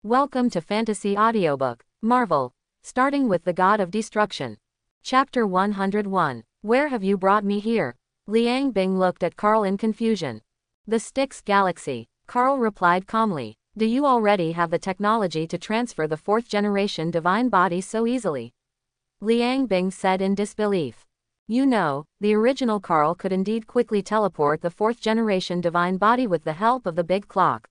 Welcome to Fantasy Audiobook, Marvel, starting with the God of Destruction. Chapter 101. Where have you brought me here? Liang Bing looked at Carl in confusion. The Styx Galaxy. Carl replied calmly. Do you already have the technology to transfer the fourth-generation divine body so easily? Liang Bing said in disbelief. You know, the original Carl could indeed quickly teleport the fourth-generation divine body with the help of the big clock.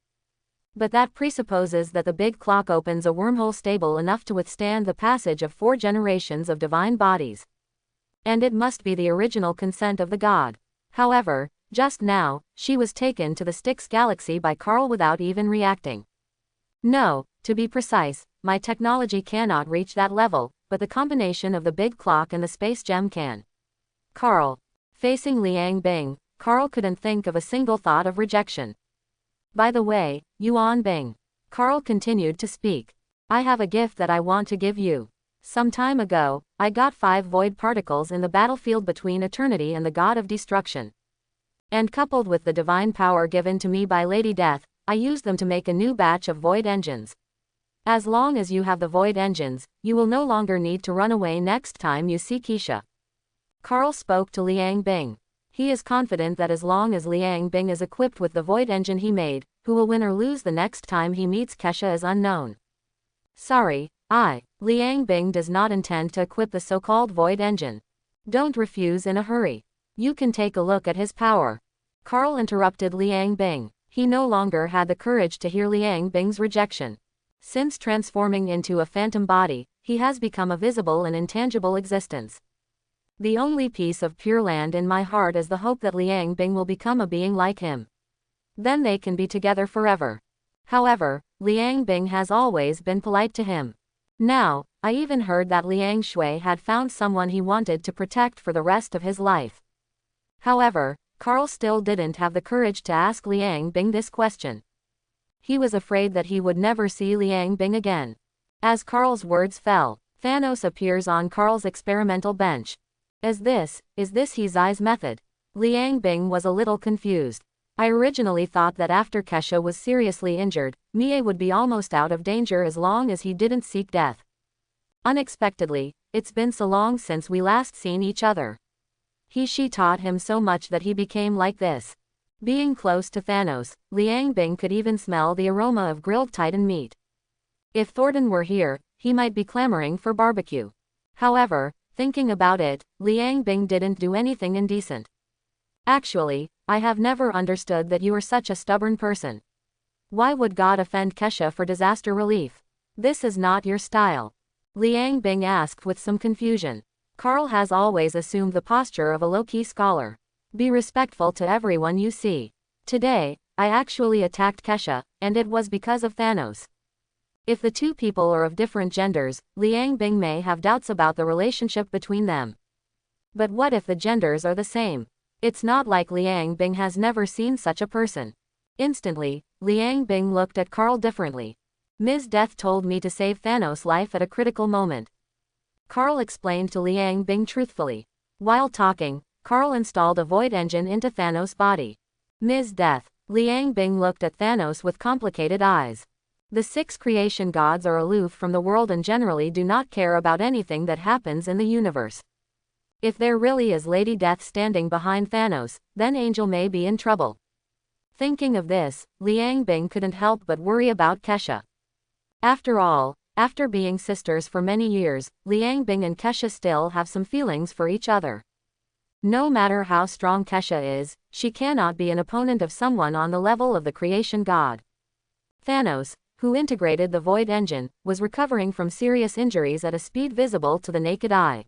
But that presupposes that the big clock opens a wormhole stable enough to withstand the passage of 4 generations of divine bodies. And it must be the original consent of the god. However, just now, she was taken to the Styx Galaxy by Carl without even reacting. No, to be precise, my technology cannot reach that level, but the combination of the big clock and the space gem can. Carl. Facing Liang Bing, Carl couldn't think of a single thought of rejection. By the way, Yuan Bing. Carl continued to speak. I have a gift that I want to give you. Some time ago, I got 5 void particles in the battlefield between eternity and the god of destruction. And coupled with the divine power given to me by Lady Death, I used them to make a new batch of void engines. As long as you have the void engines, you will no longer need to run away next time you see Keisha. Carl spoke to Liang Bing. He is confident that as long as Liang Bing is equipped with the void engine he made, who will win or lose the next time he meets Kesha is unknown. Sorry, Liang Bing does not intend to equip the so-called void engine. Don't refuse in a hurry. You can take a look at his power. Carl interrupted Liang Bing. He no longer had the courage to hear Liang Bing's rejection. Since transforming into a phantom body, he has become a visible and intangible existence. The only piece of pure land in my heart is the hope that Liang Bing will become a being like him. Then they can be together forever. However, Liang Bing has always been polite to him. Now, I even heard that Liang Shui had found someone he wanted to protect for the rest of his life. However, Carl still didn't have the courage to ask Liang Bing this question. He was afraid that he would never see Liang Bing again. As Carl's words fell, Thanos appears on Carl's experimental bench. Is this He Zai's method? Liang Bing was a little confused. I originally thought that after Kesha was seriously injured, Mie would be almost out of danger as long as he didn't seek death. Unexpectedly, it's been so long since we last seen each other. She taught him so much that he became like this. Being close to Thanos, Liang Bing could even smell the aroma of grilled titan meat. If Thornton were here, he might be clamoring for barbecue. However, thinking about it, Liang Bing didn't do anything indecent. Actually, I have never understood that you are such a stubborn person. Why would God offend Kesha for disaster relief? This is not your style. Liang Bing asked with some confusion. Carl has always assumed the posture of a low-key scholar. Be respectful to everyone you see. Today, I actually attacked Kesha, and it was because of Thanos. If the two people are of different genders, Liang Bing may have doubts about the relationship between them. But what if the genders are the same? It's not like Liang Bing has never seen such a person. Instantly, Liang Bing looked at Carl differently. Ms. Death told me to save Thanos' life at a critical moment. Carl explained to Liang Bing truthfully. While talking, Carl installed a void engine into Thanos' body. Ms. Death. Liang Bing looked at Thanos with complicated eyes. The 6 creation gods are aloof from the world and generally do not care about anything that happens in the universe. If there really is Lady Death standing behind Thanos, then Angel may be in trouble. Thinking of this, Liang Bing couldn't help but worry about Kesha. After all, after being sisters for many years, Liang Bing and Kesha still have some feelings for each other. No matter how strong Kesha is, she cannot be an opponent of someone on the level of the creation god. Thanos, who integrated the void engine, was recovering from serious injuries at a speed visible to the naked eye.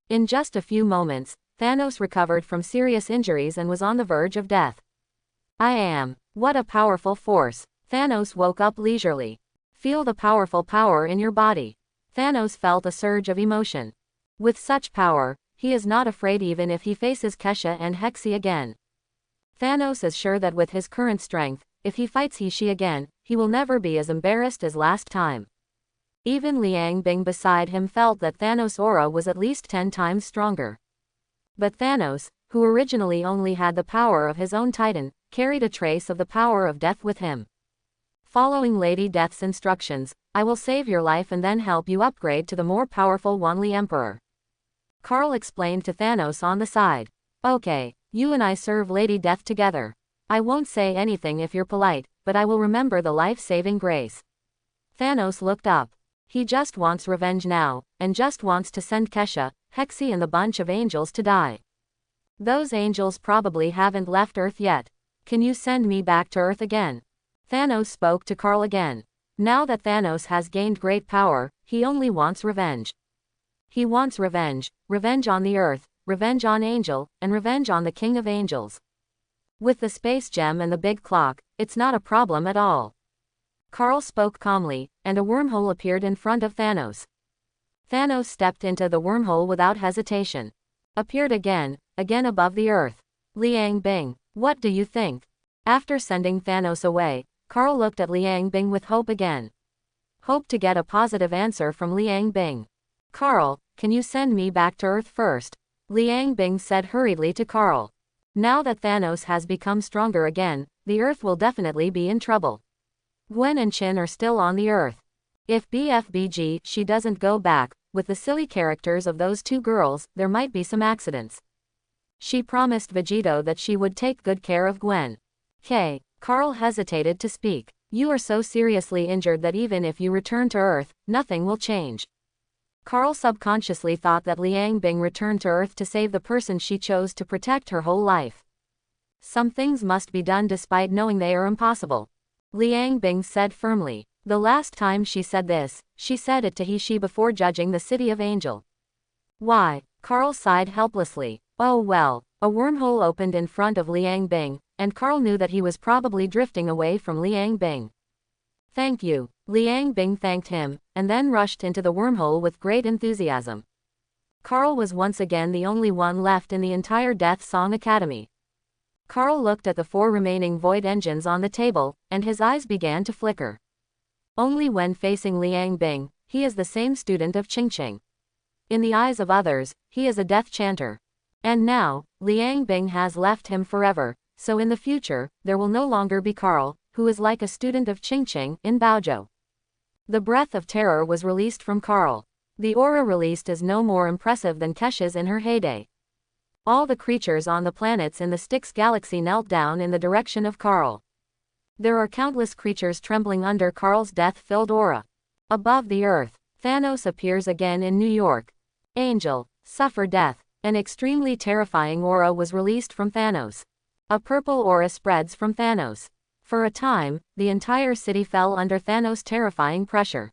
In just a few moments, Thanos recovered from serious injuries and was on the verge of death. What a powerful force. Thanos woke up leisurely. Feel the powerful power in your body. Thanos felt a surge of emotion. With such power, he is not afraid even if he faces Kesha and Hexy again. Thanos is sure that with his current strength, if he fights He again, he will never be as embarrassed as last time. Even Liang Bing beside him felt that Thanos' aura was at least 10 times stronger. But Thanos, who originally only had the power of his own titan, carried a trace of the power of death with him. Following Lady Death's instructions, I will save your life and then help you upgrade to the more powerful Wanli Emperor. Carl explained to Thanos on the side. Okay, you and I serve Lady Death together. I won't say anything if you're polite, but I will remember the life-saving grace. Thanos looked up. He just wants revenge now, and just wants to send Kesha, Hexy and the bunch of angels to die. Those angels probably haven't left Earth yet. Can you send me back to Earth again? Thanos spoke to Carl again. Now that Thanos has gained great power, he only wants revenge. He wants revenge, revenge on the Earth, revenge on Angel, and revenge on the King of Angels. With the space gem and the big clock, it's not a problem at all. Carl spoke calmly, and a wormhole appeared in front of Thanos. Thanos stepped into the wormhole without hesitation. Appeared again above the Earth. Liang Bing, what do you think? After sending Thanos away, Carl looked at Liang Bing with hope again. Hope to get a positive answer from Liang Bing. Carl, can you send me back to Earth first? Liang Bing said hurriedly to Carl. Now that Thanos has become stronger again, the Earth will definitely be in trouble. Gwen and Chin are still on the Earth. If BFBG she doesn't go back, with the silly characters of those two girls, there might be some accidents. She promised Vegito that she would take good care of Gwen. Carl hesitated to speak. You are so seriously injured that even if you return to Earth, nothing will change. Carl subconsciously thought that Liang Bing returned to Earth to save the person she chose to protect her whole life. Some things must be done despite knowing they are impossible. Liang Bing said firmly. The last time she said this, she said it to He before judging the City of Angel. Why? Carl sighed helplessly. Oh well, a wormhole opened in front of Liang Bing, and Carl knew that he was probably drifting away from Liang Bing. Thank you. Liang Bing thanked him, and then rushed into the wormhole with great enthusiasm. Carl was once again the only one left in the entire Death Song Academy. Carl looked at the 4 remaining void engines on the table, and his eyes began to flicker. Only when facing Liang Bing, he is the same student of Qingqing. In the eyes of others, he is a death chanter. And now, Liang Bing has left him forever, so in the future, there will no longer be Carl, who is like a student of Qingqing, in Baozhou. The breath of terror was released from Carl. The aura released is no more impressive than Kesha's in her heyday. All the creatures on the planets in the Styx galaxy knelt down in the direction of Carl. There are countless creatures trembling under Carl's death-filled aura. Above the Earth, Thanos appears again in New York. Angel, suffer death. An extremely terrifying aura was released from Thanos. A purple aura spreads from Thanos. For a time, the entire city fell under Thanos' terrifying pressure.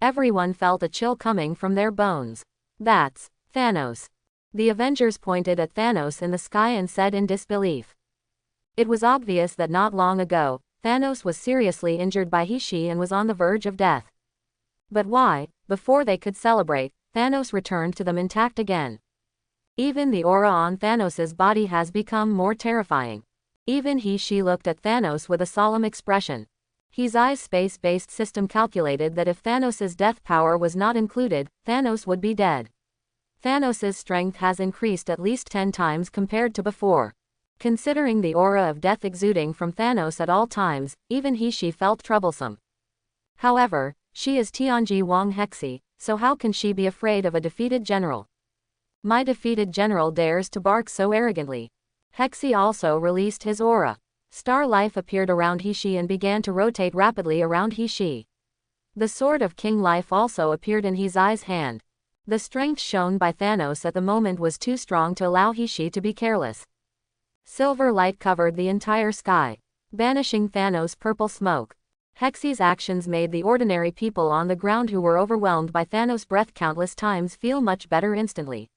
Everyone felt a chill coming from their bones. That's Thanos. The Avengers pointed at Thanos in the sky and said in disbelief. It was obvious that not long ago, Thanos was seriously injured by He and was on the verge of death. But why, before they could celebrate, Thanos returned to them intact again. Even the aura on Thanos' body has become more terrifying. Even He looked at Thanos with a solemn expression. His eyes space-based system calculated that if Thanos' death power was not included, Thanos would be dead. Thanos' strength has increased at least 10 times compared to before. Considering the aura of death exuding from Thanos at all times, even He felt troublesome. However, she is Tianji Wang Hexi, so how can she be afraid of a defeated general? My defeated general dares to bark so arrogantly. Hexi also released his aura. Star Life appeared around He and began to rotate rapidly around He. The sword of King Life also appeared in his eye's hand. The strength shown by Thanos at the moment was too strong to allow He to be careless. Silver light covered the entire sky, banishing Thanos' purple smoke. Hexi's actions made the ordinary people on the ground who were overwhelmed by Thanos' breath countless times feel much better instantly.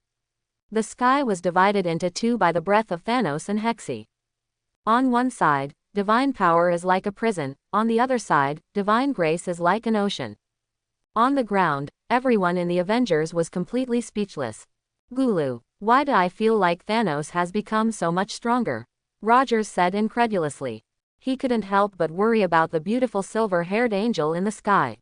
The sky was divided into 2 by the breath of Thanos and Hexi. On one side, divine power is like a prison, on the other side, divine grace is like an ocean. On the ground, everyone in the Avengers was completely speechless. Gulu, why do I feel like Thanos has become so much stronger? Rogers said incredulously. He couldn't help but worry about the beautiful silver-haired angel in the sky.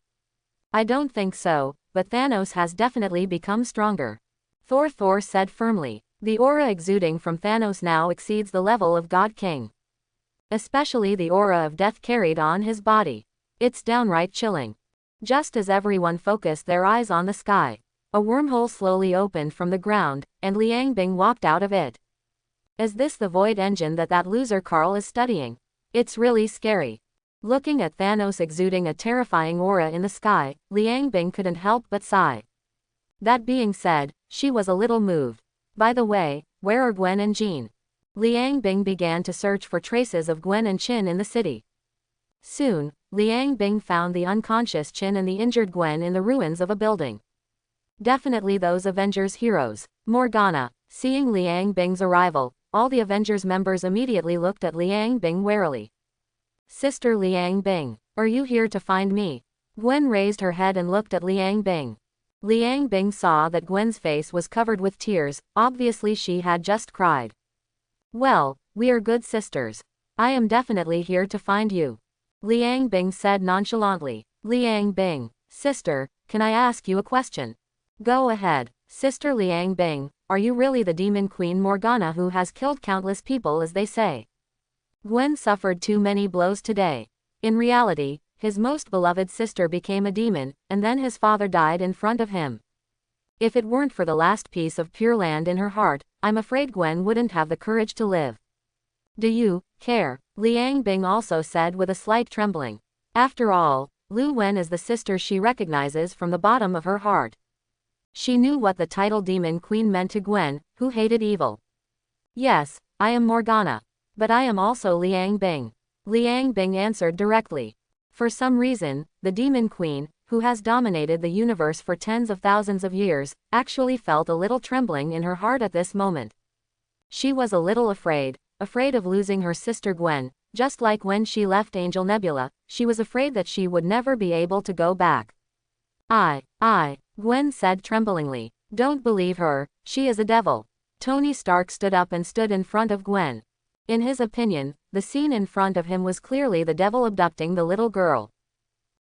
I don't think so, but Thanos has definitely become stronger. Thor said firmly. The aura exuding from Thanos now exceeds the level of God King. Especially the aura of death carried on his body. It's downright chilling. Just as everyone focused their eyes on the sky, a wormhole slowly opened from the ground, and Liang Bing walked out of it. Is this the void engine that loser Carl is studying? It's really scary. Looking at Thanos exuding a terrifying aura in the sky, Liang Bing couldn't help but sigh. That being said, she was a little moved. By the way, where are Gwen and Jean? Liang Bing began to search for traces of Gwen and Qin in the city. Soon, Liang Bing found the unconscious Qin and the injured Gwen in the ruins of a building. Definitely those Avengers heroes. Morgana. Seeing Liang Bing's arrival, all the Avengers members immediately looked at Liang Bing warily. Sister Liang Bing, are you here to find me? Gwen raised her head and looked at Liang Bing. Liang Bing saw that Gwen's face was covered with tears, obviously she had just cried. Well, we are good sisters. I am definitely here to find you. Liang Bing said nonchalantly. Liang Bing, sister, can I ask you a question? Go ahead, Sister Liang Bing, are you really the demon queen Morgana who has killed countless people as they say? Gwen suffered too many blows today. In reality, his most beloved sister became a demon, and then his father died in front of him. If it weren't for the last piece of pure land in her heart, I'm afraid Gwen wouldn't have the courage to live. Do you care? Liang Bing also said with a slight trembling. After all, Lu Wen is the sister she recognizes from the bottom of her heart. She knew what the title Demon Queen meant to Gwen, who hated evil. Yes, I am Morgana. But I am also Liang Bing. Liang Bing answered directly. For some reason, the Demon Queen, who has dominated the universe for tens of thousands of years, actually felt a little trembling in her heart at this moment. She was a little afraid of losing her sister Gwen, just like when she left Angel Nebula, she was afraid that she would never be able to go back. Gwen said tremblingly. Don't believe her, she is a devil. Tony Stark stood up and stood in front of Gwen. In his opinion, the scene in front of him was clearly the devil abducting the little girl.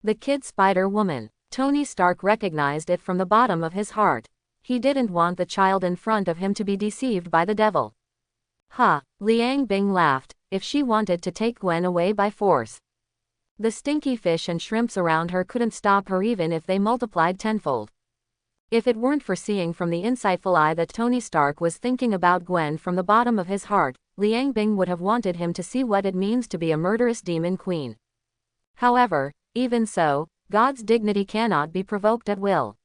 The kid Spider-Woman. Tony Stark recognized it from the bottom of his heart. He didn't want the child in front of him to be deceived by the devil. Liang Bing laughed, if she wanted to take Gwen away by force. The stinky fish and shrimps around her couldn't stop her even if they multiplied tenfold. If it weren't for seeing from the insightful eye that Tony Stark was thinking about Gwen from the bottom of his heart, Liang Bing would have wanted him to see what it means to be a murderous demon queen. However, even so, God's dignity cannot be provoked at will.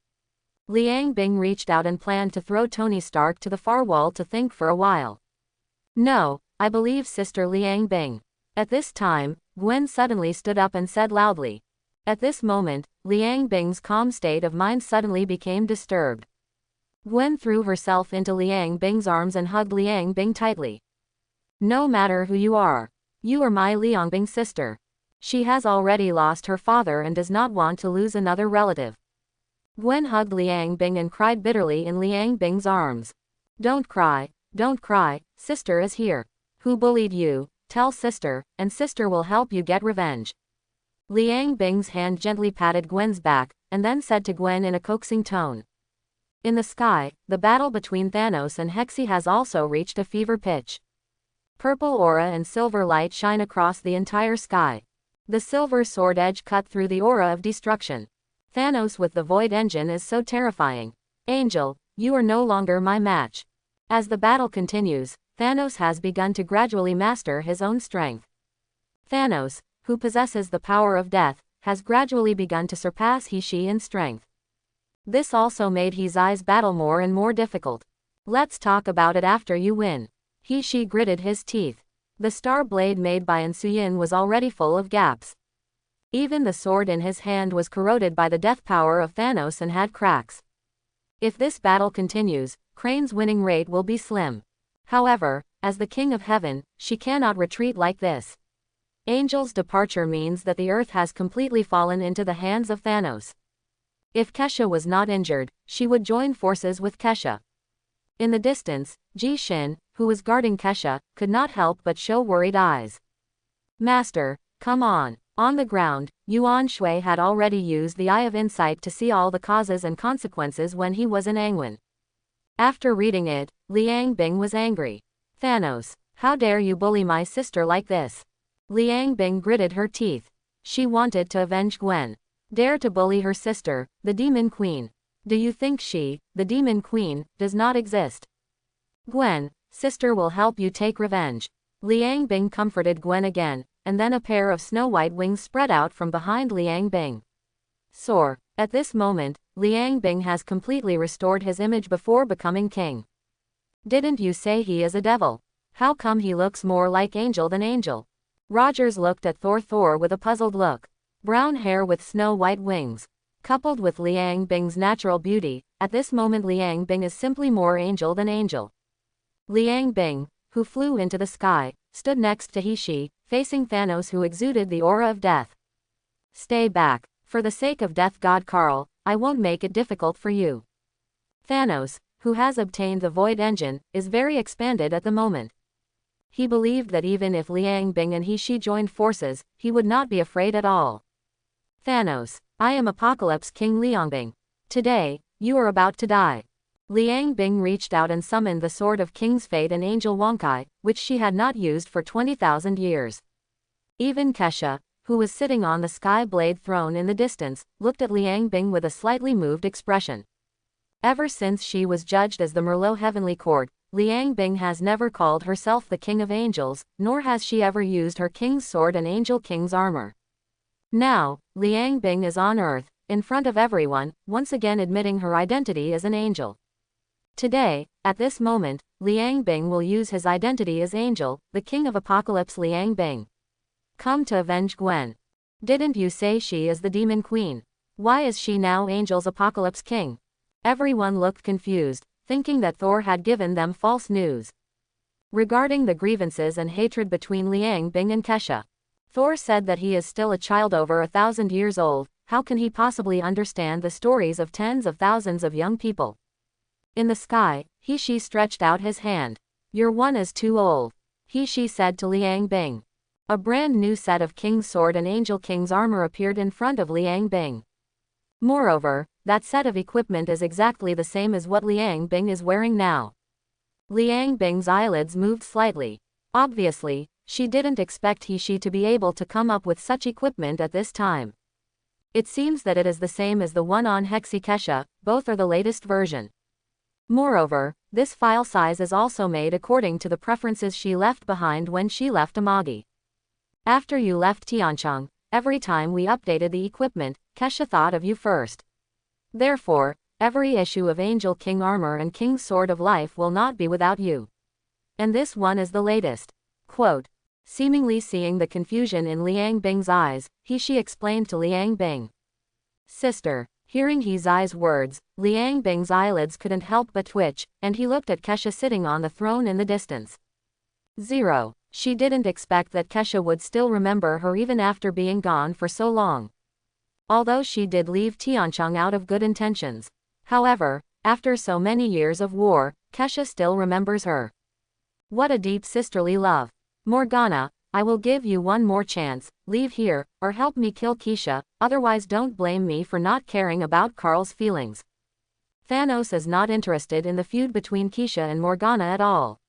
Liang Bing reached out and planned to throw Tony Stark to the far wall to think for a while. No, I believe Sister Liang Bing. At this time, Gwen suddenly stood up and said loudly. At this moment, Liang Bing's calm state of mind suddenly became disturbed. Gwen threw herself into Liang Bing's arms and hugged Liang Bing tightly. No matter who you are my Liang Bing sister. She has already lost her father and does not want to lose another relative. Gwen hugged Liang Bing and cried bitterly in Liang Bing's arms. Don't cry, sister is here. Who bullied you? Tell sister, and sister will help you get revenge. Liang Bing's hand gently patted Gwen's back, and then said to Gwen in a coaxing tone. In the sky, the battle between Thanos and Hexy has also reached a fever pitch. Purple aura and silver light shine across the entire sky. The silver sword edge cut through the aura of destruction. Thanos with the void engine is so terrifying. Angel, you are no longer my match. As the battle continues, Thanos has begun to gradually master his own strength. Thanos, who possesses the power of death, has gradually begun to surpass He-She in strength. This also made He-Zai's battle more and more difficult. Let's talk about it after you win. He-She gritted his teeth. The star blade made by Ansuyin was already full of gaps. Even the sword in his hand was corroded by the death power of Thanos and had cracks. If this battle continues, Crane's winning rate will be slim. However, as the King of Heaven, she cannot retreat like this. Angel's departure means that the Earth has completely fallen into the hands of Thanos. If Kesha was not injured, she would join forces with Kesha. In the distance, Ji Shin, who was guarding Kesha, could not help but show worried eyes. Master, come on. On the ground, Yuan Shui had already used the Eye of Insight to see all the causes and consequences when he was in Angwin. After reading it, Liang Bing was angry. Thanos, how dare you bully my sister like this? Liang Bing gritted her teeth. She wanted to avenge Gwen. Dare to bully her sister, the Demon Queen. Do you think she, the Demon Queen, does not exist? Gwen, sister will help you take revenge. Liang Bing comforted Gwen again, and then a pair of snow-white wings spread out from behind Liang Bing. Soar. At this moment, Liang Bing has completely restored his image before becoming king. Didn't you say he is a devil? How come he looks more like angel than angel? Rogers looked at Thor with a puzzled look. Brown hair with snow-white wings. Coupled with Liang Bing's natural beauty, at this moment Liang Bing is simply more angel than angel. Liang Bing, who flew into the sky, stood next to He-She, facing Thanos, who exuded the aura of death. Stay back. For the sake of Death God Carl, I won't make it difficult for you. Thanos, who has obtained the Void Engine, is very expanded at the moment. He believed that even if Liang Bing and He-She joined forces, he would not be afraid at all. Thanos, I am Apocalypse King Liang Bing. Today, you are about to die. Liang Bing reached out and summoned the Sword of King's Fate and Angel Wonkai, which she had not used for 20,000 years. Even Kesha, who was sitting on the Sky Blade throne in the distance, looked at Liang Bing with a slightly moved expression. Ever since she was judged as the Merlot Heavenly Court, Liang Bing has never called herself the King of Angels, nor has she ever used her King's Sword and Angel King's armor. Now, Liang Bing is on Earth, in front of everyone, once again admitting her identity as an angel. Today, at this moment, Liang Bing will use his identity as Angel, the King of Apocalypse Liang Bing. Come to avenge Gwen. Didn't you say she is the Demon Queen? Why is she now Angel's Apocalypse King? Everyone looked confused, thinking that Thor had given them false news. Regarding the grievances and hatred between Liang Bing and Kesha, Thor said that he is still a child over 1,000 years old. How can he possibly understand the stories of tens of thousands of young people? In the sky, He-She stretched out his hand. Your one is too old. He-She said to Liang Bing. A brand new set of King's Sword and Angel King's armor appeared in front of Liang Bing. Moreover, that set of equipment is exactly the same as what Liang Bing is wearing now. Liang Bing's eyelids moved slightly. Obviously, she didn't expect He-She to be able to come up with such equipment at this time. It seems that it is the same as the one on Hexi Kesha, both are the latest version. Moreover, this file size is also made according to the preferences she left behind when she left Amagi. After you left Tiancheng, every time we updated the equipment, Kesha thought of you first. Therefore, every issue of Angel King armor and King's Sword of Life will not be without you. And this one is the latest. Quote. Seemingly seeing the confusion in Liang Bing's eyes, He-She explained to Liang Bing. Sister. Hearing He-Zai's words, Liang Bing's eyelids couldn't help but twitch, and he looked at Kesha sitting on the throne in the distance. 0. She didn't expect that Kesha would still remember her even after being gone for so long. Although she did leave Tiancheng out of good intentions. However, after so many years of war, Kesha still remembers her. What a deep sisterly love. Morgana, I will give you one more chance, leave here, or help me kill Kesha, otherwise don't blame me for not caring about Carl's feelings. Thanos is not interested in the feud between Kesha and Morgana at all.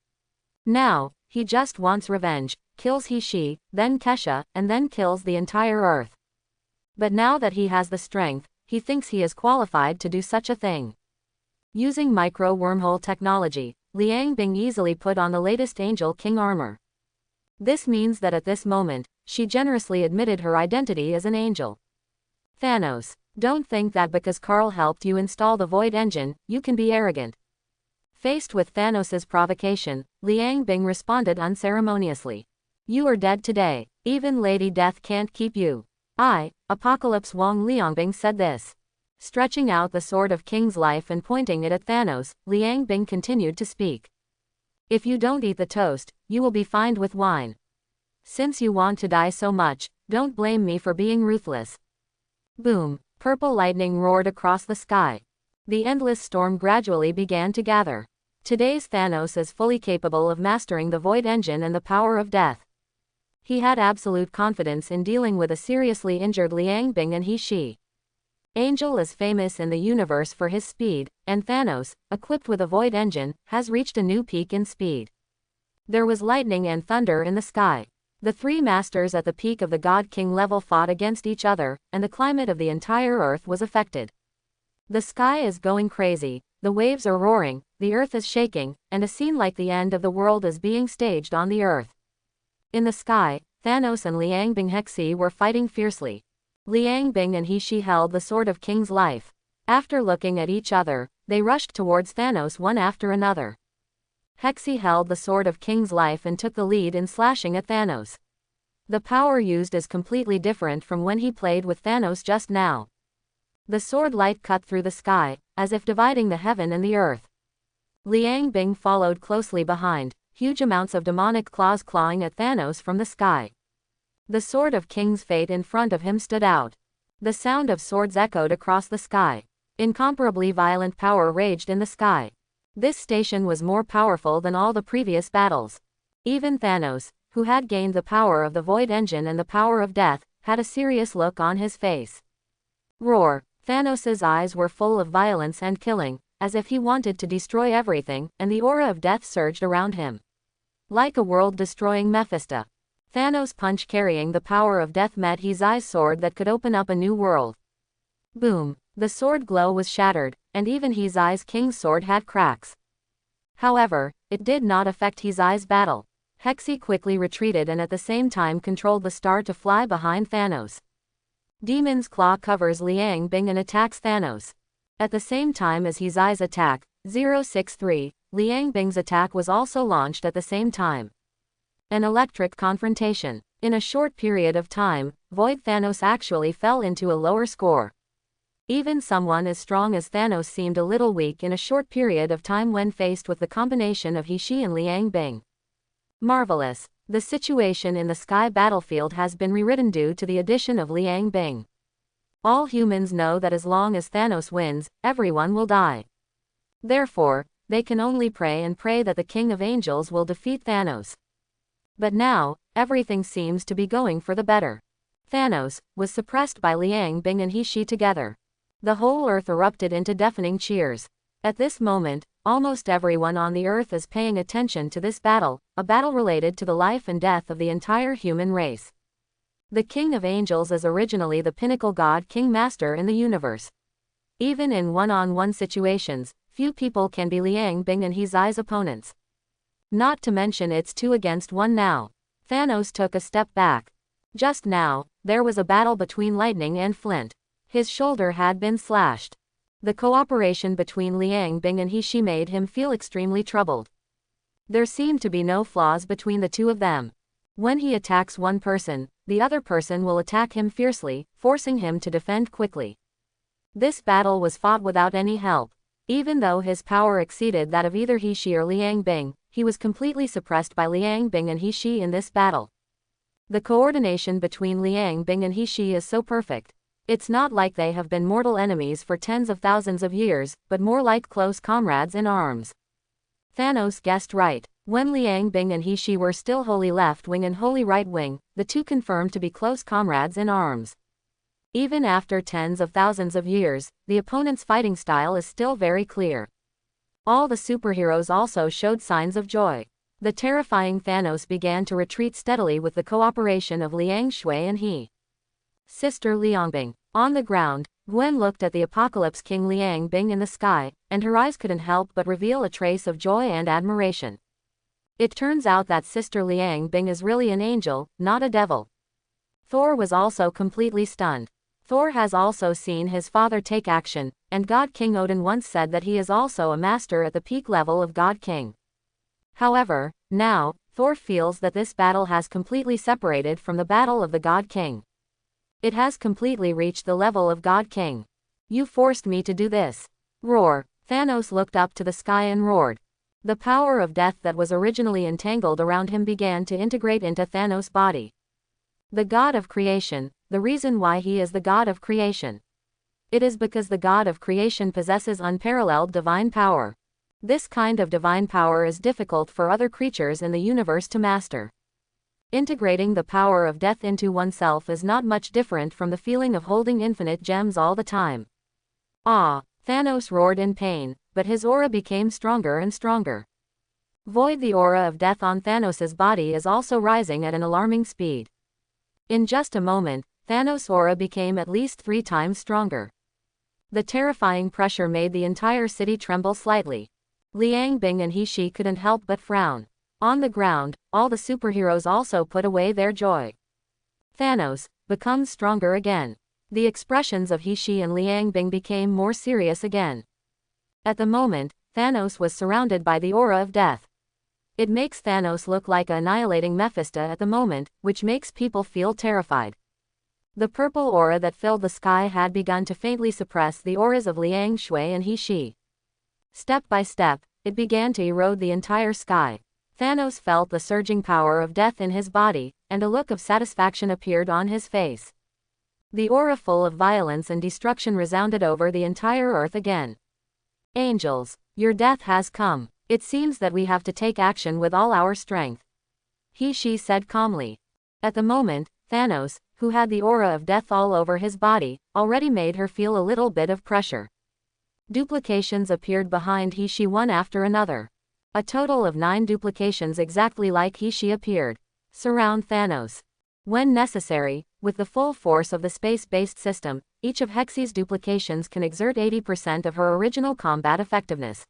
Now, he just wants revenge, kills He-She, then Kesha, and then kills the entire Earth. But now that he has the strength, he thinks he is qualified to do such a thing. Using micro-wormhole technology, Liang Bing easily put on the latest Angel King armor. This means that at this moment, she generously admitted her identity as an angel. Thanos, don't think that because Carl helped you install the Void Engine, you can be arrogant. Faced with Thanos' provocation, Liang Bing responded unceremoniously. You are dead today. Even Lady Death can't keep you. I, Apocalypse Wong Liangbing said this. Stretching out the Sword of King's Life and pointing it at Thanos, Liang Bing continued to speak. If you don't eat the toast, you will be fined with wine. Since you want to die so much, don't blame me for being ruthless. Boom! Purple lightning roared across the sky. The endless storm gradually began to gather. Today's Thanos is fully capable of mastering the Void Engine and the power of death. He had absolute confidence in dealing with a seriously injured Liang Bing and He-She. Angel is famous in the universe for his speed, and Thanos, equipped with a Void Engine, has reached a new peak in speed. There was lightning and thunder in the sky. The three masters at the peak of the God King level fought against each other, and the climate of the entire Earth was affected. The sky is going crazy, the waves are roaring, the Earth is shaking, and a scene like the end of the world is being staged on the Earth. In the sky, Thanos and Liang Bing Hexi were fighting fiercely. Liang Bing and He-She held the Sword of King's Life. After looking at each other, they rushed towards Thanos one after another. Hexi held the Sword of King's Life and took the lead in slashing at Thanos. The power used is completely different from when he played with Thanos just now. The sword light cut through the sky, as if dividing the heaven and the earth. Liang Bing followed closely behind, huge amounts of demonic claws clawing at Thanos from the sky. The Sword of King's Fate in front of him stood out. The sound of swords echoed across the sky. Incomparably violent power raged in the sky. This station was more powerful than all the previous battles. Even Thanos, who had gained the power of the Void Engine and the power of death, had a serious look on his face. Roar! Thanos's eyes were full of violence and killing, as if he wanted to destroy everything, and the aura of death surged around him. Like a world-destroying Mephisto, Thanos' punch carrying the power of death met He-Zai's sword that could open up a new world. Boom! The sword glow was shattered, and even He-Zai's king's sword had cracks. However, it did not affect He-Zai's battle. Hexi quickly retreated and at the same time controlled the star to fly behind Thanos. Demon's Claw covers Liang Bing and attacks Thanos. At the same time as He-Zai's attack, 063, Liang Bing's attack was also launched at the same time. An electric confrontation. In a short period of time, Void Thanos actually fell into a lower score. Even someone as strong as Thanos seemed a little weak in a short period of time when faced with the combination of He-She and Liang Bing. Marvelous. The situation in the sky battlefield has been rewritten due to the addition of Liang Bing. All humans know that as long as Thanos wins, everyone will die. Therefore, they can only pray that the King of Angels will defeat Thanos. But now, everything seems to be going for the better. Thanos was suppressed by Liang Bing and He-She together. The whole Earth erupted into deafening cheers. At this moment, almost everyone on the Earth is paying attention to this battle, a battle related to the life and death of the entire human race. The King of Angels is originally the pinnacle God King Master in the universe. Even in one-on-one situations, few people can be Liang Bing and He-Zai's opponents. Not to mention it's 2 against 1 now. Thanos took a step back. Just now, there was a battle between Lightning and Flint. His shoulder had been slashed. The cooperation between Liang Bing and He-She made him feel extremely troubled. There seemed to be no flaws between the two of them. When he attacks one person, the other person will attack him fiercely, forcing him to defend quickly. This battle was fought without any help. Even though his power exceeded that of either He-She or Liang Bing, he was completely suppressed by Liang Bing and He-She in this battle. The coordination between Liang Bing and He-She is so perfect. It's not like they have been mortal enemies for tens of thousands of years, but more like close comrades in arms. Thanos guessed right. When Liang Bing and He-She were still Holy Left Wing and Holy Right Wing, the two confirmed to be close comrades in arms. Even after tens of thousands of years, the opponent's fighting style is still very clear. All the superheroes also showed signs of joy. The terrifying Thanos began to retreat steadily with the cooperation of Liang Shui and Sister Liang Bing. On the ground, Gwen looked at the Apocalypse King Liang Bing in the sky, and her eyes couldn't help but reveal a trace of joy and admiration. It turns out that Sister Liang Bing is really an angel, not a devil. Thor was also completely stunned. Thor has also seen his father take action, and God King Odin once said that he is also a master at the peak level of God King. However, now, Thor feels that this battle has completely separated from the battle of the God King. It has completely reached the level of God King. You forced me to do this. Roar. Thanos looked up to the sky and roared. The power of death that was originally entangled around him began to integrate into Thanos' body. The God of creation, the reason why he is the God of creation. It is because the God of creation possesses unparalleled divine power. This kind of divine power is difficult for other creatures in the universe to master. Integrating the power of death into oneself is not much different from the feeling of holding infinite gems all the time. Ah! Thanos roared in pain, but his aura became stronger and stronger. Void. The aura of death on Thanos' body is also rising at an alarming speed. In just a moment, Thanos' aura became at least 3 times stronger. The terrifying pressure made the entire city tremble slightly. Liang Bing and He-Shi couldn't help but frown. On the ground, all the superheroes also put away their joy. Thanos becomes stronger again. The expressions of He-Shi and Liang Bing became more serious again. At the moment, Thanos was surrounded by the aura of death. It makes Thanos look like an annihilating Mephisto at the moment, which makes people feel terrified. The purple aura that filled the sky had begun to faintly suppress the auras of Liang Shui and He-Shi. Step by step, it began to erode the entire sky. Thanos felt the surging power of death in his body, and a look of satisfaction appeared on his face. The aura full of violence and destruction resounded over the entire earth again. Angels, your death has come. It seems that we have to take action with all our strength. He-Shi said calmly. At the moment, Thanos, who had the aura of death all over his body, already made her feel a little bit of pressure. Duplications appeared behind He-Shi one after another. A total of 9 duplications exactly like He-Shi appeared. Surround Thanos. When necessary, with the full force of the space-based system, each of Hexi's duplications can exert 80% of her original combat effectiveness.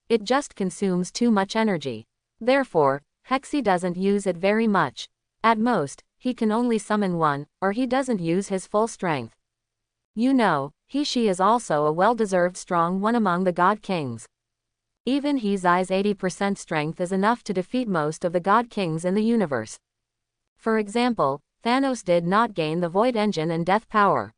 It just consumes too much energy. Therefore, Hexi doesn't use it very much. At most, he can only summon one, or he doesn't use his full strength. You know, He-Shi is also a well-deserved strong one among the God Kings. Even He's 80% strength is enough to defeat most of the God Kings in the universe. For example, Thanos did not gain the Void Engine and Death Power.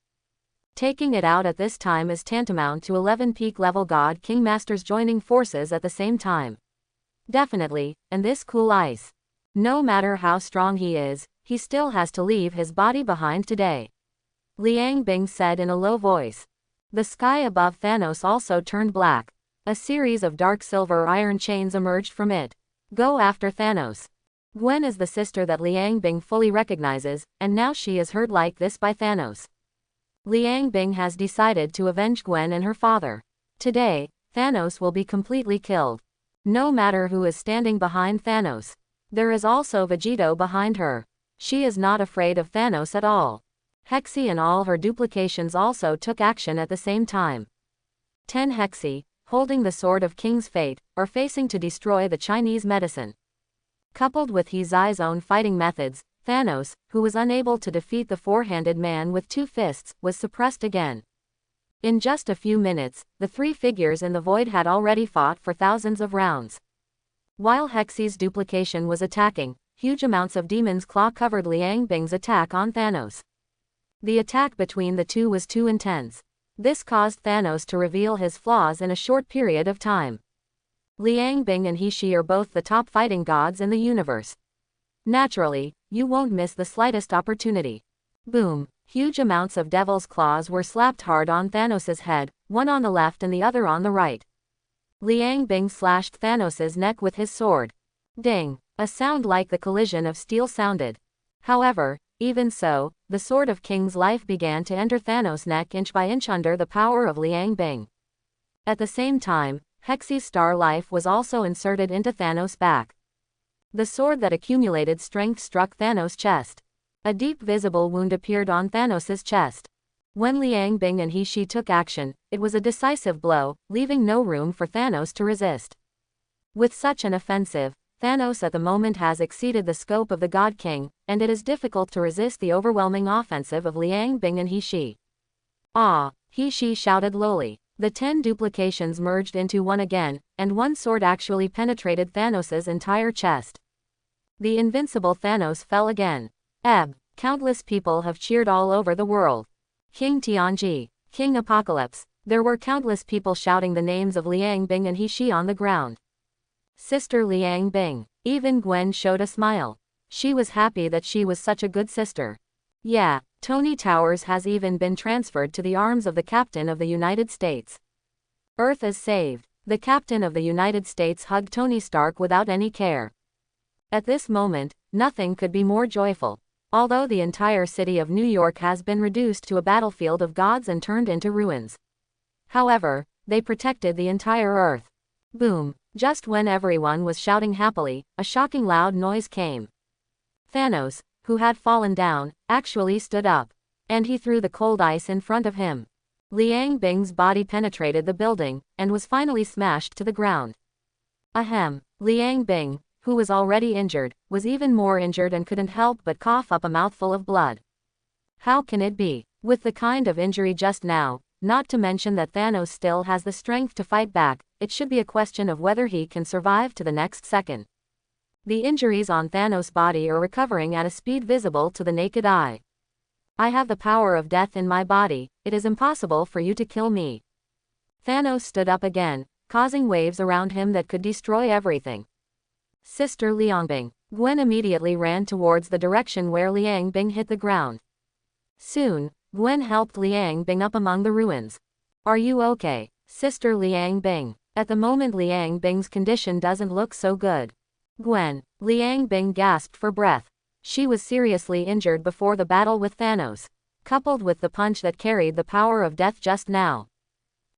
Taking it out at this time is tantamount to 11 peak-level God King Masters joining forces at the same time. Definitely, and this cool ice. No matter how strong he is, he still has to leave his body behind today. Liang Bing said in a low voice. The sky above Thanos also turned black. A series of dark silver iron chains emerged from it. Go after Thanos. Gwen is the sister that Liang Bing fully recognizes, and now she is hurt like this by Thanos. Liang Bing has decided to avenge Gwen and her father. Today, Thanos will be completely killed. No matter who is standing behind Thanos. There is also Vegito behind her. She is not afraid of Thanos at all. Hexi and all her duplications also took action at the same time. 10 Hexi, holding the Sword of King's Fate, are facing to destroy the Chinese medicine. Coupled with Hizai's own fighting methods, Thanos, who was unable to defeat the four-handed man with 2 fists, was suppressed again. In just a few minutes, the 3 figures in the void had already fought for thousands of rounds. While Hexi's duplication was attacking, huge amounts of Demon's Claw covered Liang Bing's attack on Thanos. The attack between the two was too intense. This caused Thanos to reveal his flaws in a short period of time. Liang Bing and He-Shi are both the top fighting gods in the universe. Naturally, you won't miss the slightest opportunity. Boom! Huge amounts of Devil's Claws were slapped hard on Thanos' head, one on the left and the other on the right. Liang Bing slashed Thanos' neck with his sword. Ding! A sound like the collision of steel sounded. However, even so, the Sword of King's life began to enter Thanos' neck inch by inch under the power of Liang Bing. At the same time, Hexi's star life was also inserted into Thanos' back. The sword that accumulated strength struck Thanos' chest. A deep visible wound appeared on Thanos' chest. When Liang Bing and He-Shi took action, it was a decisive blow, leaving no room for Thanos to resist. With such an offensive, Thanos at the moment has exceeded the scope of the God King, and it is difficult to resist the overwhelming offensive of Liang Bing and He-Shi. Ah! He-Shi shouted lowly. The 10 duplications merged into one again, and one sword actually penetrated Thanos' entire chest. The invincible Thanos fell again. Countless people have cheered all over the world. King Tianji, King Apocalypse. There were countless people shouting the names of Liang Bing and He-Shi on the ground. Sister Liang Bing. Even Gwen showed a smile. She was happy that she was such a good sister. Yeah, Tony Towers has even been transferred to the arms of the Captain of the United States. Earth is saved. The Captain of the United States hugged Tony Stark without any care. At this moment, nothing could be more joyful. Although the entire city of New York has been reduced to a battlefield of gods and turned into ruins. However, they protected the entire Earth. Boom! Just when everyone was shouting happily, a shocking loud noise came. Thanos, who had fallen down, actually stood up. And he threw the cold ice in front of him. Liang Bing's body penetrated the building, and was finally smashed to the ground. Ahem. Liang Bing, who was already injured, was even more injured and couldn't help but cough up a mouthful of blood. How can it be? With the kind of injury just now, not to mention that Thanos still has the strength to fight back, it should be a question of whether he can survive to the next second. The injuries on Thanos' body are recovering at a speed visible to the naked eye. I have the power of death in my body, it is impossible for you to kill me. Thanos stood up again, causing waves around him that could destroy everything. Sister Liangbing. Gwen immediately ran towards the direction where Liang Bing hit the ground. Soon, Gwen helped Liang Bing up among the ruins. Are you okay, Sister Liang Bing? At the moment Liang Bing's condition doesn't look so good. Gwen. Liang Bing gasped for breath. She was seriously injured before the battle with Thanos, coupled with the punch that carried the power of death just now.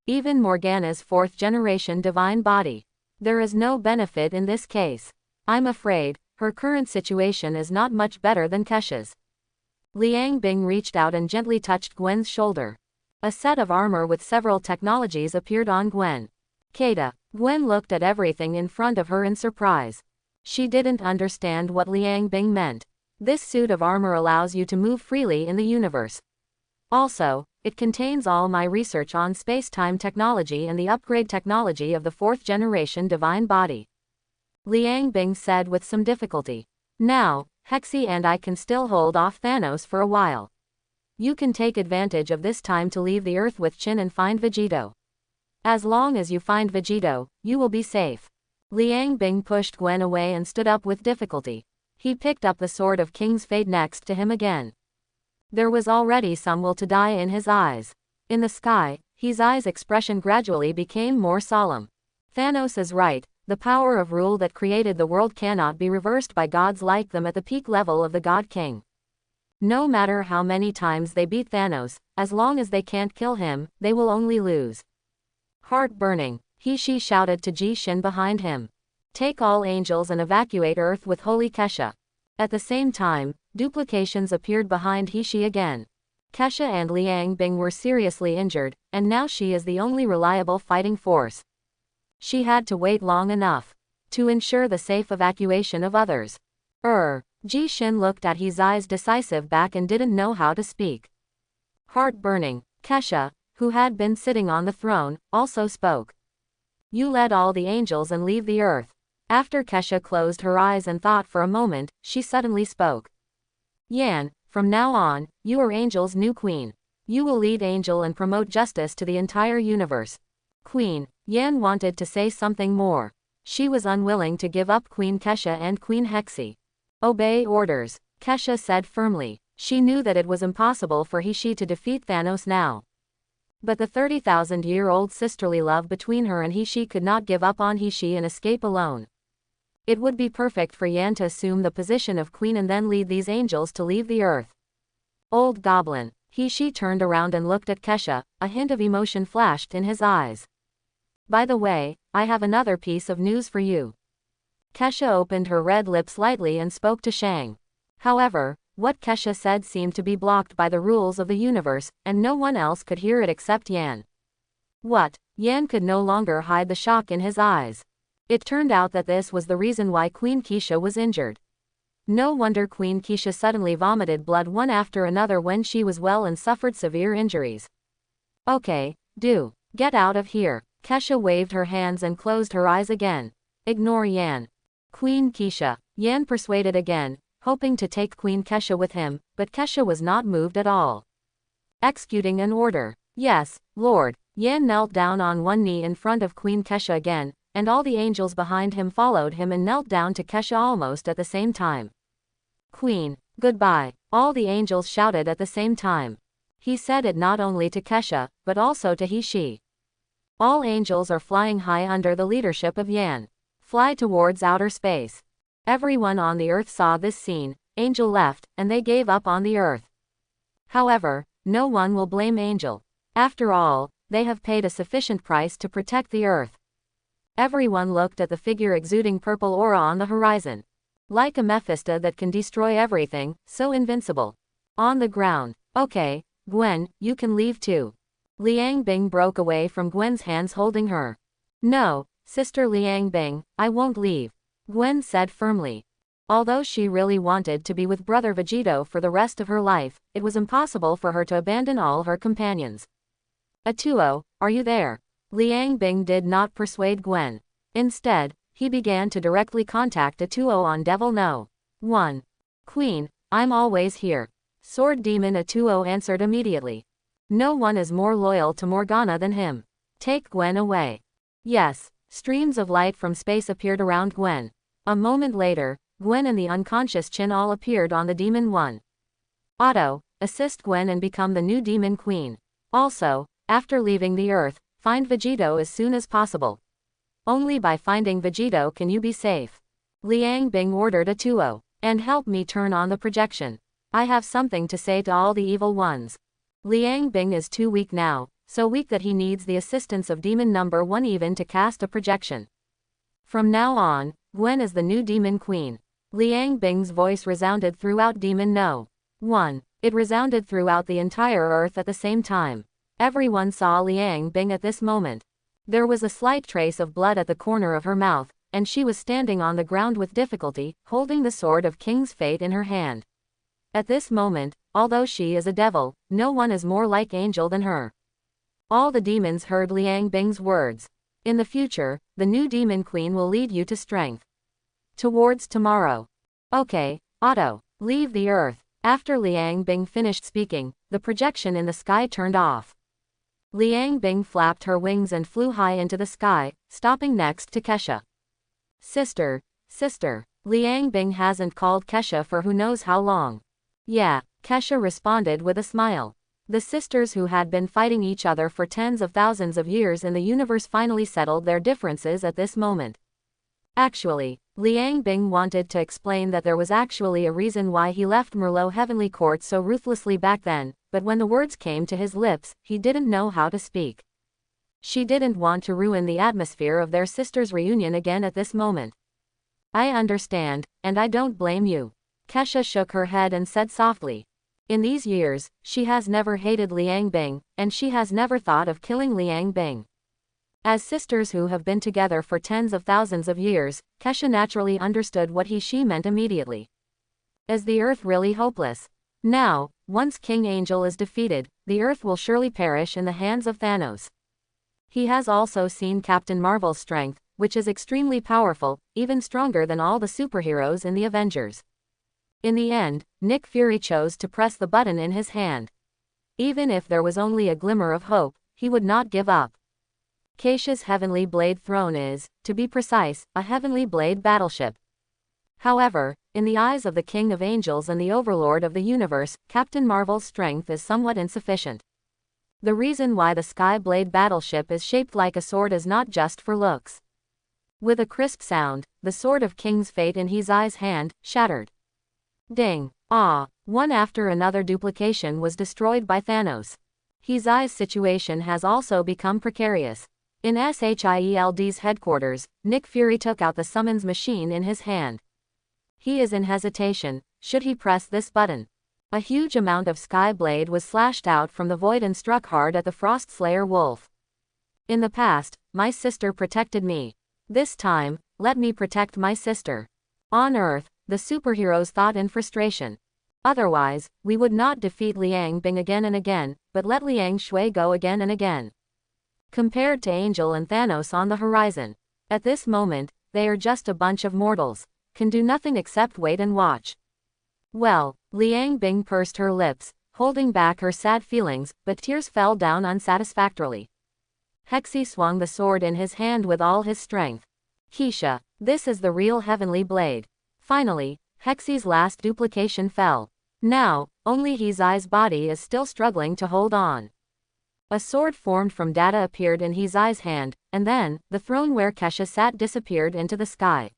Even Morgana's fourth-generation divine body. There is no benefit in this case. I'm afraid, her current situation is not much better than Kesha's. Liang Bing reached out and gently touched Gwen's shoulder. A set of armor with several technologies appeared on Gwen. Kada. Gwen looked at everything in front of her in surprise. She didn't understand what Liang Bing meant. This suit of armor allows you to move freely in the universe. Also, it contains all my research on space-time technology and the upgrade technology of the fourth-generation divine body. Liang Bing said with some difficulty. Now, Hexy and I can still hold off Thanos for a while. You can take advantage of this time to leave the Earth with Chin and find Vegito. As long as you find Vegito, you will be safe. Liang Bing pushed Gwen away and stood up with difficulty. He picked up the sword of King's Fate next to him again. There was already some will to die in his eyes. In the sky, his eyes' expression gradually became more solemn. Thanos is right, the power of rule that created the world cannot be reversed by gods like them at the peak level of the God King. No matter how many times they beat Thanos, as long as they can't kill him, they will only lose. Heart-burning, she shouted to Ji Shin behind him. Take all angels and evacuate Earth with Holy Kesha. At the same time, duplications appeared behind He again. Kesha and Liang Bing were seriously injured, and now she is the only reliable fighting force. She had to wait long enough to ensure the safe evacuation of others. Ji Shin looked at his eyes decisive back and didn't know how to speak. Heart-burning, Kesha, who had been sitting on the throne, also spoke. You led all the angels and leave the Earth. After Kesha closed her eyes and thought for a moment, she suddenly spoke. Yan, from now on, you are Angel's new queen. You will lead Angel and promote justice to the entire universe. Queen. Yan wanted to say something more. She was unwilling to give up Queen Kesha and Queen Hexy. Obey orders, Kesha said firmly. She knew that it was impossible for He to defeat Thanos now. But the 30,000-year-old sisterly love between her and He could not give up on He and escape alone. It would be perfect for Yan to assume the position of queen and then lead these angels to leave the Earth. Old Goblin. She turned around and looked at Kesha, a hint of emotion flashed in his eyes. By the way, I have another piece of news for you. Kesha opened her red lips lightly and spoke to Shang. However, what Kesha said seemed to be blocked by the rules of the universe, and no one else could hear it except Yan. What? Yan could no longer hide the shock in his eyes. It turned out that this was the reason why Queen Kesha was injured. No wonder Queen Kesha suddenly vomited blood one after another when she was well and suffered severe injuries. Okay, get out of here. Kesha waved her hands and closed her eyes again. Ignore Yan. Queen Kesha. Yan persuaded again, hoping to take Queen Kesha with him, but Kesha was not moved at all. Executing an order. Yes, Lord. Yan knelt down on one knee in front of Queen Kesha again, and all the angels behind him followed him and knelt down to Kesha almost at the same time. Queen, goodbye, all the angels shouted at the same time. He said it not only to Kesha, but also to He. All angels are flying high under the leadership of Yan. Fly towards outer space. Everyone on the Earth saw this scene. Angel left, and they gave up on the Earth. However, no one will blame Angel. After all, they have paid a sufficient price to protect the Earth. Everyone looked at the figure exuding purple aura on the horizon. Like a Mephisto that can destroy everything, so invincible. On the ground. Okay, Gwen, you can leave too. Liang Bing broke away from Gwen's hands holding her. No, Sister Liang Bing, I won't leave, Gwen said firmly. Although she really wanted to be with Brother Vegito for the rest of her life, it was impossible for her to abandon all her companions. Atuo, are you there? Liang Bing did not persuade Gwen. Instead, he began to directly contact Atuo on Devil No. 1. Queen, I'm always here. Sword Demon Atuo answered immediately. No one is more loyal to Morgana than him. Take Gwen away. Yes, streams of light from space appeared around Gwen. A moment later, Gwen and the unconscious Chin all appeared on the Demon 1. Otto, assist Gwen and become the new Demon Queen. Also, after leaving the Earth, find Vegito as soon as possible. Only by finding Vegito can you be safe. Liang Bing ordered Atuo. And help me turn on the projection. I have something to say to all the evil ones. Liang Bing is too weak now, so weak that he needs the assistance of Demon number 1 even to cast a projection. From now on, Gwen is the new Demon Queen. Liang Bing's voice resounded throughout Demon No. 1. It resounded throughout the entire Earth at the same time. Everyone saw Liang Bing at this moment. There was a slight trace of blood at the corner of her mouth, and she was standing on the ground with difficulty, holding the sword of King's Fate in her hand. At this moment, although she is a devil, no one is more like angel than her. All the demons heard Liang Bing's words. In the future, the new Demon Queen will lead you to strength. Towards tomorrow. Okay, Otto, leave the Earth. After Liang Bing finished speaking, the projection in the sky turned off. Liang Bing flapped her wings and flew high into the sky, stopping next to Kesha. Sister, Liang Bing hasn't called Kesha for who knows how long. Yeah, Kesha responded with a smile. The sisters who had been fighting each other for tens of thousands of years in the universe finally settled their differences at this moment. Actually, Liang Bing wanted to explain that there was actually a reason why he left Merlot Heavenly Court so ruthlessly back then, but when the words came to his lips, he didn't know how to speak. She didn't want to ruin the atmosphere of their sister's reunion again at this moment. I understand, and I don't blame you. Kesha shook her head and said softly. In these years, she has never hated Liang Bing, and she has never thought of killing Liang Bing. As sisters who have been together for tens of thousands of years, Kesha naturally understood what she meant immediately. Is the Earth really hopeless? Now, once King Angel is defeated, the Earth will surely perish in the hands of Thanos. He has also seen Captain Marvel's strength, which is extremely powerful, even stronger than all the superheroes in the Avengers. In the end, Nick Fury chose to press the button in his hand. Even if there was only a glimmer of hope, he would not give up. Kesha's Heavenly Blade throne is, to be precise, a Heavenly Blade battleship. However, in the eyes of the King of Angels and the Overlord of the Universe, Captain Marvel's strength is somewhat insufficient. The reason why the Sky Blade battleship is shaped like a sword is not just for looks. With a crisp sound, the sword of King's Fate in Hizai's hand shattered. Ding! Ah! One after another duplication was destroyed by Thanos. Hizai's situation has also become precarious. In SHIELD's headquarters, Nick Fury took out the summons machine in his hand. He is in hesitation. Should he press this button? A huge amount of Sky Blade was slashed out from the void and struck hard at the Frost Slayer wolf. In the past, my sister protected me. This time, let me protect my sister. On Earth, the superheroes thought in frustration. Otherwise, we would not defeat Liang Bing again and again, but let Liang Shui go again and again. Compared to Angel and Thanos on the horizon, at this moment, they are just a bunch of mortals, can do nothing except wait and watch. Well, Liang Bing pursed her lips, holding back her sad feelings, but tears fell down unsatisfactorily. Hexy swung the sword in his hand with all his strength. Kesha, this is the real Heavenly Blade. Finally, Hexy's last duplication fell. Now, only Hizai's body is still struggling to hold on. A sword formed from data appeared in Hizai's hand, and then, the throne where Kesha sat disappeared into the sky.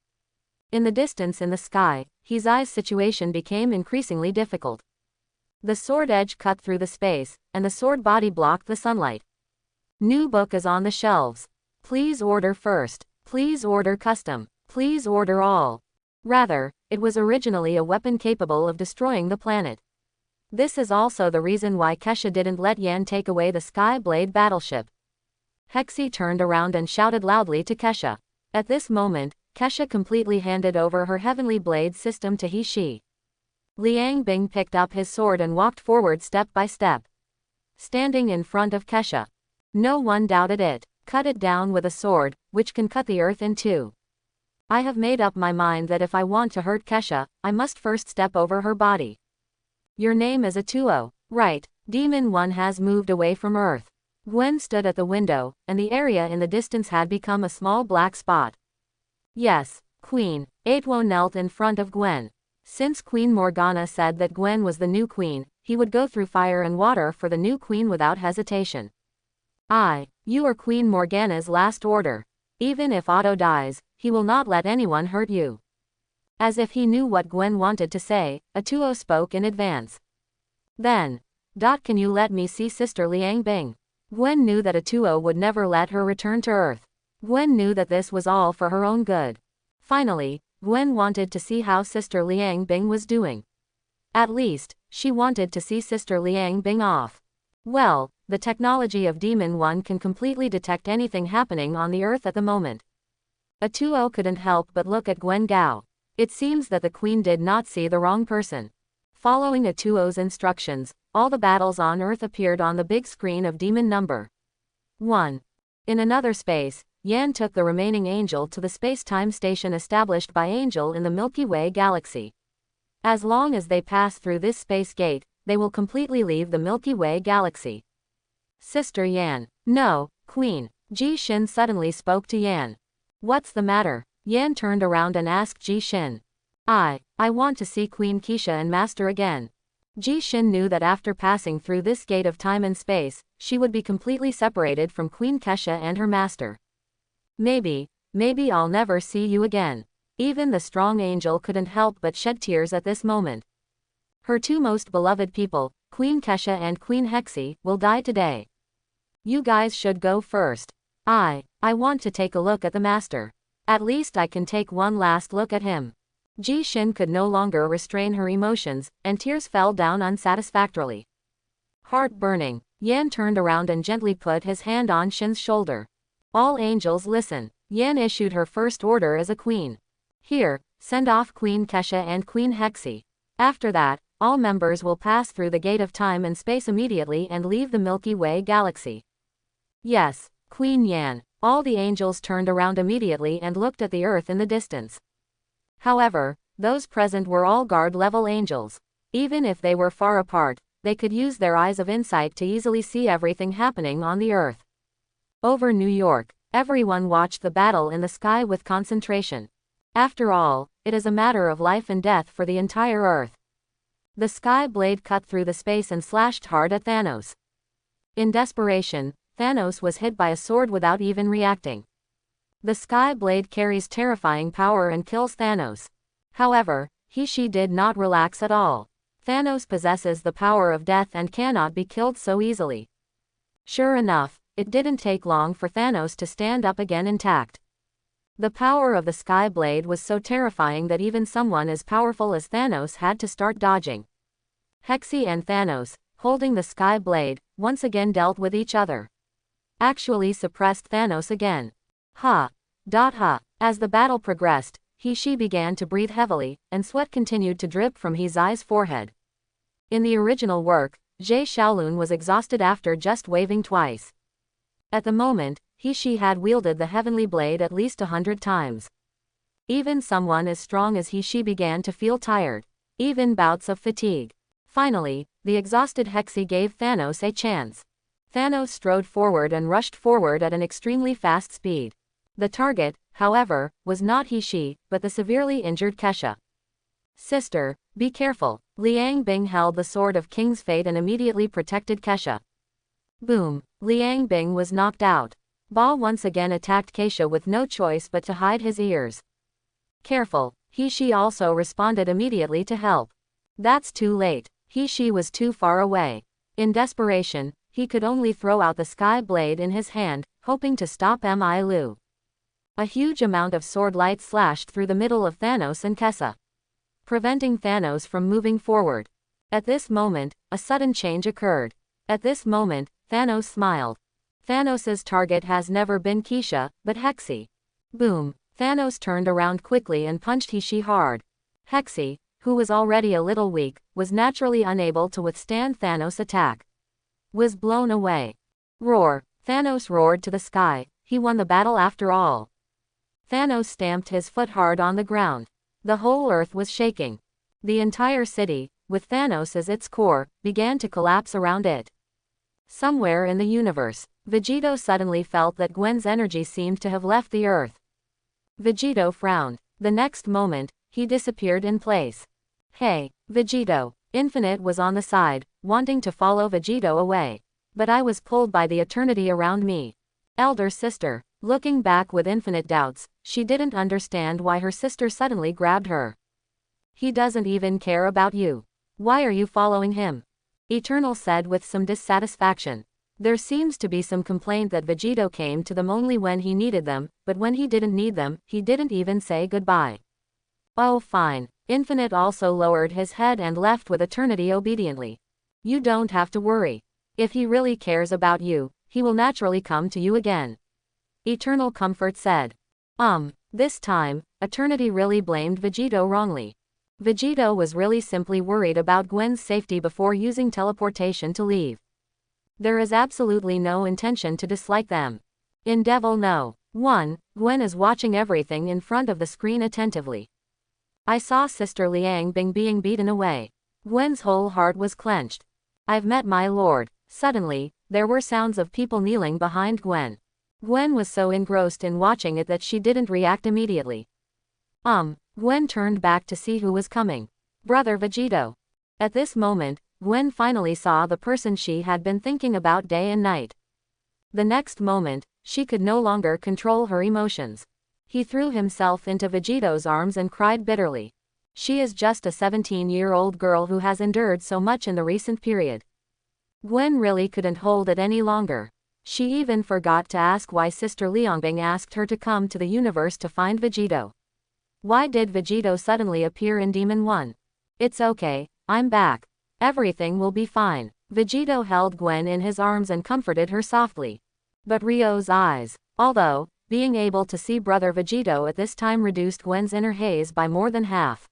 In the distance in the sky, Hizai's situation became increasingly difficult. The sword edge cut through the space, and the sword body blocked the sunlight. New book is on the shelves. Please order first. Please order custom. Please order all. Rather, it was originally a weapon capable of destroying the planet. This is also the reason why Kesha didn't let Yan take away the Skyblade battleship. Hexy turned around and shouted loudly to Kesha. At this moment, Kesha completely handed over her heavenly blade system to He-Shi. Liang Bing picked up his sword and walked forward step by step, standing in front of Kesha. No one doubted it. Cut it down with a sword, which can cut the earth in two. I have made up my mind that if I want to hurt Kesha, I must first step over her body. Your name is Atuo, right? Demon One has moved away from Earth. Gwen stood at the window, and the area in the distance had become a small black spot. Yes, Queen. Atuo knelt in front of Gwen. Since Queen Morgana said that Gwen was the new queen, he would go through fire and water for the new queen without hesitation. You are Queen Morgana's last order. Even if Otto dies, he will not let anyone hurt you. As if he knew what Gwen wanted to say, Atuo spoke in advance. Then, can you let me see Sister Liang Bing? Gwen knew that Atuo would never let her return to Earth. Gwen knew that this was all for her own good. Finally, Gwen wanted to see how Sister Liang Bing was doing. At least, she wanted to see Sister Liang Bing off. Well, the technology of Demon One can completely detect anything happening on the Earth at the moment. Atuo couldn't help but look at Gwen Gao. It seems that the Queen did not see the wrong person. Following Atuo's instructions, all the battles on Earth appeared on the big screen of Demon Number 1. In another space, Yan took the remaining angel to the space-time station established by Angel in the Milky Way galaxy. As long as they pass through this space gate, they will completely leave the Milky Way galaxy. Sister Yan. No, Queen. Ji Shin suddenly spoke to Yan. What's the matter? Yan turned around and asked Ji Shin. I want to see Queen Keisha and Master again. Ji Shin knew that after passing through this gate of time and space, she would be completely separated from Queen Kesha and her master. Maybe I'll never see you again. Even the strong angel couldn't help but shed tears at this moment. Her two most beloved people, Queen Kesha and Queen Hexy, will die today. You guys should go first. I want to take a look at the master. At least I can take one last look at him. Ji Shin could no longer restrain her emotions, and tears fell down unsatisfactorily. Heart burning, Yan turned around and gently put his hand on Shin's shoulder. All angels listen. Yan issued her first order as a queen. Here, send off Queen Kesha and Queen Hexy. After that, all members will pass through the gate of time and space immediately and leave the Milky Way galaxy. Yes, Queen Yan. All the angels turned around immediately and looked at the earth in the distance. However, those present were all guard-level angels. Even if they were far apart, they could use their eyes of insight to easily see everything happening on the earth. Over New York, everyone watched the battle in the sky with concentration. After all, it is a matter of life and death for the entire Earth. The sky blade cut through the space and slashed hard at Thanos. In desperation, Thanos was hit by a sword without even reacting. The sky blade carries terrifying power and kills Thanos. However, He-Shi did not relax at all. Thanos possesses the power of death and cannot be killed so easily. Sure enough, it didn't take long for Thanos to stand up again intact. The power of the sky blade was so terrifying that even someone as powerful as Thanos had to start dodging. Hexy and Thanos, holding the sky blade, once again dealt with each other. Actually suppressed Thanos again. Ha. As the battle progressed, He-Shi began to breathe heavily, and sweat continued to drip from his eyes forehead. In the original work, Jie Shaolun was exhausted after just waving twice. At the moment, He-Shi had wielded the heavenly blade at least 100 times. Even someone as strong as He-Shi began to feel tired. Even bouts of fatigue. Finally, the exhausted Hexy gave Thanos a chance. Thanos strode forward and rushed forward at an extremely fast speed. The target, however, was not He-Shi, but the severely injured Kesha. Sister, be careful. Liang Bing held the sword of King's Fate and immediately protected Kesha. Boom. Liang Bing was knocked out. Ba once again attacked Kesha with no choice but to hide his ears. Careful. He-Shi also responded immediately to help. That's too late. He-Shi was too far away. In desperation, he could only throw out the sky blade in his hand, hoping to stop Mi Lu. A huge amount of sword light slashed through the middle of Thanos and Kessa, preventing Thanos from moving forward. At this moment, a sudden change occurred. At this moment, Thanos smiled. Thanos's target has never been Keisha, but Hexy. Boom. Thanos turned around quickly and punched Hishi hard. Hexy, who was already a little weak, was naturally unable to withstand Thanos' attack. Was blown away. Roar. Thanos roared to the sky. He won the battle after all. Thanos stamped his foot hard on the ground. The whole earth was shaking. The entire city, with Thanos as its core, began to collapse around it. Somewhere in the universe, Vegito suddenly felt that Gwen's energy seemed to have left the earth. Vegito frowned. The next moment, he disappeared in place. Hey, Vegito. Infinite was on the side, wanting to follow Vegito away. But I was pulled by the eternity around me. Elder sister. Looking back with infinite doubts, she didn't understand why her sister suddenly grabbed her. He doesn't even care about you. Why are you following him? Eternal said with some dissatisfaction. There seems to be some complaint that Vegito came to them only when he needed them, but when he didn't need them, he didn't even say goodbye. Oh fine. Infinite also lowered his head and left with eternity obediently. You don't have to worry. If he really cares about you, he will naturally come to you again. Eternal Comfort said. This time, Eternity really blamed Vegito wrongly. Vegito was really simply worried about Gwen's safety before using teleportation to leave. There is absolutely no intention to dislike them. In Devil No. 1, Gwen is watching everything in front of the screen attentively. I saw Sister Liang Bing being beaten away. Gwen's whole heart was clenched. I've met my lord. Suddenly, there were sounds of people kneeling behind Gwen. Gwen was so engrossed in watching it that she didn't react immediately. Gwen turned back to see who was coming. Brother Vegito. At this moment, Gwen finally saw the person she had been thinking about day and night. The next moment, she could no longer control her emotions. He threw himself into Vegito's arms and cried bitterly. She is just a 17-year-old girl who has endured so much in the recent period. Gwen really couldn't hold it any longer. She even forgot to ask why Sister Liangbing asked her to come to the universe to find Vegito. Why did Vegito suddenly appear in Demon 1? It's okay, I'm back. Everything will be fine. Vegito held Gwen in his arms and comforted her softly. But Ryo's eyes, although, being able to see Brother Vegito at this time reduced Gwen's inner haze by more than half.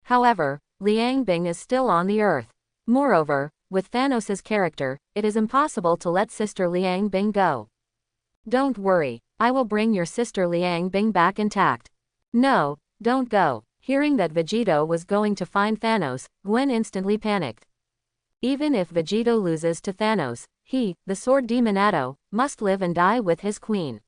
However, Liang Bing is still on the earth. Moreover, with Thanos' character, it is impossible to let Sister Liang Bing go. Don't worry, I will bring your Sister Liang Bing back intact. No, don't go. Hearing that Vegito was going to find Thanos, Gwen instantly panicked. Even if Vegito loses to Thanos, he, the Sword Demon Atto, must live and die with his queen.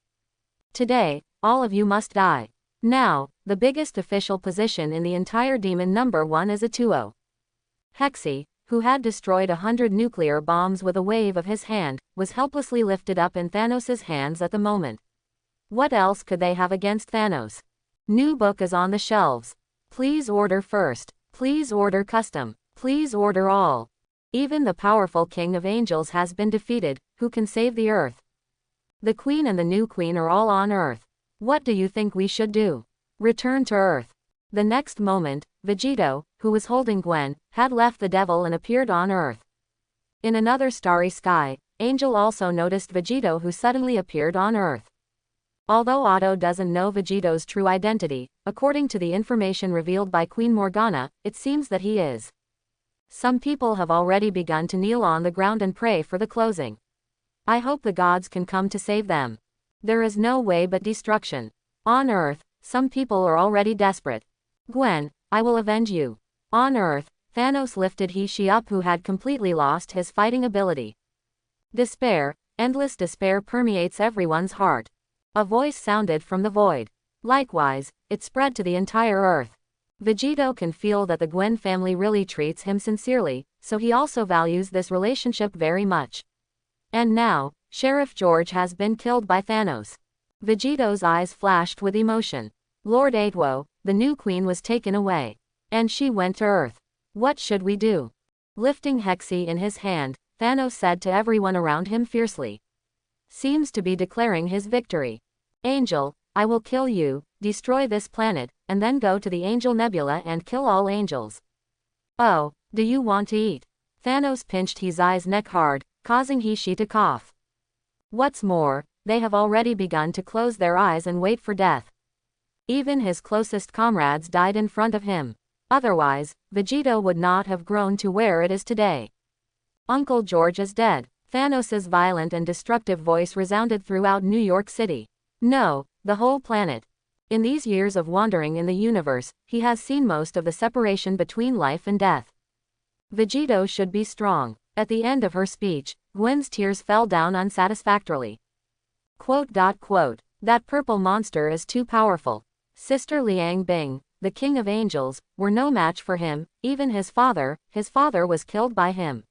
Today, all of you must die. Now, the biggest official position in the entire Demon number 1 is a 2-0. Hexy, who had destroyed 100 nuclear bombs with a wave of his hand, was helplessly lifted up in Thanos' hands at the moment. What else could they have against Thanos? New book is on the shelves. Please order first. Please order custom. Please order all. Even the powerful King of Angels has been defeated. Who can save the Earth? The Queen and the new Queen are all on Earth. What do you think we should do? Return to Earth. The next moment, Vegito, who was holding Gwen, had left the devil and appeared on Earth. In another starry sky, Angel also noticed Vegito, who suddenly appeared on Earth. Although Otto doesn't know Vegito's true identity, according to the information revealed by Queen Morgana, it seems that he is. Some people have already begun to kneel on the ground and pray for the closing. I hope the gods can come to save them. There is no way but destruction. On Earth, some people are already desperate. Gwen, I will avenge you. On Earth, Thanos lifted He-She up, who had completely lost his fighting ability. Despair, endless despair permeates everyone's heart. A voice sounded from the void. Likewise, it spread to the entire Earth. Vegito can feel that the Gwen family really treats him sincerely, so he also values this relationship very much. And now, Sheriff George has been killed by Thanos. Vegito's eyes flashed with emotion. Lord Aitwo, the new queen, was taken away. And she went to Earth. What should we do? Lifting Hexy in his hand, Thanos said to everyone around him fiercely. Seems to be declaring his victory. Angel, I will kill you, destroy this planet, and then go to the Angel Nebula and kill all angels. Oh, do you want to eat? Thanos pinched his eye's neck hard, causing He-She to cough. What's more, they have already begun to close their eyes and wait for death. Even his closest comrades died in front of him. Otherwise, Vegito would not have grown to where it is today. Uncle George is dead. Thanos' violent and destructive voice resounded throughout New York City. No, the whole planet. In these years of wandering in the universe, he has seen most of the separation between life and death. Vegito should be strong. At the end of her speech, Gwen's tears fell down unsatisfactorily. That purple monster is too powerful. Sister Liang Bing, the king of angels, were no match for him, even his father was killed by him.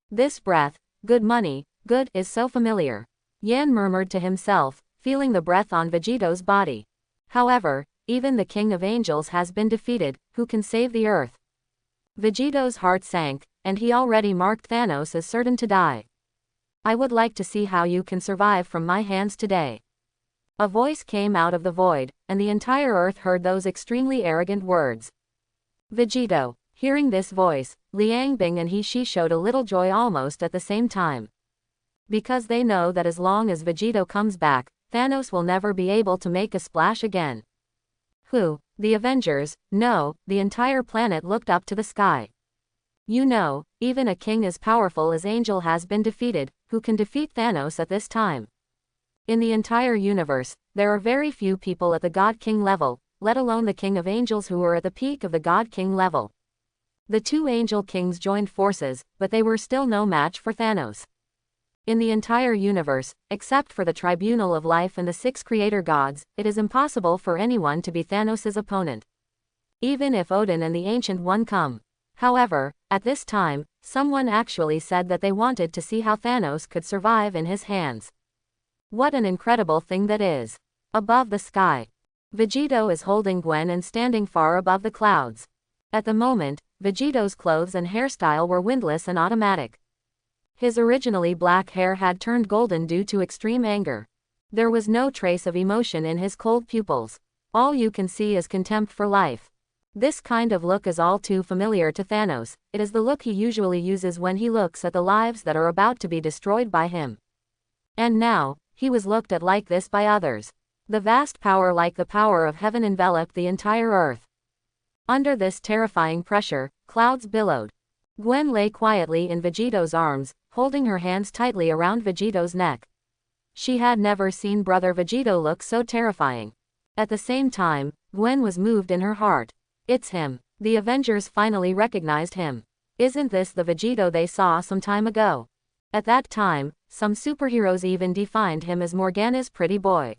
This breath, good money, good is so familiar. Yan murmured to himself, feeling the breath on Vegito's body. However, even the king of angels has been defeated, who can save the earth? Vegito's heart sank, and he already marked Thanos as certain to die. I would like to see how you can survive from my hands today. A voice came out of the void, and the entire earth heard those extremely arrogant words. Vegito. Hearing this voice, Liang Bing and He-She showed a little joy almost at the same time. Because they know that as long as Vegito comes back, Thanos will never be able to make a splash again. Who? The Avengers? No, the entire planet looked up to the sky. You know, even a king as powerful as Angel has been defeated, who can defeat Thanos at this time? In the entire universe, there are very few people at the God King level, let alone the King of Angels who were at the peak of the God King level. The two Angel Kings joined forces, but they were still no match for Thanos. In the entire universe, except for the Tribunal of Life and the 6 Creator Gods, it is impossible for anyone to be Thanos' opponent. Even if Odin and the Ancient One come. However, at this time, someone actually said that they wanted to see how Thanos could survive in his hands. What an incredible thing that is. Above the sky. Vegito is holding Gwen and standing far above the clouds. At the moment, Vegito's clothes and hairstyle were windless and automatic. His originally black hair had turned golden due to extreme anger. There was no trace of emotion in his cold pupils. All you can see is contempt for life. This kind of look is all too familiar to Thanos. It is the look he usually uses when he looks at the lives that are about to be destroyed by him. And now, he was looked at like this by others. The vast power like the power of heaven enveloped the entire earth. Under this terrifying pressure, clouds billowed. Gwen lay quietly in Vegito's arms, holding her hands tightly around Vegito's neck. She had never seen Brother Vegito look so terrifying. At the same time, Gwen was moved in her heart. It's him. The Avengers finally recognized him. Isn't this the Vegito they saw some time ago? At that time, some superheroes even defined him as Morgana's pretty boy.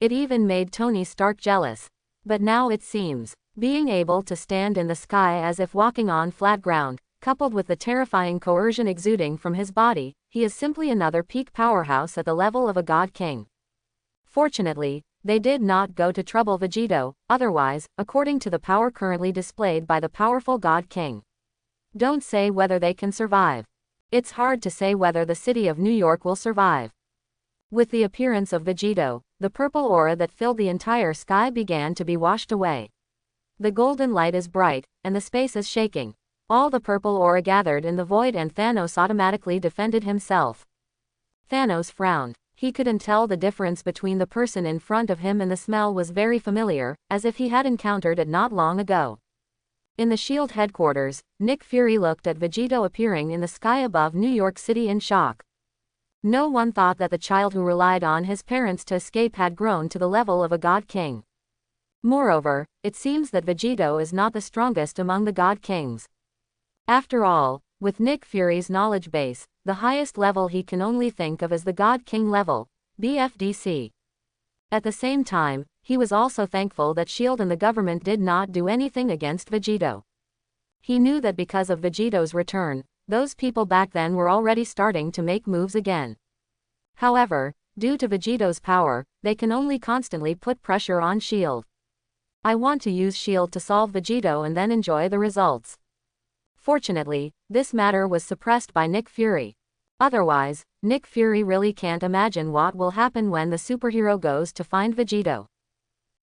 It even made Tony Stark jealous. But now it seems, being able to stand in the sky as if walking on flat ground, coupled with the terrifying coercion exuding from his body, he is simply another peak powerhouse at the level of a God King. Fortunately, they did not go to trouble Vegito, otherwise, according to the power currently displayed by the powerful God King. Don't say whether they can survive. It's hard to say whether the city of New York will survive. With the appearance of Vegito, the purple aura that filled the entire sky began to be washed away. The golden light is bright, and the space is shaking. All the purple aura gathered in the void and Thanos automatically defended himself. Thanos frowned. He couldn't tell the difference between the person in front of him and the smell was very familiar, as if he had encountered it not long ago. In the S.H.I.E.L.D. headquarters, Nick Fury looked at Vegito appearing in the sky above New York City in shock. No one thought that the child who relied on his parents to escape had grown to the level of a God King. Moreover, it seems that Vegito is not the strongest among the God Kings. After all, with Nick Fury's knowledge base, the highest level he can only think of is the God King level, BFDC. At the same time, he was also thankful that S.H.I.E.L.D. and the government did not do anything against Vegito. He knew that because of Vegito's return, those people back then were already starting to make moves again. However, due to Vegito's power, they can only constantly put pressure on S.H.I.E.L.D. I want to use S.H.I.E.L.D. to solve Vegito and then enjoy the results. Fortunately, this matter was suppressed by Nick Fury. Otherwise, Nick Fury really can't imagine what will happen when the superhero goes to find Vegito.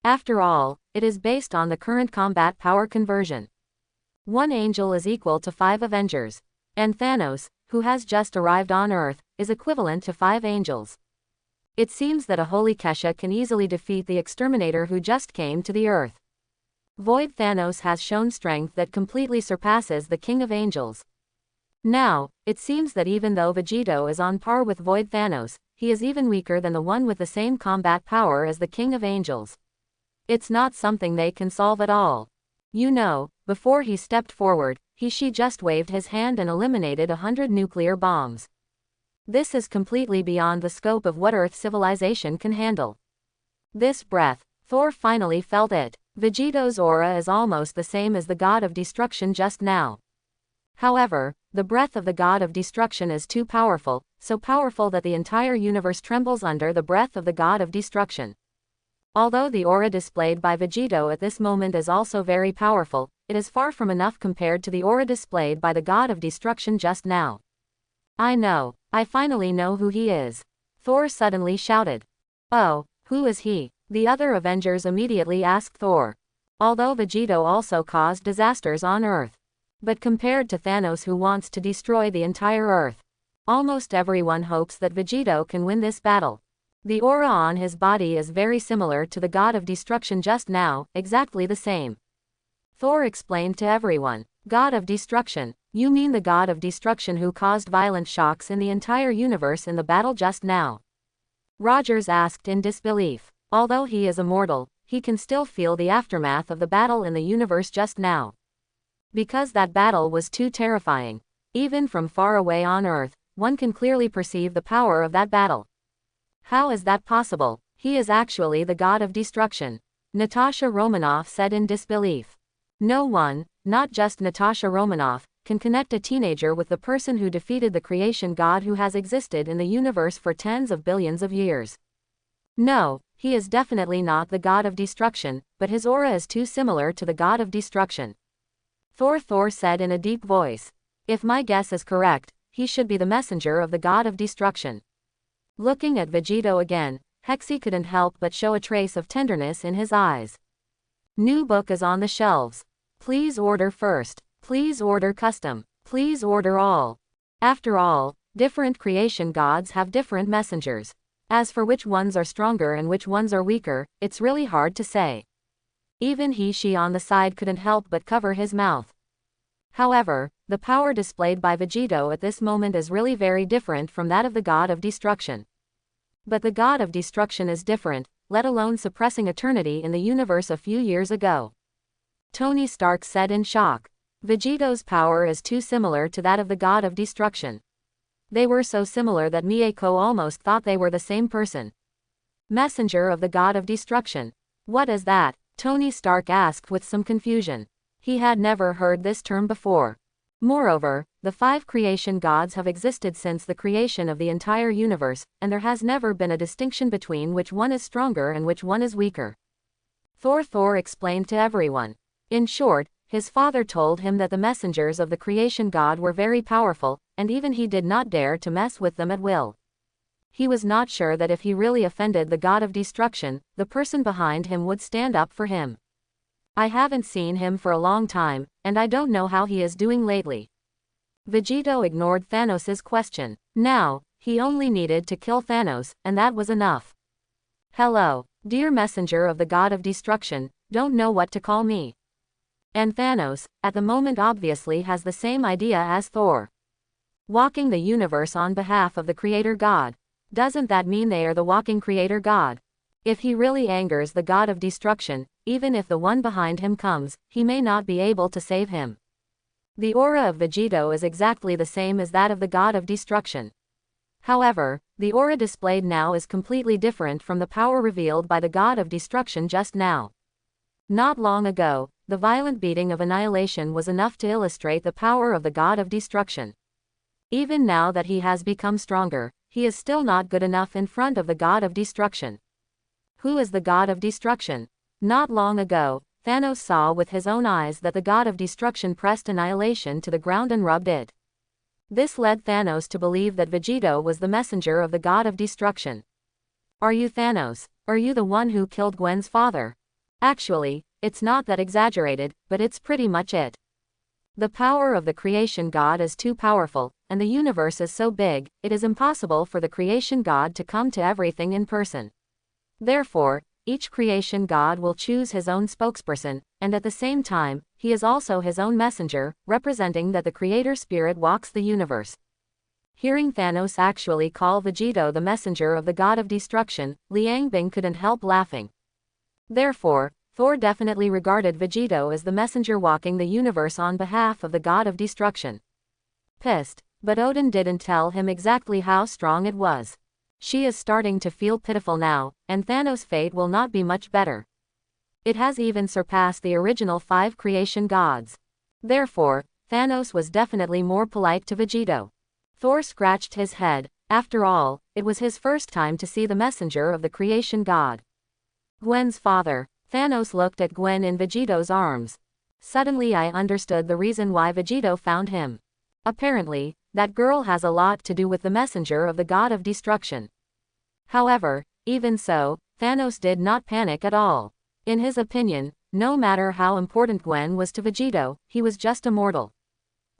After all, it is based on the current combat power conversion. 1 angel is equal to 5 Avengers. And Thanos, who has just arrived on Earth, is equivalent to 5 angels. It seems that a holy Kesha can easily defeat the exterminator who just came to the Earth. Void Thanos has shown strength that completely surpasses the King of Angels. Now, it seems that even though Vegito is on par with Void Thanos, he is even weaker than the one with the same combat power as the King of Angels. It's not something they can solve at all. You know, before he stepped forward, she just waved his hand and eliminated 100 nuclear bombs. This is completely beyond the scope of what Earth civilization can handle. This breath, Thor finally felt it. Vegito's aura is almost the same as the God of Destruction just now. However, the breath of the God of Destruction is too powerful, so powerful that the entire universe trembles under the breath of the God of Destruction. Although the aura displayed by Vegito at this moment is also very powerful, it is far from enough compared to the aura displayed by the God of Destruction just now. I finally know who he is. Thor suddenly shouted. Oh, who is he? The other Avengers immediately asked Thor. Although Vegito also caused disasters on Earth. But compared to Thanos, who wants to destroy the entire Earth, almost everyone hopes that Vegito can win this battle. The aura on his body is very similar to the God of Destruction just now, exactly the same. Thor explained to everyone. God of Destruction? You mean the God of Destruction who caused violent shocks in the entire universe in the battle just now? Rogers asked in disbelief. Although he is immortal, he can still feel the aftermath of the battle in the universe just now. Because that battle was too terrifying. Even from far away on Earth, one can clearly perceive the power of that battle. How is that possible? He is actually the God of Destruction. Natasha Romanoff said in disbelief. No one, not just Natasha Romanoff, can connect a teenager with the person who defeated the creation god who has existed in the universe for tens of billions of years. No, he is definitely not the God of Destruction, but his aura is too similar to the God of Destruction. Thor said in a deep voice. If my guess is correct, he should be the messenger of the God of Destruction. Looking at Vegito again, Hexy couldn't help but show a trace of tenderness in his eyes. New book is on the shelves. Please order first. Please order custom. Please order all. After all, different creation gods have different messengers. As for which ones are stronger and which ones are weaker, it's really hard to say. Even she on the side couldn't help but cover his mouth. However, the power displayed by Vegito at this moment is really very different from that of the God of Destruction. But the God of Destruction is different, let alone suppressing eternity in the universe a few years ago. Tony Stark said in shock. Vegito's power is too similar to that of the God of Destruction. They were so similar that Mieko almost thought they were the same person. Messenger of the God of Destruction. What is that? Tony Stark asked with some confusion. He had never heard this term before. Moreover, the 5 creation gods have existed since the creation of the entire universe, and there has never been a distinction between which one is stronger and which one is weaker. Thor explained to everyone. In short, his father told him that the messengers of the creation god were very powerful, and even he did not dare to mess with them at will. He was not sure that if he really offended the God of Destruction, the person behind him would stand up for him. I haven't seen him for a long time, and I don't know how he is doing lately. Vegito ignored Thanos' question. Now, he only needed to kill Thanos, and that was enough. Hello, dear messenger of the God of Destruction, don't know what to call me. And Thanos, at the moment obviously has the same idea as Thor. Walking the universe on behalf of the Creator God. Doesn't that mean they are the walking Creator God? If he really angers the God of Destruction, even if the one behind him comes, he may not be able to save him. The aura of Vegito is exactly the same as that of the God of Destruction. However, the aura displayed now is completely different from the power revealed by the God of Destruction just now. Not long ago, the violent beating of annihilation was enough to illustrate the power of the God of Destruction. Even now that he has become stronger, he is still not good enough in front of the God of Destruction. Who is the God of Destruction? Not long ago, Thanos saw with his own eyes that the God of Destruction pressed annihilation to the ground and rubbed it. This led Thanos to believe that Vegito was the messenger of the god of destruction. Are you Thanos? Are you the one who killed Gwen's father? Actually, it's not that exaggerated, but it's pretty much it. The power of the creation god is too powerful, and the universe is so big, it is impossible for the creation god to come to everything in person. Therefore, each creation god will choose his own spokesperson, and at the same time, he is also his own messenger, representing that the creator spirit walks the universe. Hearing Thanos actually call Vegito the messenger of the god of destruction, Liang Bing couldn't help laughing. Therefore, Thor definitely regarded Vegito as the messenger walking the universe on behalf of the god of destruction. Pissed, but Odin didn't tell him exactly how strong it was. She is starting to feel pitiful now, and Thanos' fate will not be much better. It has even surpassed the original 5 creation gods. Therefore, Thanos was definitely more polite to Vegito. Thor scratched his head. After all, it was his first time to see the messenger of the creation god. Gwen's father. Thanos looked at Gwen in Vegito's arms. Suddenly I understood the reason why Vegito found him. Apparently, that girl has a lot to do with the messenger of the god of destruction. However, even so, Thanos did not panic at all. In his opinion, no matter how important Gwen was to Vegito, he was just a mortal.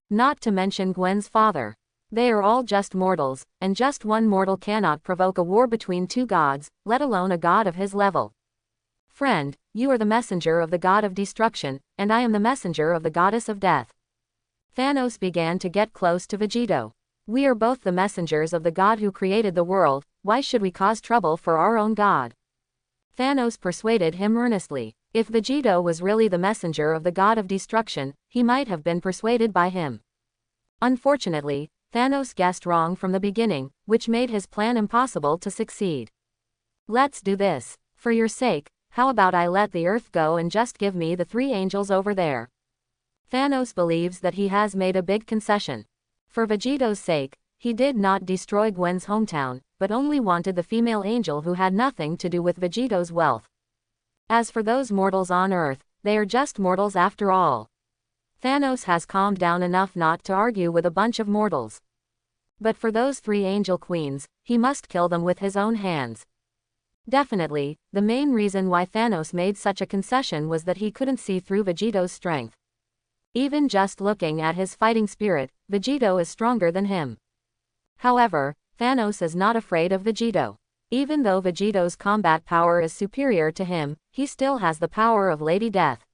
Not to mention Gwen's father. They are all just mortals, and just one mortal cannot provoke a war between 2 gods, let alone a god of his level. Friend, you are the messenger of the god of destruction, and I am the messenger of the goddess of death. Thanos began to get close to Vegito. We are both the messengers of the god who created the world, why should we cause trouble for our own god? Thanos persuaded him earnestly. If Vegito was really the messenger of the god of destruction, he might have been persuaded by him. Unfortunately, Thanos guessed wrong from the beginning, which made his plan impossible to succeed. Let's do this. For your sake, how about I let the earth go and just give me the 3 angels over there? Thanos believes that he has made a big concession. For Vegito's sake, he did not destroy Gwen's hometown, but only wanted the female angel who had nothing to do with Vegito's wealth. As for those mortals on Earth, they are just mortals after all. Thanos has calmed down enough not to argue with a bunch of mortals. But for those 3 angel queens, he must kill them with his own hands. Definitely, the main reason why Thanos made such a concession was that he couldn't see through Vegito's strength. Even just looking at his fighting spirit, Vegito is stronger than him. However, Thanos is not afraid of Vegito. Even though Vegito's combat power is superior to him, he still has the power of Lady Death.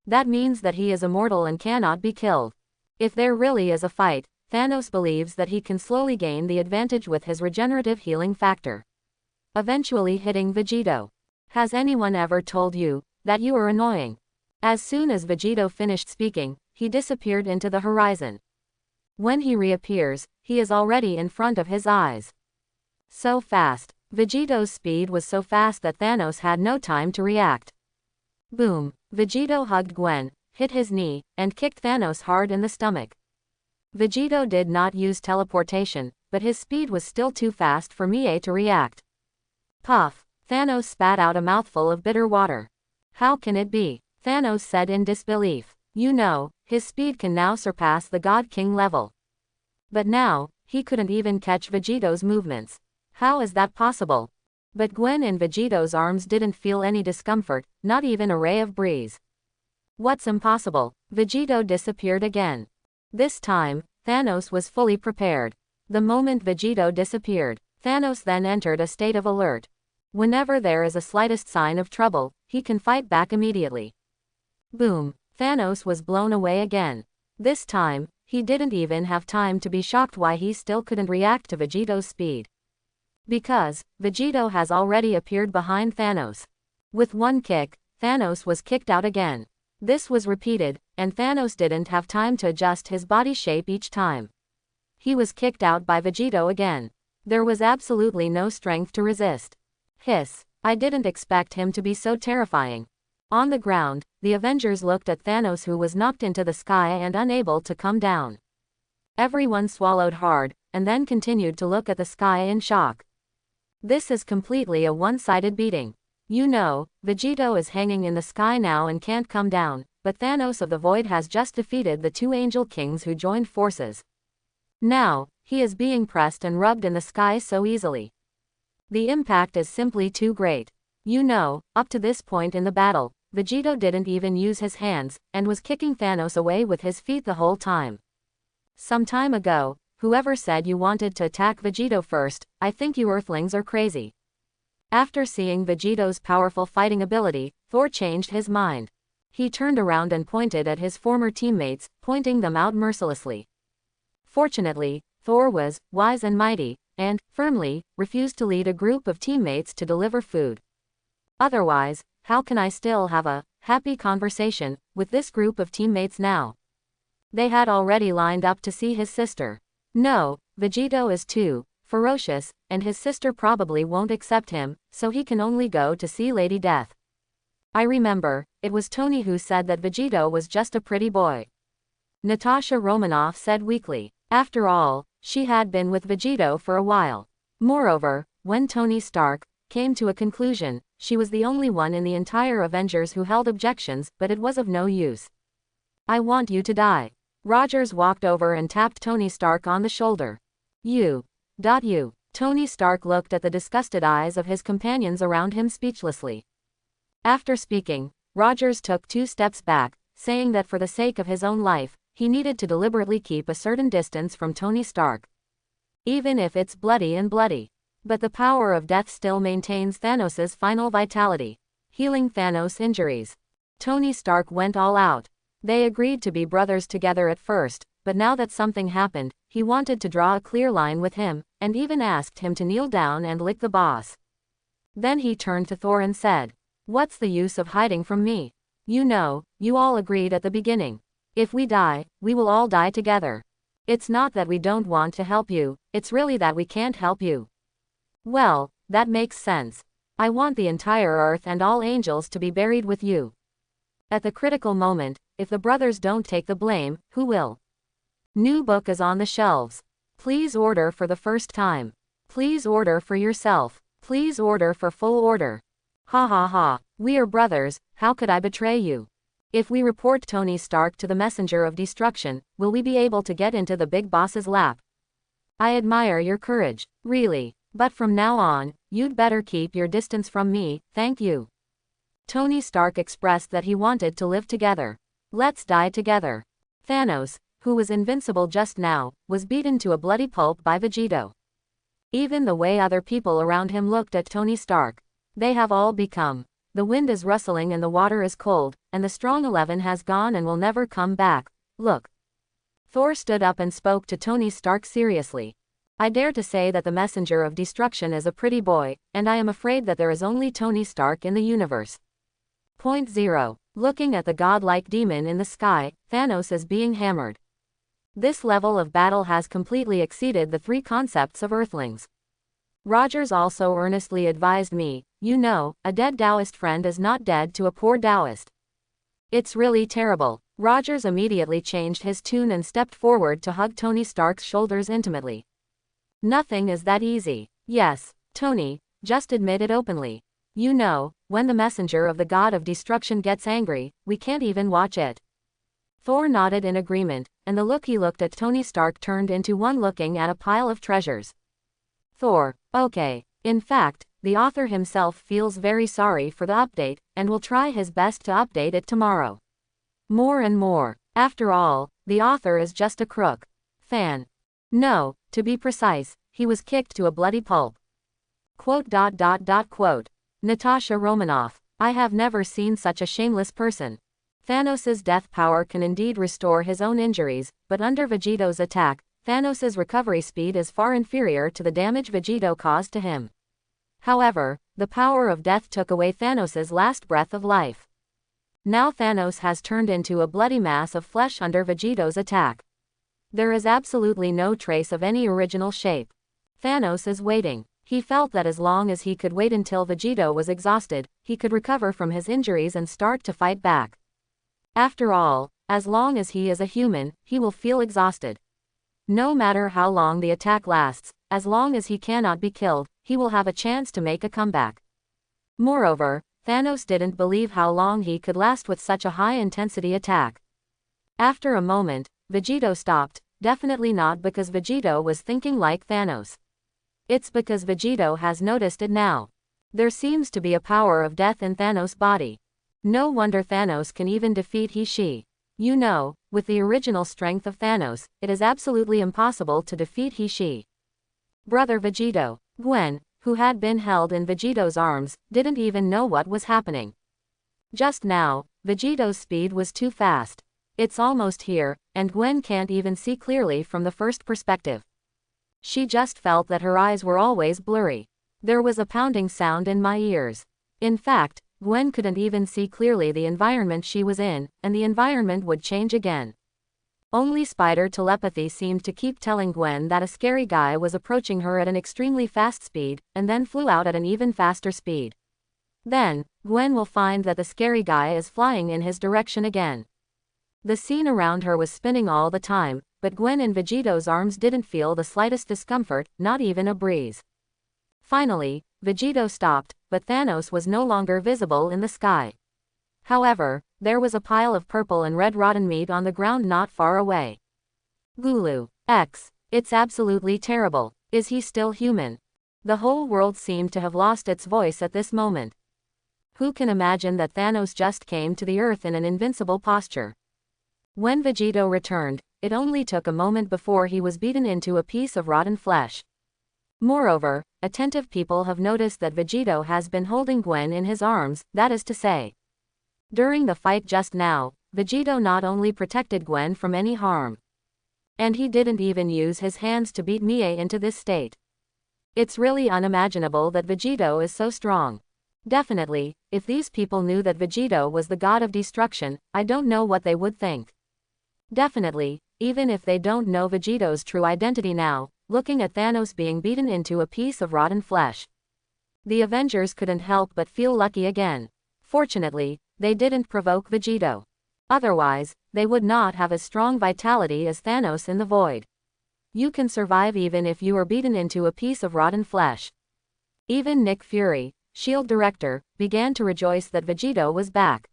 That means that he is immortal and cannot be killed. If there really is a fight, Thanos believes that he can slowly gain the advantage with his regenerative healing factor, eventually hitting Vegito. Has anyone ever told you that you are annoying? As soon as Vegito finished speaking, he disappeared into the horizon. When he reappears, he is already in front of his eyes. So fast. Vegito's speed was so fast that Thanos had no time to react. Boom. Vegito hugged Gwen, hit his knee, and kicked Thanos hard in the stomach. Vegito did not use teleportation, but his speed was still too fast for Mie to react. Puff. Thanos spat out a mouthful of bitter water. How can it be? Thanos said in disbelief. You know, his speed can now surpass the God King level. But now, he couldn't even catch Vegito's movements. How is that possible? But Gwen in Vegito's arms didn't feel any discomfort, not even a ray of breeze. What's impossible? Vegito disappeared again. This time, Thanos was fully prepared. The moment Vegito disappeared, Thanos then entered a state of alert. Whenever there is a slightest sign of trouble, he can fight back immediately. Boom. Thanos was blown away again. This time, he didn't even have time to be shocked why he still couldn't react to Vegito's speed. Because, Vegito has already appeared behind Thanos. With one kick, Thanos was kicked out again. This was repeated, and Thanos didn't have time to adjust his body shape each time. He was kicked out by Vegito again. There was absolutely no strength to resist. Hiss. I didn't expect him to be so terrifying. On the ground, the Avengers looked at Thanos, who was knocked into the sky and unable to come down. Everyone swallowed hard, and then continued to look at the sky in shock. This is completely a one-sided beating. You know, Vegito is hanging in the sky now and can't come down, but Thanos of the Void has just defeated the 2 Angel Kings who joined forces. Now, he is being pressed and rubbed in the sky so easily. The impact is simply too great. You know, up to this point in the battle, Vegito didn't even use his hands, and was kicking Thanos away with his feet the whole time. Some time ago, whoever said you wanted to attack Vegito first, I think you Earthlings are crazy. After seeing Vegito's powerful fighting ability, Thor changed his mind. He turned around and pointed at his former teammates, pointing them out mercilessly. Fortunately, Thor was wise and mighty, and, firmly, refused to lead a group of teammates to deliver food. Otherwise, how can I still have a happy conversation with this group of teammates now? They had already lined up to see his sister. No, Vegito is too ferocious, and his sister probably won't accept him, so he can only go to see Lady Death. I remember, it was Tony who said that Vegito was just a pretty boy. Natasha Romanoff said weakly. After all, she had been with Vegito for a while. Moreover, when Tony Stark came to a conclusion, she was the only one in the entire Avengers who held objections, but it was of no use. I want you to die. Rogers walked over and tapped Tony Stark on the shoulder. You. Tony Stark looked at the disgusted eyes of his companions around him speechlessly. After speaking, Rogers took 2 steps back, saying that for the sake of his own life, he needed to deliberately keep a certain distance from Tony Stark. Even if it's bloody. But the power of death still maintains Thanos' final vitality, healing Thanos' injuries. Tony Stark went all out. They agreed to be brothers together at first, but now that something happened, he wanted to draw a clear line with him, and even asked him to kneel down and lick the boss. Then he turned to Thor and said, "What's the use of hiding from me? You know, you all agreed at the beginning. If we die, we will all die together. It's not that we don't want to help you, it's really that we can't help you." Well, that makes sense. I want the entire Earth and all angels to be buried with you. At the critical moment, if the brothers don't take the blame, who will? New book is on the shelves. Please order for the first time. Please order for yourself. Please order for full order. Ha ha ha, we are brothers, how could I betray you? If we report Tony Stark to the Messenger of Destruction, will we be able to get into the big boss's lap? I admire your courage, really, but from now on, you'd better keep your distance from me, thank you. Tony Stark expressed that he wanted to live together. Let's die together. Thanos, who was invincible just now, was beaten to a bloody pulp by Vegito. Even the way other people around him looked at Tony Stark. They have all become. The wind is rustling and the water is cold, and the strong 11 has gone and will never come back. Look. Thor stood up and spoke to Tony Stark seriously. I dare to say that the Messenger of Destruction is a pretty boy, and I am afraid that there is only Tony Stark in the universe. Point 0. Looking at the godlike demon in the sky, Thanos is being hammered. This level of battle has completely exceeded the 3 concepts of Earthlings. Rogers also earnestly advised me, you know, a dead Taoist friend is not dead to a poor Taoist. It's really terrible. Rogers immediately changed his tune and stepped forward to hug Tony Stark's shoulders intimately. Nothing is that easy. Yes, Tony, just admit it openly. You know, when the messenger of the god of destruction gets angry, we can't even watch it. Thor nodded in agreement, and the look he looked at Tony Stark turned into one looking at a pile of treasures. Thor, okay. In fact, the author himself feels very sorry for the update, and will try his best to update it tomorrow. More and more. After all, the author is just a crook. Fan. No, to be precise, he was kicked to a bloody pulp. Quote. Natasha Romanoff. I have never seen such a shameless person. Thanos' death power can indeed restore his own injuries, but under Vegito's attack, Thanos' recovery speed is far inferior to the damage Vegito caused to him. However, the power of death took away Thanos' last breath of life. Now Thanos has turned into a bloody mass of flesh under Vegito's attack. There is absolutely no trace of any original shape. Thanos is waiting. He felt that as long as he could wait until Vegito was exhausted, he could recover from his injuries and start to fight back. After all, as long as he is a human, he will feel exhausted. No matter how long the attack lasts, as long as he cannot be killed, he will have a chance to make a comeback. Moreover, Thanos didn't believe how long he could last with such a high-intensity attack. After a moment, Vegito stopped, definitely not because Vegito was thinking like Thanos. It's because Vegito has noticed it now. There seems to be a power of death in Thanos' body. No wonder Thanos can even defeat he-she. You know, with the original strength of Thanos, it is absolutely impossible to defeat he-she. Brother Vegito. Gwen, who had been held in Vegito's arms, didn't even know what was happening. Just now, Vegito's speed was too fast. It's almost here, and Gwen can't even see clearly from the first perspective. She just felt that her eyes were always blurry. There was a pounding sound in my ears. In fact, Gwen couldn't even see clearly the environment she was in, and the environment would change again. Only spider telepathy seemed to keep telling Gwen that a scary guy was approaching her at an extremely fast speed, and then flew out at an even faster speed. Then, Gwen will find that the scary guy is flying in his direction again. The scene around her was spinning all the time, but Gwen in Vegito's arms didn't feel the slightest discomfort, not even a breeze. Finally, Vegito stopped, but Thanos was no longer visible in the sky. However, there was a pile of purple and red rotten meat on the ground not far away. Gulu. It's absolutely terrible. Is he still human? The whole world seemed to have lost its voice at this moment. Who can imagine that Thanos just came to the earth in an invincible posture? When Vegito returned, it only took a moment before he was beaten into a piece of rotten flesh. Moreover, attentive people have noticed that Vegito has been holding Gwen in his arms, that is to say. During the fight just now, Vegito not only protected Gwen from any harm. And he didn't even use his hands to beat Mie into this state. It's really unimaginable that Vegito is so strong. Definitely, if these people knew that Vegito was the god of destruction, I don't know what they would think. Definitely, even if they don't know Vegito's true identity now, looking at Thanos being beaten into a piece of rotten flesh, the Avengers couldn't help but feel lucky again. Fortunately, they didn't provoke Vegito. Otherwise, they would not have as strong vitality as Thanos in the void. You can survive even if you are beaten into a piece of rotten flesh. Even Nick Fury, S.H.I.E.L.D. director, began to rejoice that Vegito was back.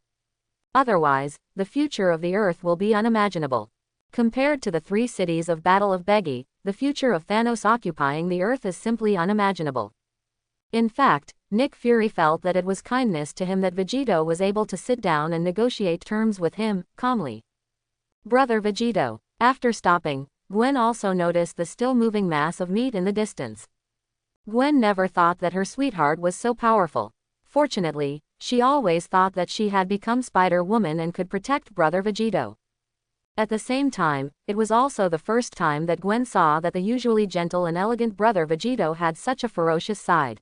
Otherwise, the future of the Earth will be unimaginable. Compared to the 3 cities of Battle of Begi, the future of Thanos occupying the Earth is simply unimaginable. In fact, Nick Fury felt that it was kindness to him that Vegito was able to sit down and negotiate terms with him, calmly. Brother Vegito. After stopping, Gwen also noticed the still-moving mass of meat in the distance. Gwen never thought that her sweetheart was so powerful. Fortunately, she always thought that she had become Spider-Woman and could protect Brother Vegito. At the same time, it was also the first time that Gwen saw that the usually gentle and elegant Brother Vegito had such a ferocious side.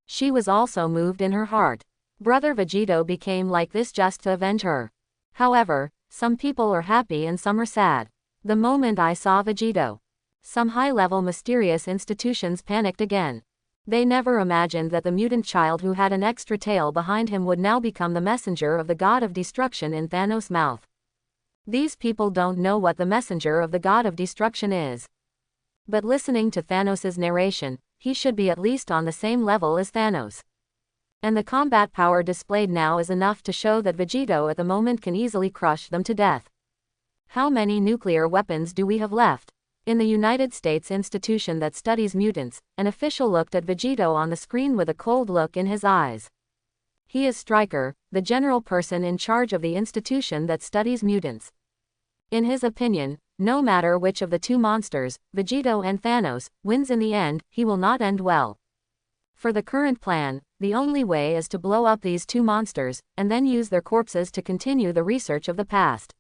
She was also moved in her heart. Brother Vegito became like this just to avenge her. However, some people are happy and some are sad. The moment I saw Vegito, some high-level mysterious institutions panicked again. They never imagined that the mutant child who had an extra tail behind him would now become the messenger of the god of destruction in Thanos' mouth. These people don't know what the messenger of the god of destruction is. But listening to Thanos' narration, he should be at least on the same level as Thanos. And the combat power displayed now is enough to show that Vegito at the moment can easily crush them to death. How many nuclear weapons do we have left? In the United States institution that studies mutants, an official looked at Vegito on the screen with a cold look in his eyes. He is Stryker, the general person in charge of the institution that studies mutants. In his opinion, no matter which of the 2 monsters, Vegito and Thanos, wins in the end, he will not end well. For the current plan, the only way is to blow up these 2 monsters, and then use their corpses to continue the research of the past.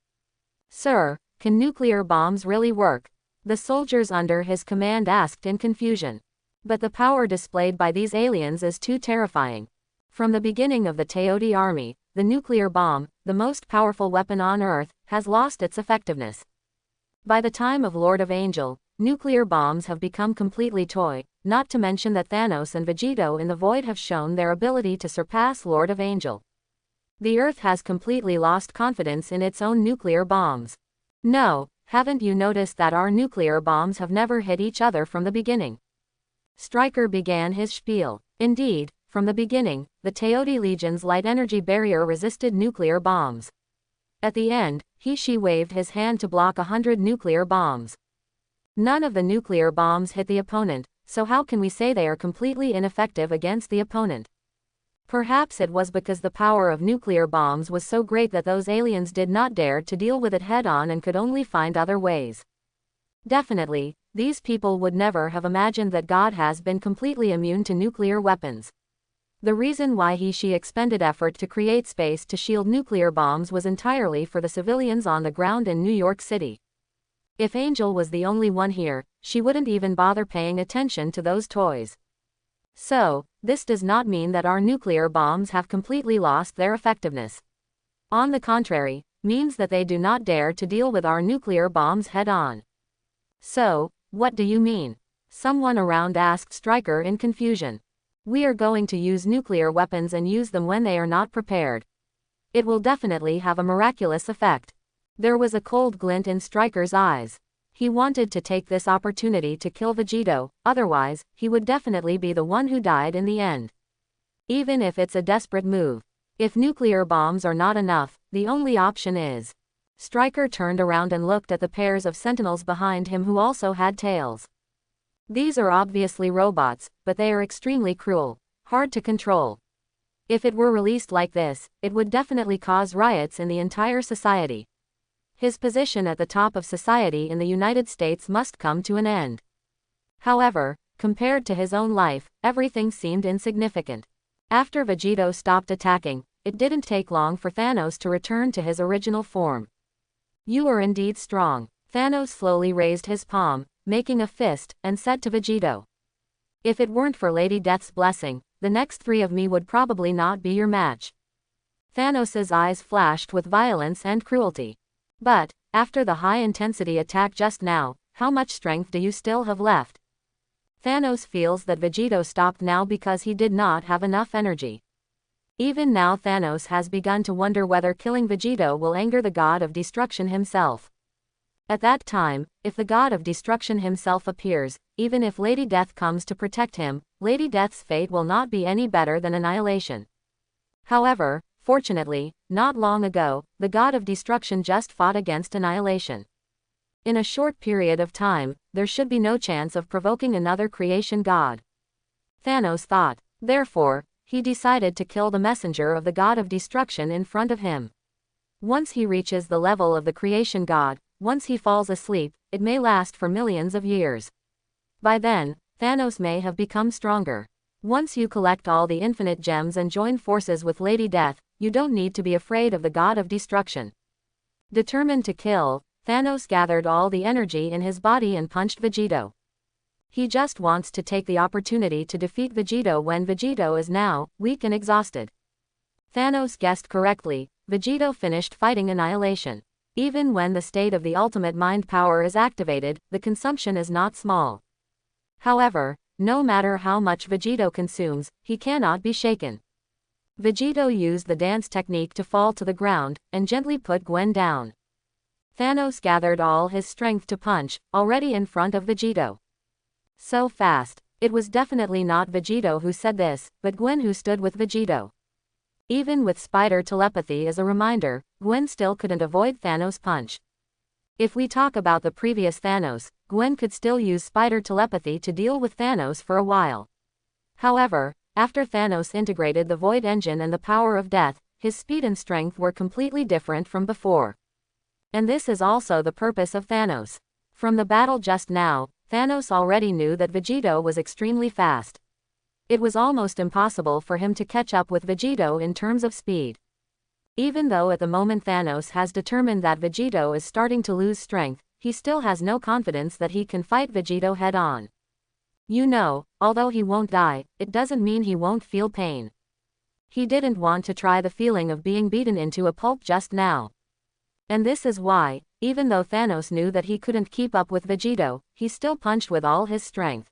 Sir, can nuclear bombs really work? The soldiers under his command asked in confusion. But the power displayed by these aliens is too terrifying. From the beginning of the Teodi army, the nuclear bomb, the most powerful weapon on Earth, has lost its effectiveness. By the time of Lord of Angel, nuclear bombs have become completely toy, not to mention that Thanos and Vegito in the Void have shown their ability to surpass Lord of Angel. The Earth has completely lost confidence in its own nuclear bombs. No, haven't you noticed that our nuclear bombs have never hit each other from the beginning? Stryker began his spiel. Indeed, from the beginning, the Teodi Legion's light energy barrier resisted nuclear bombs. At the end, he/she waved his hand to block 100 nuclear bombs. None of the nuclear bombs hit the opponent, so how can we say they are completely ineffective against the opponent? Perhaps it was because the power of nuclear bombs was so great that those aliens did not dare to deal with it head-on and could only find other ways. Definitely, these people would never have imagined that God has been completely immune to nuclear weapons. The reason why she expended effort to create space to shield nuclear bombs was entirely for the civilians on the ground in New York City. If Angel was the only one here, she wouldn't even bother paying attention to those toys. So, this does not mean that our nuclear bombs have completely lost their effectiveness. On the contrary, means that they do not dare to deal with our nuclear bombs head-on. So, what do you mean? Someone around asked Stryker in confusion. We are going to use nuclear weapons and use them when they are not prepared. It will definitely have a miraculous effect. There was a cold glint in Stryker's eyes. He wanted to take this opportunity to kill Vegito, otherwise, he would definitely be the one who died in the end. Even if it's a desperate move. If nuclear bombs are not enough, the only option is. Stryker turned around and looked at the pairs of sentinels behind him who also had tails. These are obviously robots, but they are extremely cruel, hard to control. If it were released like this, it would definitely cause riots in the entire society. His position at the top of society in the United States must come to an end. However, compared to his own life, everything seemed insignificant. After Vegito stopped attacking, it didn't take long for Thanos to return to his original form. You are indeed strong. Thanos slowly raised his palm, making a fist, and said to Vegito. If it weren't for Lady Death's blessing, the next three of me would probably not be your match. Thanos's eyes flashed with violence and cruelty. But, after the high-intensity attack just now, how much strength do you still have left? Thanos feels that Vegito stopped now because he did not have enough energy. Even now Thanos has begun to wonder whether killing Vegito will anger the god of destruction himself. At that time, if the god of destruction himself appears, even if Lady Death comes to protect him, Lady Death's fate will not be any better than annihilation. However, fortunately, not long ago, the god of destruction just fought against annihilation. In a short period of time, there should be no chance of provoking another creation god. Thanos thought. Therefore, he decided to kill the messenger of the god of destruction in front of him. Once he reaches the level of the creation god, once he falls asleep, it may last for millions of years. By then, Thanos may have become stronger. Once you collect all the infinite gems and join forces with Lady Death, you don't need to be afraid of the god of destruction. Determined to kill, Thanos gathered all the energy in his body and punched Vegito. He just wants to take the opportunity to defeat Vegito when Vegito is now weak and exhausted. Thanos guessed correctly, Vegito finished fighting annihilation. Even when the state of the ultimate mind power is activated, the consumption is not small. However, no matter how much Vegito consumes, he cannot be shaken. Vegito used the dance technique to fall to the ground, and gently put Gwen down. Thanos gathered all his strength to punch, already in front of Vegito. So fast. It was definitely not Vegito who said this, but Gwen who stood with Vegito. Even with spider telepathy as a reminder, Gwen still couldn't avoid Thanos' punch. If we talk about the previous Thanos, Gwen could still use spider telepathy to deal with Thanos for a while. However, after Thanos integrated the Void Engine and the power of death, his speed and strength were completely different from before. And this is also the purpose of Thanos. From the battle just now, Thanos already knew that Vegito was extremely fast. It was almost impossible for him to catch up with Vegito in terms of speed. Even though at the moment Thanos has determined that Vegito is starting to lose strength, he still has no confidence that he can fight Vegito head-on. You know, although he won't die, it doesn't mean he won't feel pain. He didn't want to try the feeling of being beaten into a pulp just now. And this is why, even though Thanos knew that he couldn't keep up with Vegito, he still punched with all his strength.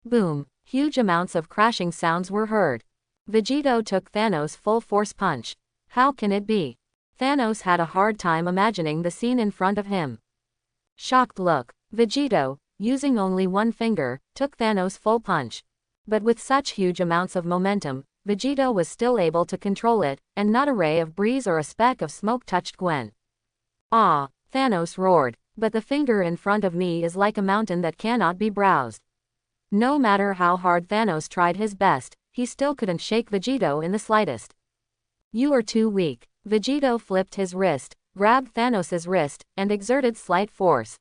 Boom! Huge amounts of crashing sounds were heard. Vegito took Thanos' full force punch. How can it be? Thanos had a hard time imagining the scene in front of him. Shocked look. Vegito, using only one finger, took Thanos' full punch. But with such huge amounts of momentum, Vegito was still able to control it, and not a ray of breeze or a speck of smoke touched Gwen. Ah! Thanos roared. But the finger in front of me is like a mountain that cannot be browsed. No matter how hard Thanos tried his best, he still couldn't shake Vegito in the slightest. You are too weak. Vegito flipped his wrist, grabbed Thanos's wrist, and exerted slight force.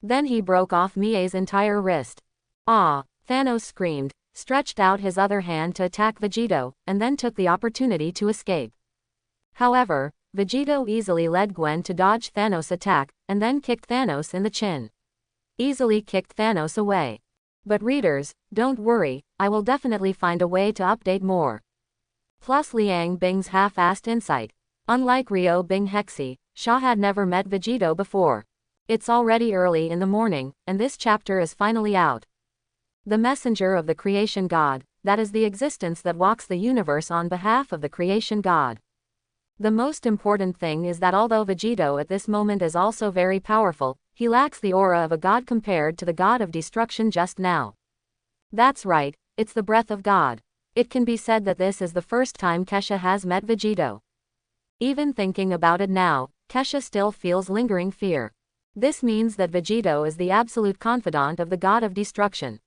Then he broke off Mie's entire wrist. Ah! Thanos screamed, stretched out his other hand to attack Vegito, and then took the opportunity to escape. However, Vegito easily led Gwen to dodge Thanos' attack, and then kicked Thanos in the chin. Easily kicked Thanos away. But readers, don't worry, I will definitely find a way to update more. Plus Liang Bing's half-assed insight. Unlike Rio Bing Hexi, Shaw had never met Vegito before. It's already early in the morning, and this chapter is finally out. The messenger of the creation god, that is the existence that walks the universe on behalf of the creation god. The most important thing is that although Vegito at this moment is also very powerful, he lacks the aura of a god compared to the god of destruction just now. That's right, it's the breath of God. It can be said that this is the first time Kesha has met Vegito. Even thinking about it now, Kesha still feels lingering fear. This means that Vegito is the absolute confidant of the god of destruction.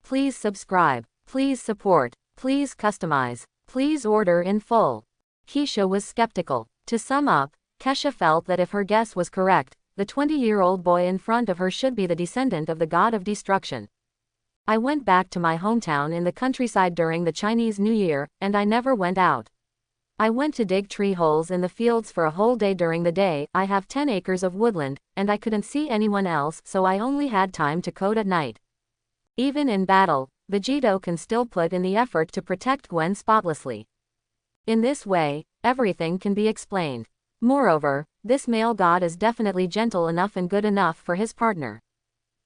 Please subscribe, please support, please customize, please order in full. Keisha was skeptical. To sum up, Kesha felt that if her guess was correct, the 20-year-old boy in front of her should be the descendant of the god of destruction. I went back to my hometown in the countryside during the Chinese New Year, and I never went out. I went to dig tree holes in the fields for a whole day during the day. I have 10 acres of woodland, and I couldn't see anyone else, so I only had time to code at night. Even in battle, Vegito can still put in the effort to protect Gwen spotlessly. In this way, everything can be explained. Moreover, this male god is definitely gentle enough and good enough for his partner.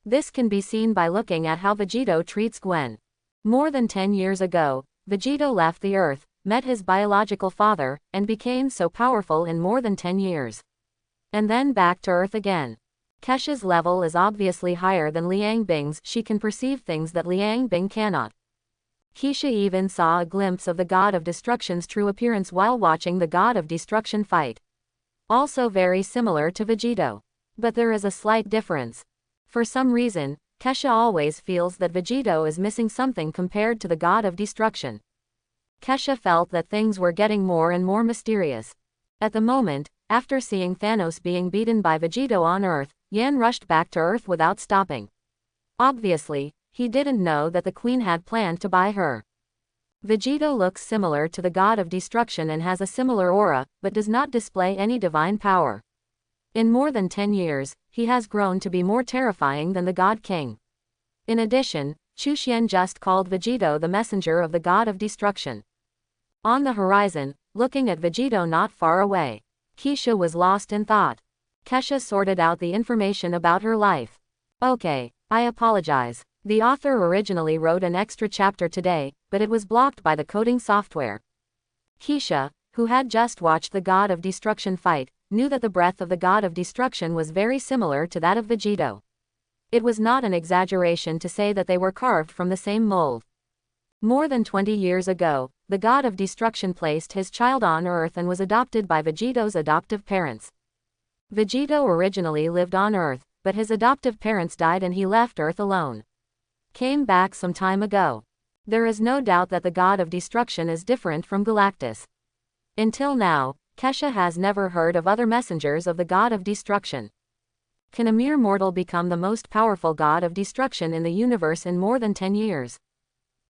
This can be seen by looking at how Vegito treats Gwen. More than 10 years ago, Vegito left the Earth, met his biological father, and became so powerful in more than 10 years. And then back to Earth again. Kesha's level is obviously higher than Liang Bing's. She can perceive things that Liang Bing cannot. Keisha even saw a glimpse of the god of destruction's true appearance while watching the god of destruction fight. Also very similar to Vegito. But there is a slight difference. For some reason, Kesha always feels that Vegito is missing something compared to the god of destruction. Kesha felt that things were getting more and more mysterious. At the moment, after seeing Thanos being beaten by Vegito on Earth, Yan rushed back to Earth without stopping. Obviously, he didn't know that the Queen had planned to buy her. Vegito looks similar to the god of destruction and has a similar aura, but does not display any divine power. In more than 10 years, he has grown to be more terrifying than the God King. In addition, Chu Xian just called Vegito the messenger of the god of destruction. On the horizon, looking at Vegito not far away, Keisha was lost in thought. Kesha sorted out the information about her life. Okay, I apologize. The author originally wrote an extra chapter today, but it was blocked by the coding software. Keisha, who had just watched the god of destruction fight, knew that the breath of the god of destruction was very similar to that of Vegito. It was not an exaggeration to say that they were carved from the same mold. More than 20 years ago, the god of destruction placed his child on Earth and was adopted by Vegito's adoptive parents. Vegito originally lived on Earth, but his adoptive parents died and he left Earth alone. Came back some time ago. There is no doubt that the god of destruction is different from Galactus. Until now, Kesha has never heard of other messengers of the god of destruction. Can a mere mortal become the most powerful god of destruction in the universe in more than 10 years?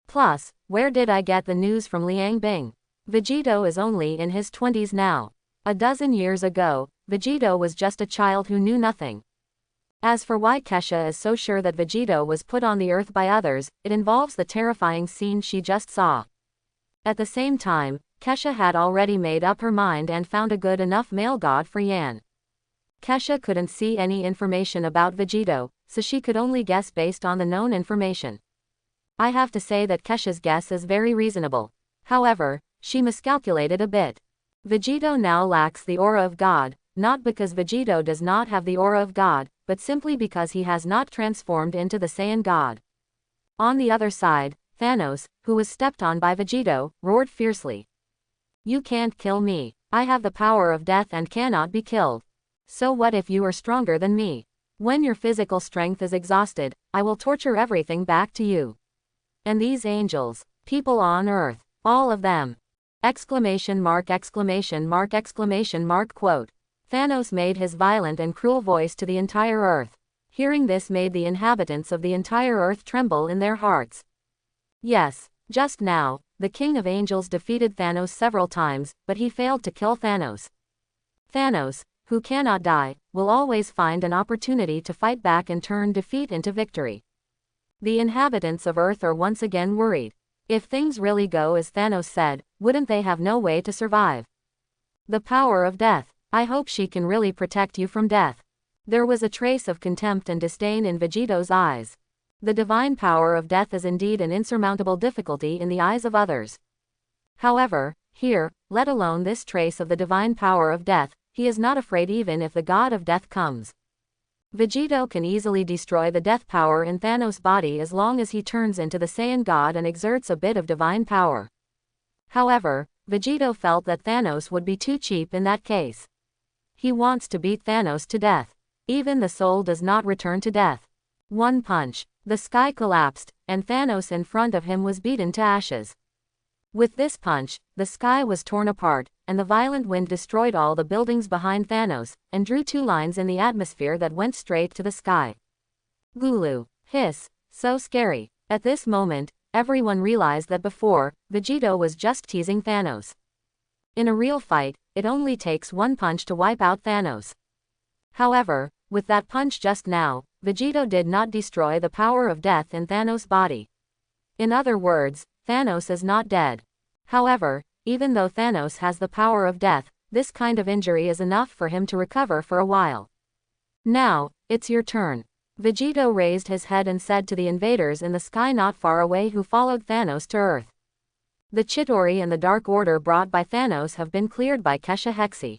Plus, where did I get the news from Liang Bing? Vegito is only in his 20s now. A dozen years ago, Vegito was just a child who knew nothing. As for why Kesha is so sure that Vegito was put on the Earth by others, it involves the terrifying scene she just saw. At the same time, Kesha had already made up her mind and found a good enough male god for Yan. Kesha couldn't see any information about Vegito, so she could only guess based on the known information. I have to say that Kesha's guess is very reasonable. However, she miscalculated a bit. Vegito now lacks the aura of God, not because Vegito does not have the aura of God, but simply because he has not transformed into the Saiyan god. On the other side, Thanos, who was stepped on by Vegito, roared fiercely. You can't kill me. I have the power of death and cannot be killed. So what if you are stronger than me? When your physical strength is exhausted, I will torture everything back to you. And these angels, people on earth, all of them. Exclamation mark, exclamation mark, exclamation mark, quote. Thanos made his violent and cruel voice to the entire earth. Hearing this made the inhabitants of the entire earth tremble in their hearts. Yes, just now, the King of Angels defeated Thanos several times, but he failed to kill Thanos. Thanos, who cannot die, will always find an opportunity to fight back and turn defeat into victory. The inhabitants of Earth are once again worried. If things really go as Thanos said, wouldn't they have no way to survive? The power of death. I hope she can really protect you from death. There was a trace of contempt and disdain in Vegito's eyes. The divine power of death is indeed an insurmountable difficulty in the eyes of others. However, here, let alone this trace of the divine power of death, he is not afraid even if the god of death comes. Vegito can easily destroy the death power in Thanos' body as long as he turns into the Saiyan god and exerts a bit of divine power. However, Vegito felt that Thanos would be too cheap in that case. He wants to beat Thanos to death. Even the soul does not return to death. One punch, the sky collapsed, and Thanos in front of him was beaten to ashes. With this punch, the sky was torn apart, and the violent wind destroyed all the buildings behind Thanos, and drew two lines in the atmosphere that went straight to the sky. Gulu, hiss, so scary. At this moment, everyone realized that before, Vegito was just teasing Thanos. In a real fight, it only takes one punch to wipe out Thanos. However, with that punch just now, Vegito did not destroy the power of death in Thanos' body. In other words, Thanos is not dead. However, even though Thanos has the power of death, this kind of injury is enough for him to recover for a while. Now, it's your turn. Vegito raised his head and said to the invaders in the sky not far away who followed Thanos to Earth. The Chitauri and the Dark Order brought by Thanos have been cleared by Kesha Hexi.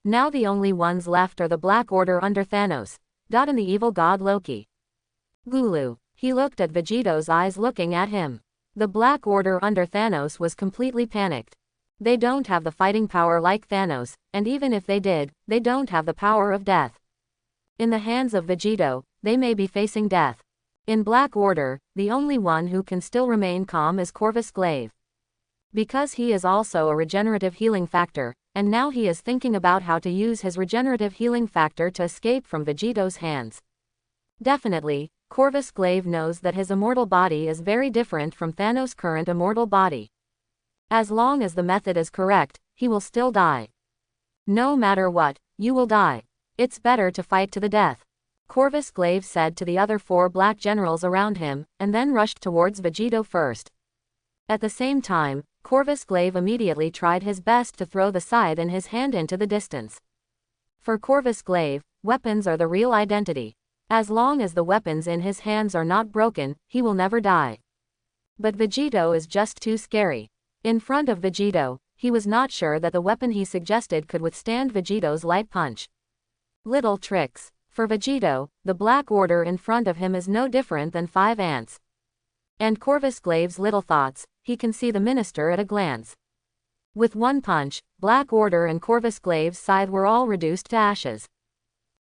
Now the only ones left are the Black Order under Thanos, and the evil god Loki. Gulu. He looked at Vegito's eyes looking at him. The Black Order under Thanos was completely panicked. They don't have the fighting power like Thanos, and even if they did, they don't have the power of death. In the hands of Vegito, they may be facing death. In Black Order, the only one who can still remain calm is Corvus Glaive. Because he is also a regenerative healing factor, and now he is thinking about how to use his regenerative healing factor to escape from Vegito's hands. Definitely, Corvus Glaive knows that his immortal body is very different from Thanos' current immortal body. As long as the method is correct, he will still die. No matter what, you will die. It's better to fight to the death. Corvus Glaive said to the other four black generals around him, and then rushed towards Vegito first. At the same time, Corvus Glaive immediately tried his best to throw the scythe in his hand into the distance. For Corvus Glaive, weapons are the real identity. As long as the weapons in his hands are not broken, he will never die. But Vegito is just too scary. In front of Vegito, he was not sure that the weapon he suggested could withstand Vegito's light punch. Little tricks. For Vegito, the Black Order in front of him is no different than 5 ants. And Corvus Glaive's little thoughts, he can see the minister at a glance. With one punch, Black Order and Corvus Glaive's scythe were all reduced to ashes.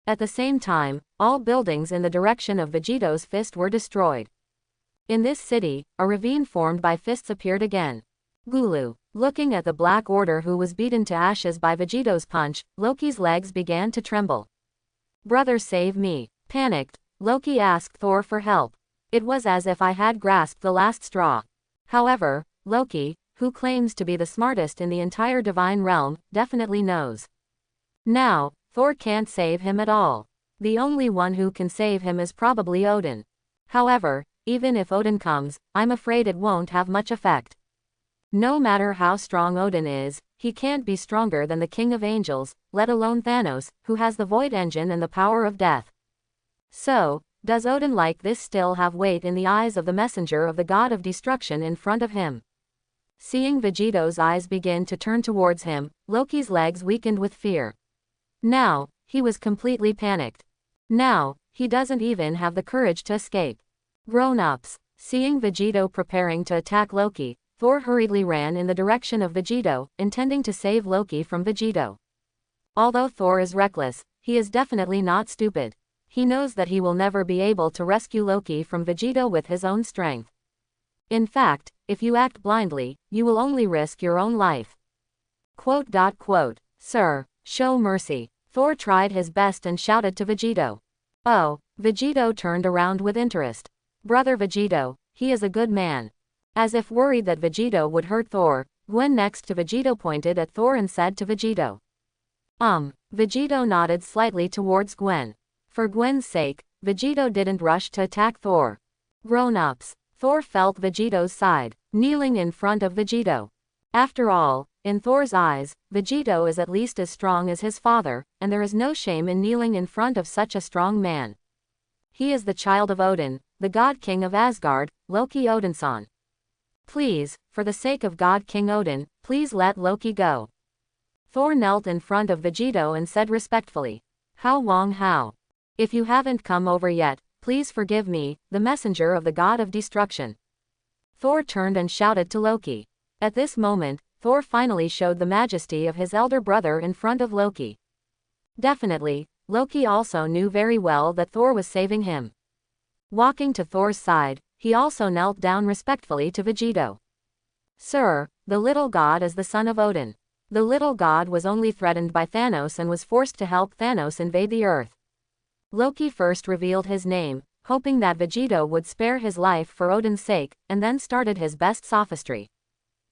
At the same time, all buildings in the direction of Vegito's fist were destroyed. In this city, a ravine formed by fists appeared again. Gulu. Looking at the Black Order who was beaten to ashes by Vegito's punch, Loki's legs began to tremble. Brother, save me. Panicked, Loki asked Thor for help. It was as if I had grasped the last straw. However, Loki, who claims to be the smartest in the entire divine realm, definitely knows. Now, Thor can't save him at all. The only one who can save him is probably Odin. However, even if Odin comes, I'm afraid it won't have much effect. No matter how strong Odin is, he can't be stronger than the King of Angels, let alone Thanos, who has the Void Engine and the power of death. So, does Odin like this still have weight in the eyes of the messenger of the god of destruction in front of him? Seeing Vegito's eyes begin to turn towards him, Loki's legs weakened with fear. Now, he was completely panicked. Now, he doesn't even have the courage to escape. Grown-ups. Seeing Vegito preparing to attack Loki, Thor hurriedly ran in the direction of Vegito, intending to save Loki from Vegito. Although Thor is reckless, he is definitely not stupid. He knows that he will never be able to rescue Loki from Vegito with his own strength. In fact, if you act blindly, you will only risk your own life. Sir, show mercy. Thor tried his best and shouted to Vegito. Oh, Vegito turned around with interest. Brother Vegito, he is a good man. As if worried that Vegito would hurt Thor, Gwen next to Vegito pointed at Thor and said to Vegito. Vegito nodded slightly towards Gwen. For Gwen's sake, Vegito didn't rush to attack Thor. Grown-ups. Thor felt Vegito's side, kneeling in front of Vegito. After all, in Thor's eyes, Vegito is at least as strong as his father, and there is no shame in kneeling in front of such a strong man. He is the child of Odin, the God King of Asgard, Loki Odinson. Please, for the sake of God King Odin, please let Loki go. Thor knelt in front of Vegito and said respectfully. How? If you haven't come over yet, please forgive me, the messenger of the god of destruction. Thor turned and shouted to Loki. At this moment, Thor finally showed the majesty of his elder brother in front of Loki. Definitely, Loki also knew very well that Thor was saving him. Walking to Thor's side, he also knelt down respectfully to Vegito. Sir, the little god is the son of Odin. The little god was only threatened by Thanos and was forced to help Thanos invade the earth. Loki first revealed his name, hoping that Vegito would spare his life for Odin's sake, and then started his best sophistry.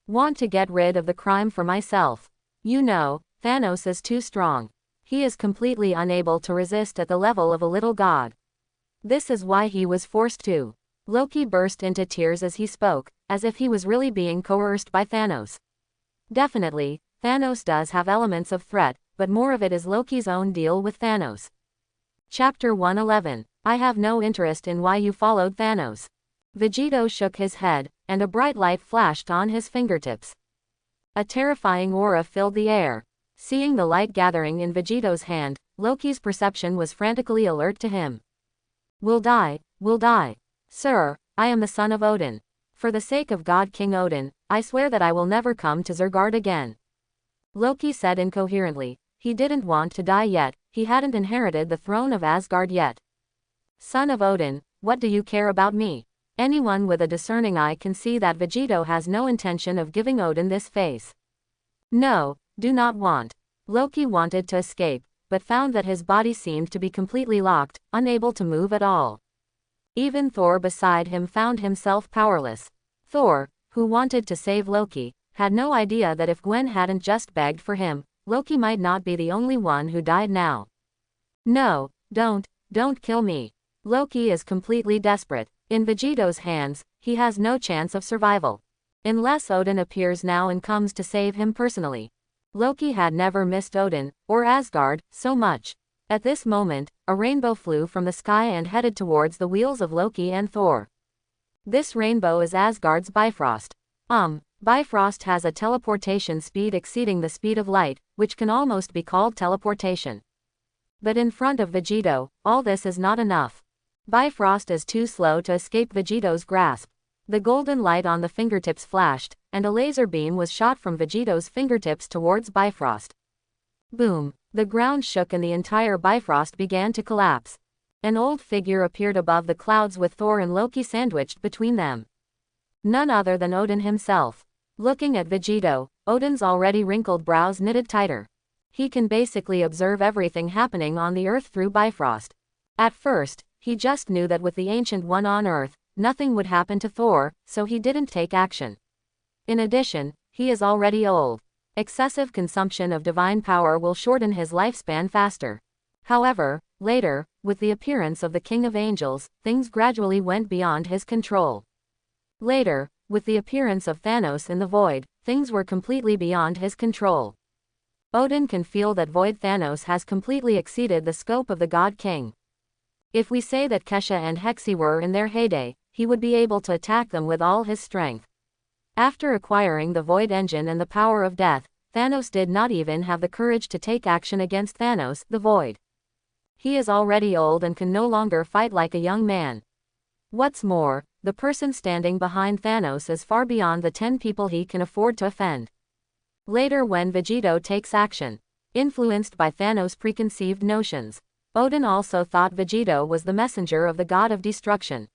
Want to get rid of the crime for myself. You know, Thanos is too strong. He is completely unable to resist at the level of a little god. This is why he was forced to. Loki burst into tears as he spoke, as if he was really being coerced by Thanos. Definitely, Thanos does have elements of threat, but more of it is Loki's own deal with Thanos. Chapter 111. I have no interest in why you followed Thanos. Vegito shook his head, and a bright light flashed on his fingertips. A terrifying aura filled the air. Seeing the light gathering in Vegito's hand, Loki's perception was frantically alert to him. Will die. Sir, I am the son of Odin. For the sake of God King Odin, I swear that I will never come to Zergard again. Loki said incoherently. He didn't want to die yet, he hadn't inherited the throne of Asgard yet. Son of Odin, what do you care about me? Anyone with a discerning eye can see that Vegito has no intention of giving Odin this face. No, do not want. Loki wanted to escape, but found that his body seemed to be completely locked, unable to move at all. Even Thor beside him found himself powerless. Thor, who wanted to save Loki, had no idea that if Gwen hadn't just begged for him, Loki might not be the only one who died now. No, don't kill me. Loki is completely desperate. In Vegito's hands, he has no chance of survival. Unless Odin appears now and comes to save him personally. Loki had never missed Odin, or Asgard, so much. At this moment, a rainbow flew from the sky and headed towards the wheels of Loki and Thor. This rainbow is Asgard's Bifrost. Bifrost has a teleportation speed exceeding the speed of light, which can almost be called teleportation. But in front of Vegito, all this is not enough. Bifrost is too slow to escape Vegito's grasp. The golden light on the fingertips flashed, and a laser beam was shot from Vegito's fingertips towards Bifrost. Boom! The ground shook and the entire Bifrost began to collapse. An old figure appeared above the clouds with Thor and Loki sandwiched between them. None other than Odin himself. Looking at Vegito, Odin's already wrinkled brows knitted tighter. He can basically observe everything happening on the earth through Bifrost. At first, he just knew that with the Ancient One on earth, nothing would happen to Thor, so he didn't take action. In addition, he is already old. Excessive consumption of divine power will shorten his lifespan faster. However, later, with the appearance of the King of Angels, things gradually went beyond his control. Later, with the appearance of Thanos in the void, things were completely beyond his control. Odin can feel that Void Thanos has completely exceeded the scope of the God King. If we say that Kesha and Hexi were in their heyday, he would be able to attack them with all his strength. After acquiring the Void Engine and the power of death, Thanos did not even have the courage to take action against Thanos, the Void. He is already old and can no longer fight like a young man. What's more, the person standing behind Thanos is far beyond the 10 people he can afford to offend. Later when Vegito takes action, Influenced by Thanos' preconceived notions, Odin also thought Vegito was the messenger of the god of destruction.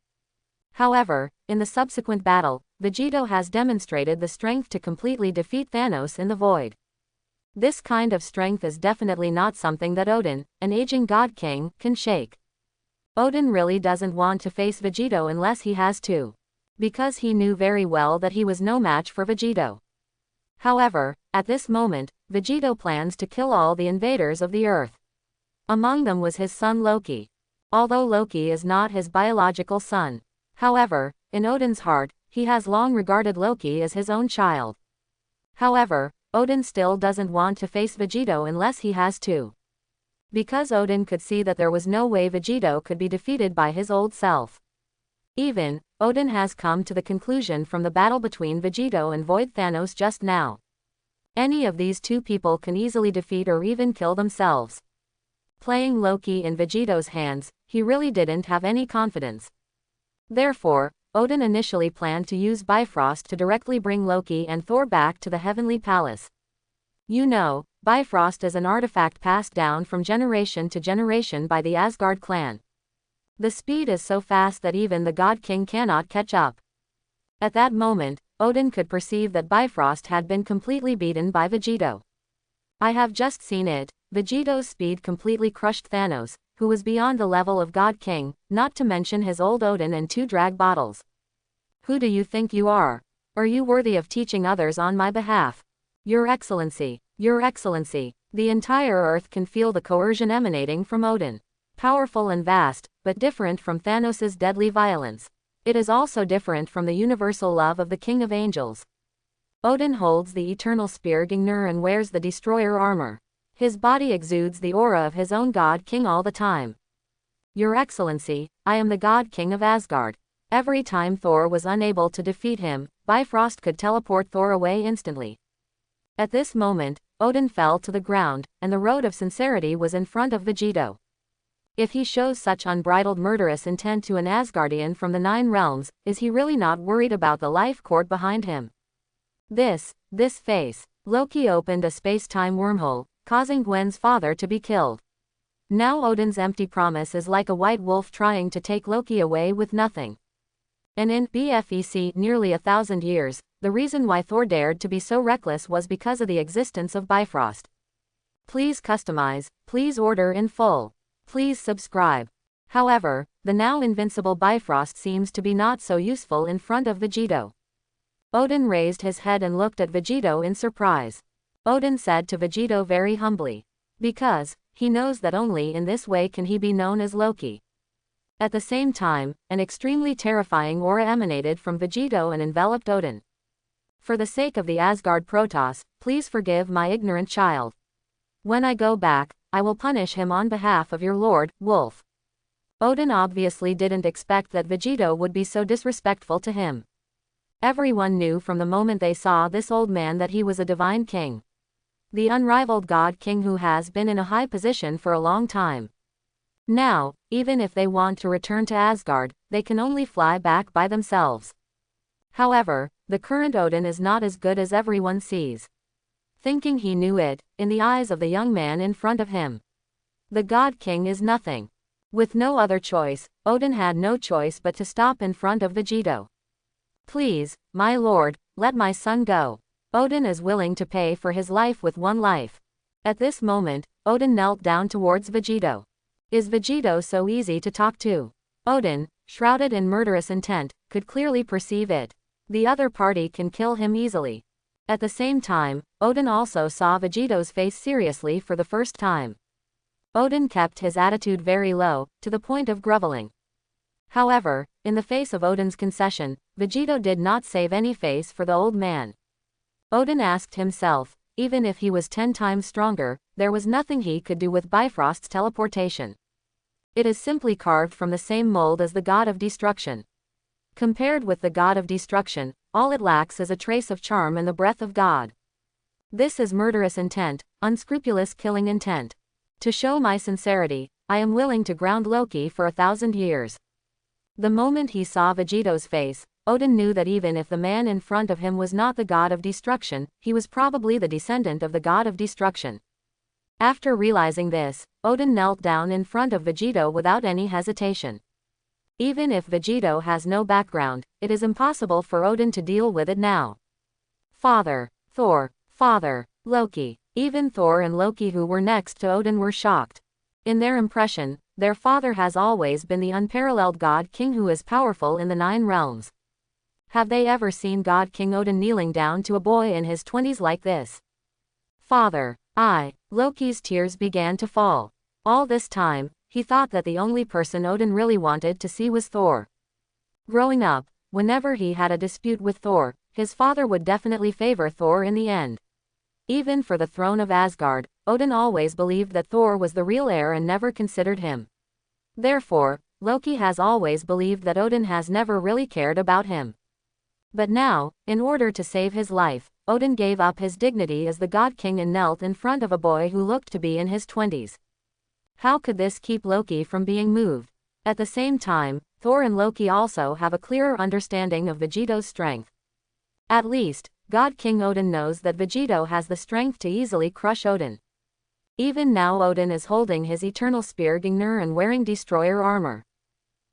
However, in the subsequent battle, Vegito has demonstrated the strength to completely defeat Thanos in the void. This kind of strength is definitely not something that Odin, an aging god king, can shake. Odin really doesn't want to face Vegito unless he has to, because he knew very well that he was no match for Vegito. However, at this moment, Vegito plans to kill all the invaders of the Earth. Among them was his son Loki. Although Loki is not his biological son, however, in Odin's heart, he has long regarded Loki as his own child. However, Odin still doesn't want to face Vegito unless he has to, because Odin could see that there was no way Vegito could be defeated by his old self. Even, Odin has come to the conclusion from the battle between Vegito and Void Thanos just now. Any of these two people can easily defeat or even kill themselves. Playing Loki in Vegito's hands, he really didn't have any confidence. Therefore, Odin initially planned to use Bifrost to directly bring Loki and Thor back to the Heavenly Palace. You know, Bifrost is an artifact passed down from generation to generation by the Asgard clan. The speed is so fast that even the God King cannot catch up. At that moment, Odin could perceive that Bifrost had been completely beaten by Vegito. I have just seen it. Vegito's speed completely crushed Thanos, who was beyond the level of God King, not to mention his old Odin and 2 drag bottles. Who do you think you are? Are you worthy of teaching others on my behalf? Your Excellency, the entire Earth can feel the coercion emanating from Odin. Powerful and vast, but different from Thanos' deadly violence. It is also different from the universal love of the King of Angels. Odin holds the eternal spear Gungnir and wears the destroyer armor. His body exudes the aura of his own God King all the time. Your Excellency, I am the God King of Asgard. Every time Thor was unable to defeat him, Bifrost could teleport Thor away instantly. At this moment, Odin fell to the ground, and the road of sincerity was in front of Vegito. If he shows such unbridled murderous intent to an Asgardian from the 9 realms, is he really not worried about the life cord behind him? This face. Loki opened a space-time wormhole, causing Gwen's father to be killed. Now Odin's empty promise is like a white wolf trying to take Loki away with nothing. And in BFEC nearly 1,000 years, the reason why Thor dared to be so reckless was because of the existence of Bifrost. Please customize, please order in full. Please subscribe. However, the now invincible Bifrost seems to be not so useful in front of Vegito. Odin raised his head and looked at Vegito in surprise. Odin said to Vegito very humbly, because he knows that only in this way can he be known as Loki. At the same time, an extremely terrifying aura emanated from Vegito and enveloped Odin. For the sake of the Asgard Protoss, please forgive my ignorant child. When I go back, I will punish him on behalf of your Lord, Wolf. Odin obviously didn't expect that Vegito would be so disrespectful to him. Everyone knew from the moment they saw this old man that he was a divine king. The unrivaled God King who has been in a high position for a long time. Now, even if they want to return to Asgard, they can only fly back by themselves. However, the current Odin is not as good as everyone sees. Thinking he knew it, in the eyes of the young man in front of him, the God King is nothing. With no other choice, Odin had no choice but to stop in front of Vegito. Please, my lord, let my son go. Odin is willing to pay for his life with 1 life. At this moment, Odin knelt down towards Vegito. Is Vegito so easy to talk to? Odin, shrouded in murderous intent, could clearly perceive it. The other party can kill him easily. At the same time, Odin also saw Vegito's face seriously for the first time. Odin kept his attitude very low, to the point of groveling. However, in the face of Odin's concession, Vegito did not save any face for the old man. Odin asked himself, even if he was 10 times stronger, there was nothing he could do with Bifrost's teleportation. It is simply carved from the same mold as the god of destruction. Compared with the god of destruction, all it lacks is a trace of charm and the breath of God. This is murderous intent, unscrupulous killing intent. To show my sincerity, I am willing to ground Loki for 1,000 years. The moment he saw Vegito's face, Odin knew that even if the man in front of him was not the god of destruction, he was probably the descendant of the god of destruction. After realizing this, Odin knelt down in front of Vegito without any hesitation. Even if Vegito has no background, it is impossible for Odin to deal with it now. Father, Thor, Father, Loki. Even Thor and Loki, who were next to Odin, were shocked. In their impression, their father has always been the unparalleled God King who is powerful in the 9 realms. Have they ever seen God King Odin kneeling down to a boy in his 20s like this? Father, Loki's tears began to fall. All this time, he thought that the only person Odin really wanted to see was Thor. Growing up, whenever he had a dispute with Thor, his father would definitely favor Thor in the end. Even for the throne of Asgard, Odin always believed that Thor was the real heir and never considered him. Therefore, Loki has always believed that Odin has never really cared about him. But now, in order to save his life, Odin gave up his dignity as the God King and knelt in front of a boy who looked to be in his 20s. How could this keep Loki from being moved? At the same time, Thor and Loki also have a clearer understanding of Vegito's strength. At least, God King Odin knows that Vegito has the strength to easily crush Odin. Even now Odin is holding his eternal spear Gungnir and wearing destroyer armor.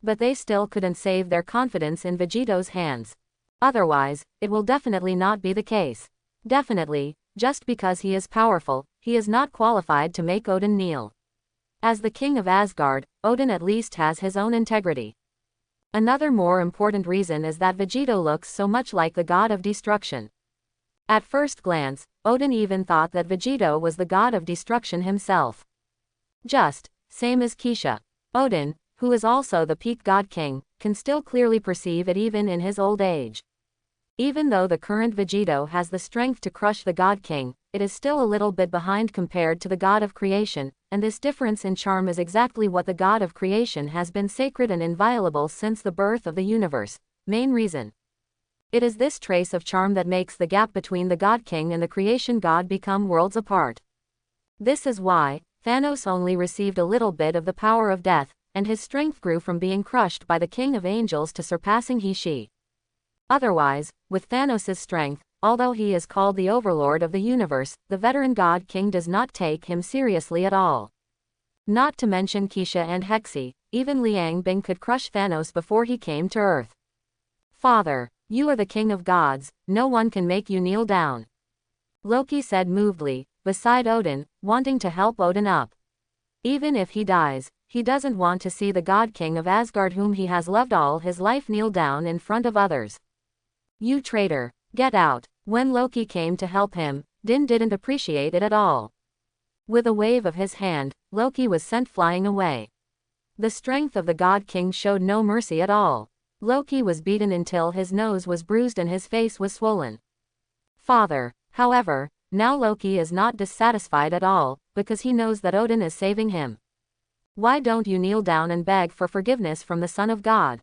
But they still couldn't save their confidence in Vegito's hands. Otherwise, it will definitely not be the case. Definitely, just because he is powerful, he is not qualified to make Odin kneel. As the king of Asgard, Odin at least has his own integrity. Another more important reason is that Vegito looks so much like the god of destruction. At first glance, Odin even thought that Vegito was the god of destruction himself. Same as Kisha. Odin, who is also the peak god king, can still clearly perceive it even in his old age. Even though the current Vegito has the strength to crush the god king, it is still a little bit behind compared to the god of creation, and this difference in charm is exactly what the god of creation has been sacred and inviolable since the birth of the universe. Main reason. It is this trace of charm that makes the gap between the God King and the creation god become worlds apart. This is why Thanos only received a little bit of the power of death, and his strength grew from being crushed by the king of angels to surpassing he/she. Otherwise, with Thanos' strength, although he is called the overlord of the universe, the veteran God King does not take him seriously at all. Not to mention Kisha and Hexi, even Liang Bing could crush Thanos before he came to Earth. Father, you are the king of gods, no one can make you kneel down. Loki said movedly, beside Odin, wanting to help Odin up. Even if he dies, he doesn't want to see the God King of Asgard whom he has loved all his life kneel down in front of others. You traitor, get out. When Loki came to help him, didn't appreciate it at all. With a wave of his hand, Loki was sent flying away. The strength of the God King showed no mercy at all. Loki was beaten until his nose was bruised and his face was swollen. Father, however, now Loki is not dissatisfied at all, because he knows that Odin is saving him. Why don't you kneel down and beg for forgiveness from the Son of God?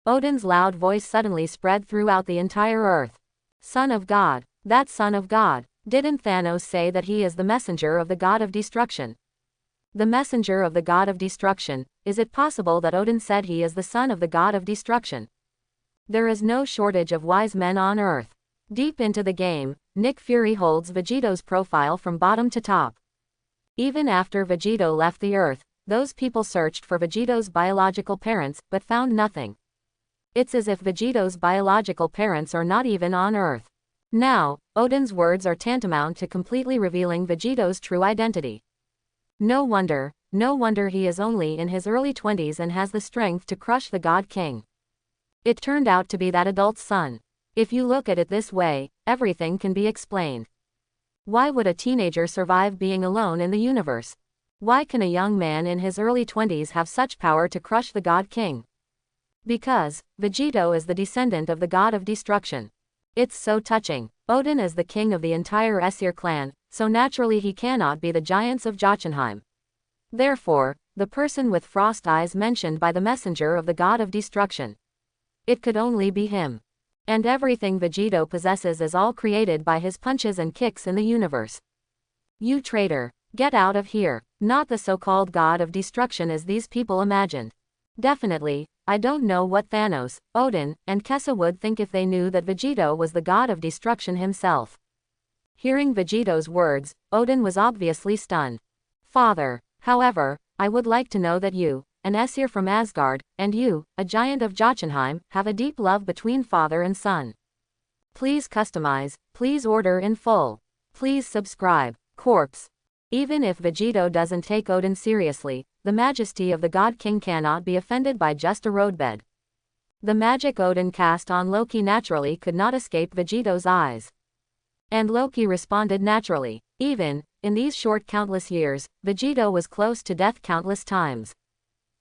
Odin's loud voice suddenly spread throughout the entire earth. Son of God, that Son of God, didn't Thanos say that he is the messenger of the God of destruction? The messenger of the God of destruction, is it possible that Odin said he is the son of the God of destruction? There is no shortage of wise men on Earth. Deep into the game, Nick Fury holds Vegito's profile from bottom to top. Even after Vegito left the Earth, those people searched for Vegito's biological parents, but found nothing. It's as if Vegito's biological parents are not even on Earth. Now, Odin's words are tantamount to completely revealing Vegito's true identity. No wonder he is only in his early 20s and has the strength to crush the God King. It turned out to be that adult's son. If you look at it this way, everything can be explained. Why would a teenager survive being alone in the universe? Why can a young man in his early 20s have such power to crush the God King? Because Vegito is the descendant of the God of destruction. It's so touching. Odin is the king of the entire Aesir clan, so naturally he cannot be the giants of Jotunheim. Therefore, the person with frost eyes mentioned by the messenger of the God of destruction. It could only be him. And everything Vegito possesses is all created by his punches and kicks in the universe. You traitor, get out of here. Not the so-called God of destruction as these people imagined. Definitely, I don't know what Thanos, Odin, and Kessa would think if they knew that Vegito was the God of destruction himself. Hearing Vegito's words, Odin was obviously stunned. Father, however, I would like to know that you, an Aesir from Asgard, and you, a giant of Jotunheim, have a deep love between father and son. Please customize, please order in full. Please subscribe. Corpse. Even if Vegito doesn't take Odin seriously, the majesty of the God King cannot be offended by just a roadbed. The magic Odin cast on Loki naturally could not escape Vegito's eyes. And Loki responded naturally. Even, in these short countless years, Vegito was close to death countless times.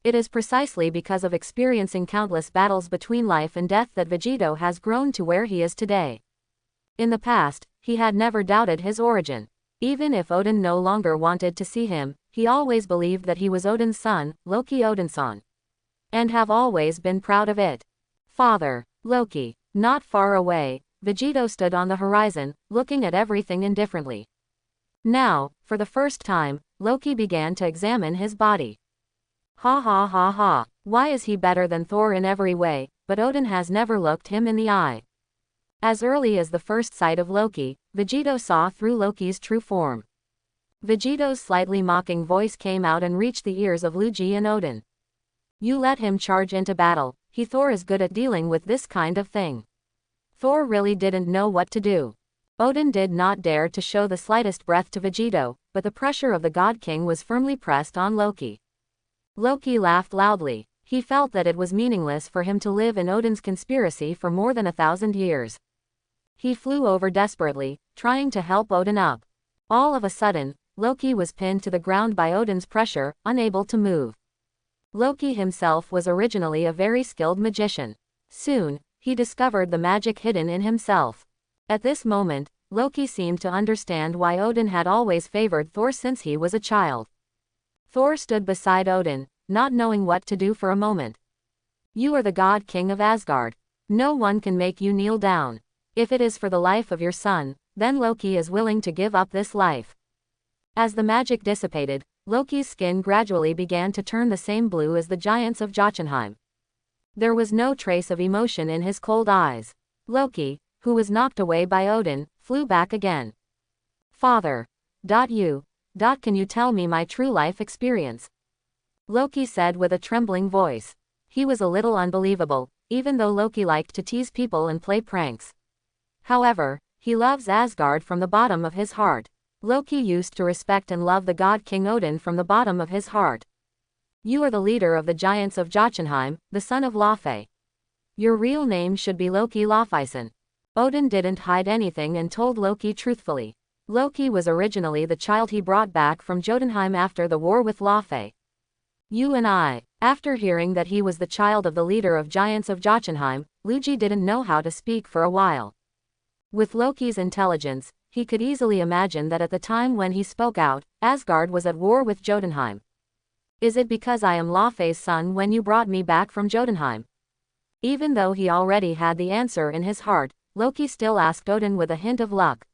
It is precisely because of experiencing countless battles between life and death that Vegito has grown to where he is today. In the past, he had never doubted his origin. Even if Odin no longer wanted to see him, he always believed that he was Odin's son, Loki Odinson. And have always been proud of it. Father, Loki. Not far away, Vegito stood on the horizon, looking at everything indifferently. Now, for the first time, Loki began to examine his body. Ha ha ha ha, why is he better than Thor in every way, but Odin has never looked him in the eye. As early as the first sight of Loki, Vegito saw through Loki's true form. Vegito's slightly mocking voice came out and reached the ears of Loki and Odin. You let him charge into battle, Thor is good at dealing with this kind of thing. Thor really didn't know what to do. Odin did not dare to show the slightest breath to Vegito, but the pressure of the God King was firmly pressed on Loki. Loki laughed loudly. He felt that it was meaningless for him to live in Odin's conspiracy for more than 1,000 years. He flew over desperately, trying to help Odin up. All of a sudden, Loki was pinned to the ground by Odin's pressure, unable to move. Loki himself was originally a very skilled magician. Soon, he discovered the magic hidden in himself. At this moment, Loki seemed to understand why Odin had always favored Thor since he was a child. Thor stood beside Odin, not knowing what to do for a moment. You are the God King of Asgard. No one can make you kneel down. If it is for the life of your son, then Loki is willing to give up this life. As the magic dissipated, Loki's skin gradually began to turn the same blue as the giants of Jotunheim. There was no trace of emotion in his cold eyes. Loki, who was knocked away by Odin, flew back again. Father. Can you tell me my true life experience? Loki said with a trembling voice. He was a little unbelievable, even though Loki liked to tease people and play pranks. However, he loves Asgard from the bottom of his heart. Loki used to respect and love the God King Odin from the bottom of his heart. You are the leader of the giants of Jotunheim, the son of Laufey. Your real name should be Loki Laufeyson. Odin didn't hide anything and told Loki truthfully. Loki was originally the child he brought back from Jotunheim after the war with Laufey. You and I. After hearing that he was the child of the leader of giants of Jotunheim, Loki didn't know how to speak for a while. With Loki's intelligence, he could easily imagine that at the time when he spoke out, Asgard was at war with Jotunheim. Is it because I am Laufey's son when you brought me back from Jotunheim? Even though he already had the answer in his heart, Loki still asked Odin with a hint of luck.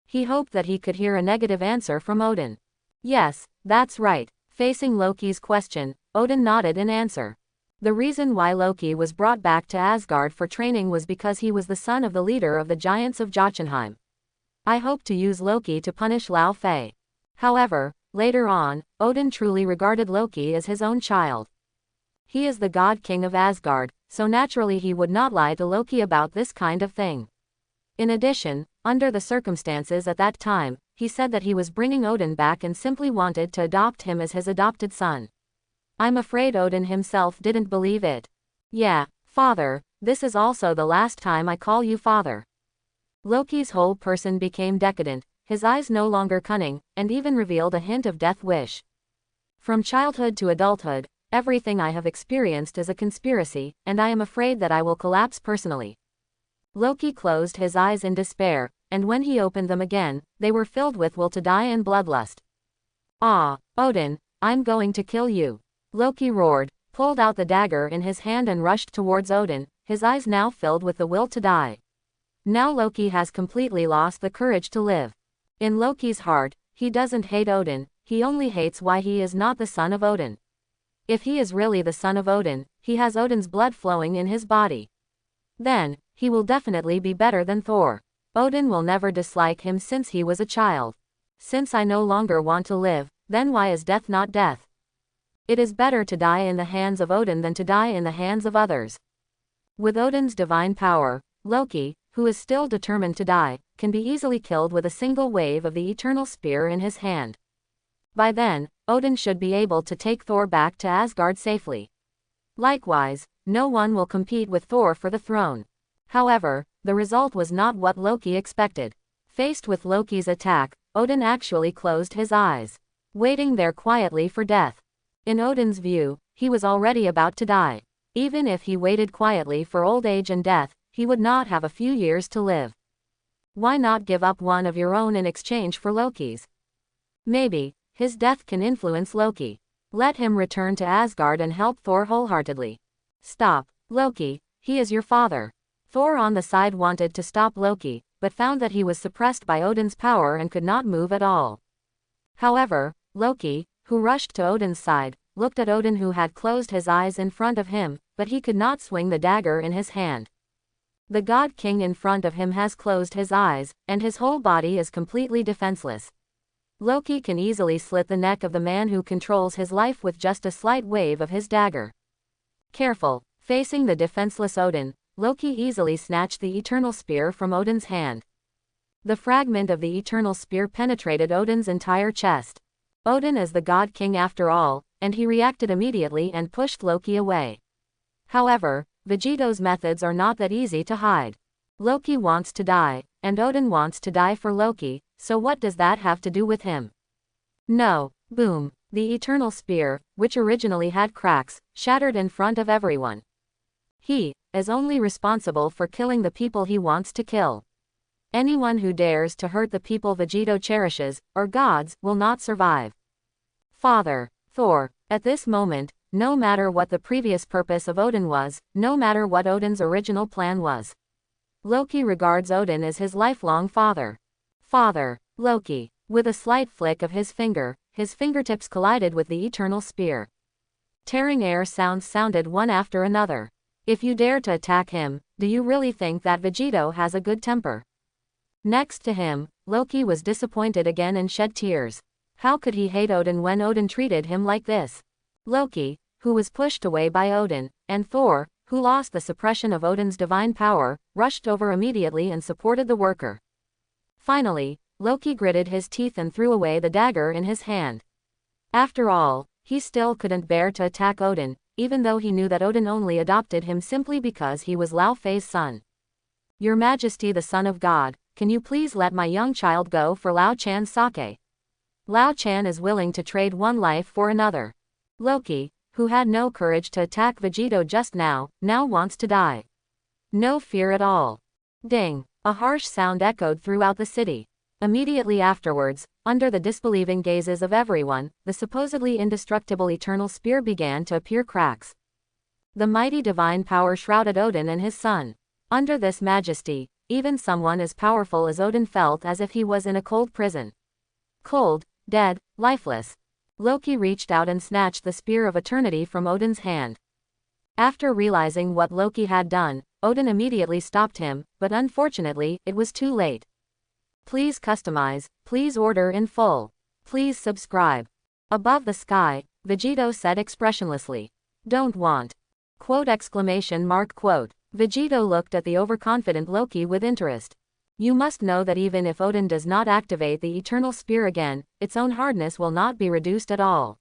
He hoped that he could hear a negative answer from Odin. Yes, that's right. Facing Loki's question, Odin nodded in answer. The reason why Loki was brought back to Asgard for training was because he was the son of the leader of the giants of Jotunheim. I hoped to use Loki to punish Laufey. However, later on, Odin truly regarded Loki as his own child. He is the God King of Asgard, so naturally he would not lie to Loki about this kind of thing. In addition, under the circumstances at that time, he said that he was bringing Odin back and simply wanted to adopt him as his adopted son. I'm afraid Odin himself didn't believe it. Yeah, father, this is also the last time I call you father. Loki's whole person became decadent, his eyes no longer cunning, and even revealed a hint of death wish. From childhood to adulthood, everything I have experienced is a conspiracy, and I am afraid that I will collapse personally. Loki closed his eyes in despair, and when he opened them again, they were filled with will to die and bloodlust. Ah, Odin, I'm going to kill you. Loki roared, pulled out the dagger in his hand and rushed towards Odin, his eyes now filled with the will to die. Now Loki has completely lost the courage to live. In Loki's heart, he doesn't hate Odin, he only hates why he is not the son of Odin. If he is really the son of Odin, he has Odin's blood flowing in his body. Then, he will definitely be better than Thor. Odin will never dislike him since he was a child. Since I no longer want to live, then why is death not death? It is better to die in the hands of Odin than to die in the hands of others. With Odin's divine power, Loki, who is still determined to die, can be easily killed with a single wave of the eternal spear in his hand. By then, Odin should be able to take Thor back to Asgard safely. Likewise, no one will compete with Thor for the throne. However, the result was not what Loki expected. Faced with Loki's attack, Odin actually closed his eyes, waiting there quietly for death. In Odin's view, he was already about to die. Even if he waited quietly for old age and death, he would not have a few years to live. Why not give up one of your own in exchange for Loki's? Maybe his death can influence Loki. Let him return to Asgard and help Thor wholeheartedly. Stop, Loki, he is your father. Thor on the side wanted to stop Loki, but found that he was suppressed by Odin's power and could not move at all. However, Loki, who rushed to Odin's side, looked at Odin who had closed his eyes in front of him, but he could not swing the dagger in his hand. The God King in front of him has closed his eyes, and his whole body is completely defenseless. Loki can easily slit the neck of the man who controls his life with just a slight wave of his dagger. Careful, facing the defenseless Odin, Loki easily snatched the eternal spear from Odin's hand. The fragment of the eternal spear penetrated Odin's entire chest. Odin is the God King after all, and he reacted immediately and pushed Loki away. However, Vegito's methods are not that easy to hide. Loki wants to die, and Odin wants to die for Loki, so what does that have to do with him? No, boom, the eternal spear, which originally had cracks, shattered in front of everyone. He is only responsible for killing the people he wants to kill. Anyone who dares to hurt the people Vegito cherishes, or gods, will not survive. Father, Thor, at this moment, no matter what the previous purpose of Odin was, no matter what Odin's original plan was, Loki regards Odin as his lifelong father. Father, Loki, with a slight flick of his finger, his fingertips collided with the eternal spear. Tearing air sounds sounded one after another. If you dare to attack him, do you really think that Vegito has a good temper? Next to him, Loki was disappointed again and shed tears. How could he hate Odin when Odin treated him like this? Loki, who was pushed away by Odin, and Thor, who lost the suppression of Odin's divine power, rushed over immediately and supported the worker. Finally, Loki gritted his teeth and threw away the dagger in his hand. After all, he still couldn't bear to attack Odin, even though he knew that Odin only adopted him simply because he was Lao Fei's son. Your Majesty the Son of God, can you please let my young child go for Lao Chan's sake? Lao Chan is willing to trade one life for another. Loki, who had no courage to attack Vegito just now wants to die. No fear at all. Ding! A harsh sound echoed throughout the city. Immediately afterwards, under the disbelieving gazes of everyone, the supposedly indestructible eternal spear began to appear cracks. The mighty divine power shrouded Odin and his son. Under this majesty, even someone as powerful as Odin felt as if he was in a cold prison. Cold, dead, lifeless. Loki reached out and snatched the spear of eternity from Odin's hand. After realizing what Loki had done, Odin immediately stopped him, but unfortunately, it was too late. Please customize, please order in full. Please subscribe. Above the sky, Vegito said expressionlessly. Don't want. Quote exclamation mark quote. Vegito looked at the overconfident Loki with interest. You must know that even if Odin does not activate the eternal spear again, its own hardness will not be reduced at all.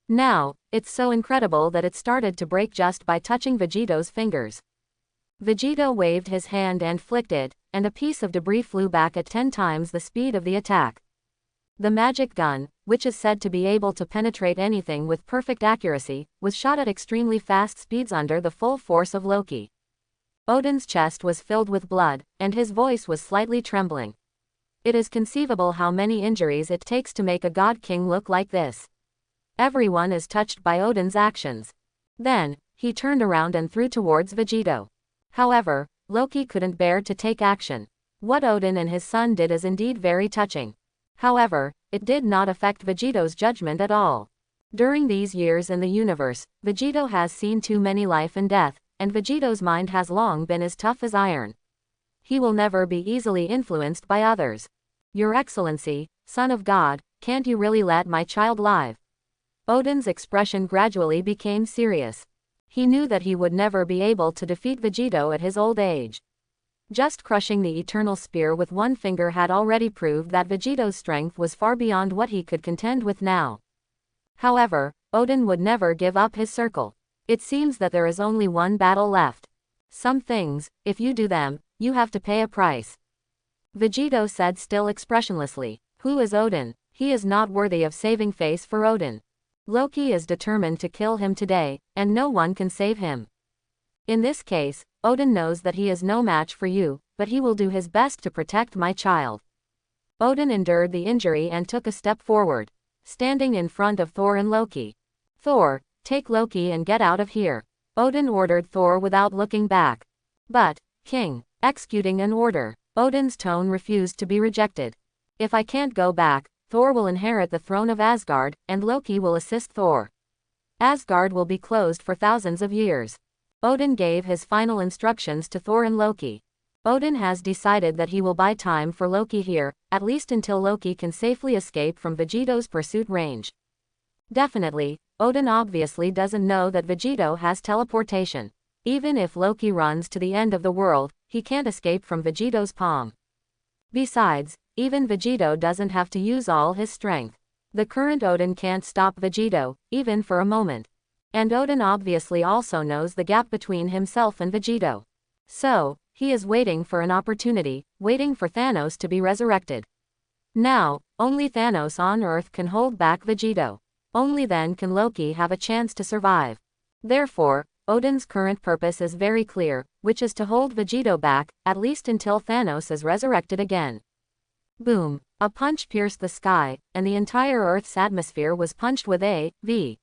Now, it's so incredible that it started to break just by touching Vegito's fingers. Vegito waved his hand and flicked it, and a piece of debris flew back at 10 times the speed of the attack. The magic gun, which is said to be able to penetrate anything with perfect accuracy, was shot at extremely fast speeds under the full force of Loki. Odin's chest was filled with blood, and his voice was slightly trembling. It is conceivable how many injuries it takes to make a god king look like this. Everyone is touched by Odin's actions. Then, he turned around and threw towards Vegito. However, Loki couldn't bear to take action. What Odin and his son did is indeed very touching. However, it did not affect Vegito's judgment at all. During these years in the universe, Vegito has seen too many life and death, and Vegito's mind has long been as tough as iron. He will never be easily influenced by others. Your Excellency, Son of God, can't you really let my child live? Odin's expression gradually became serious. He knew that he would never be able to defeat Vegito at his old age. Just crushing the eternal spear with one finger had already proved that Vegito's strength was far beyond what he could contend with now. However, Odin would never give up his circle. It seems that there is only one battle left. Some things, if you do them, you have to pay a price. Vegito said still expressionlessly. Who is Odin? He is not worthy of saving face for Odin. Loki is determined to kill him today, and no one can save him. In this case, Odin knows that he is no match for you, but he will do his best to protect my child. Odin endured the injury and took a step forward, standing in front of Thor and Loki. Thor, take Loki and get out of here. Odin ordered Thor without looking back. But, King, executing an order. Odin's tone refused to be rejected. If I can't go back, Thor will inherit the throne of Asgard, and Loki will assist Thor. Asgard will be closed for thousands of years. Odin gave his final instructions to Thor and Loki. Odin has decided that he will buy time for Loki here, at least until Loki can safely escape from Vegito's pursuit range. Definitely, Odin obviously doesn't know that Vegito has teleportation. Even if Loki runs to the end of the world, he can't escape from Vegito's palm. Besides, even Vegito doesn't have to use all his strength. The current Odin can't stop Vegito, even for a moment. And Odin obviously also knows the gap between himself and Vegito. So, he is waiting for an opportunity, waiting for Thanos to be resurrected. Now, only Thanos on Earth can hold back Vegito. Only then can Loki have a chance to survive. Therefore, Odin's current purpose is very clear, which is to hold Vegito back, at least until Thanos is resurrected again. Boom! A punch pierced the sky, and the entire Earth's atmosphere was punched with a V.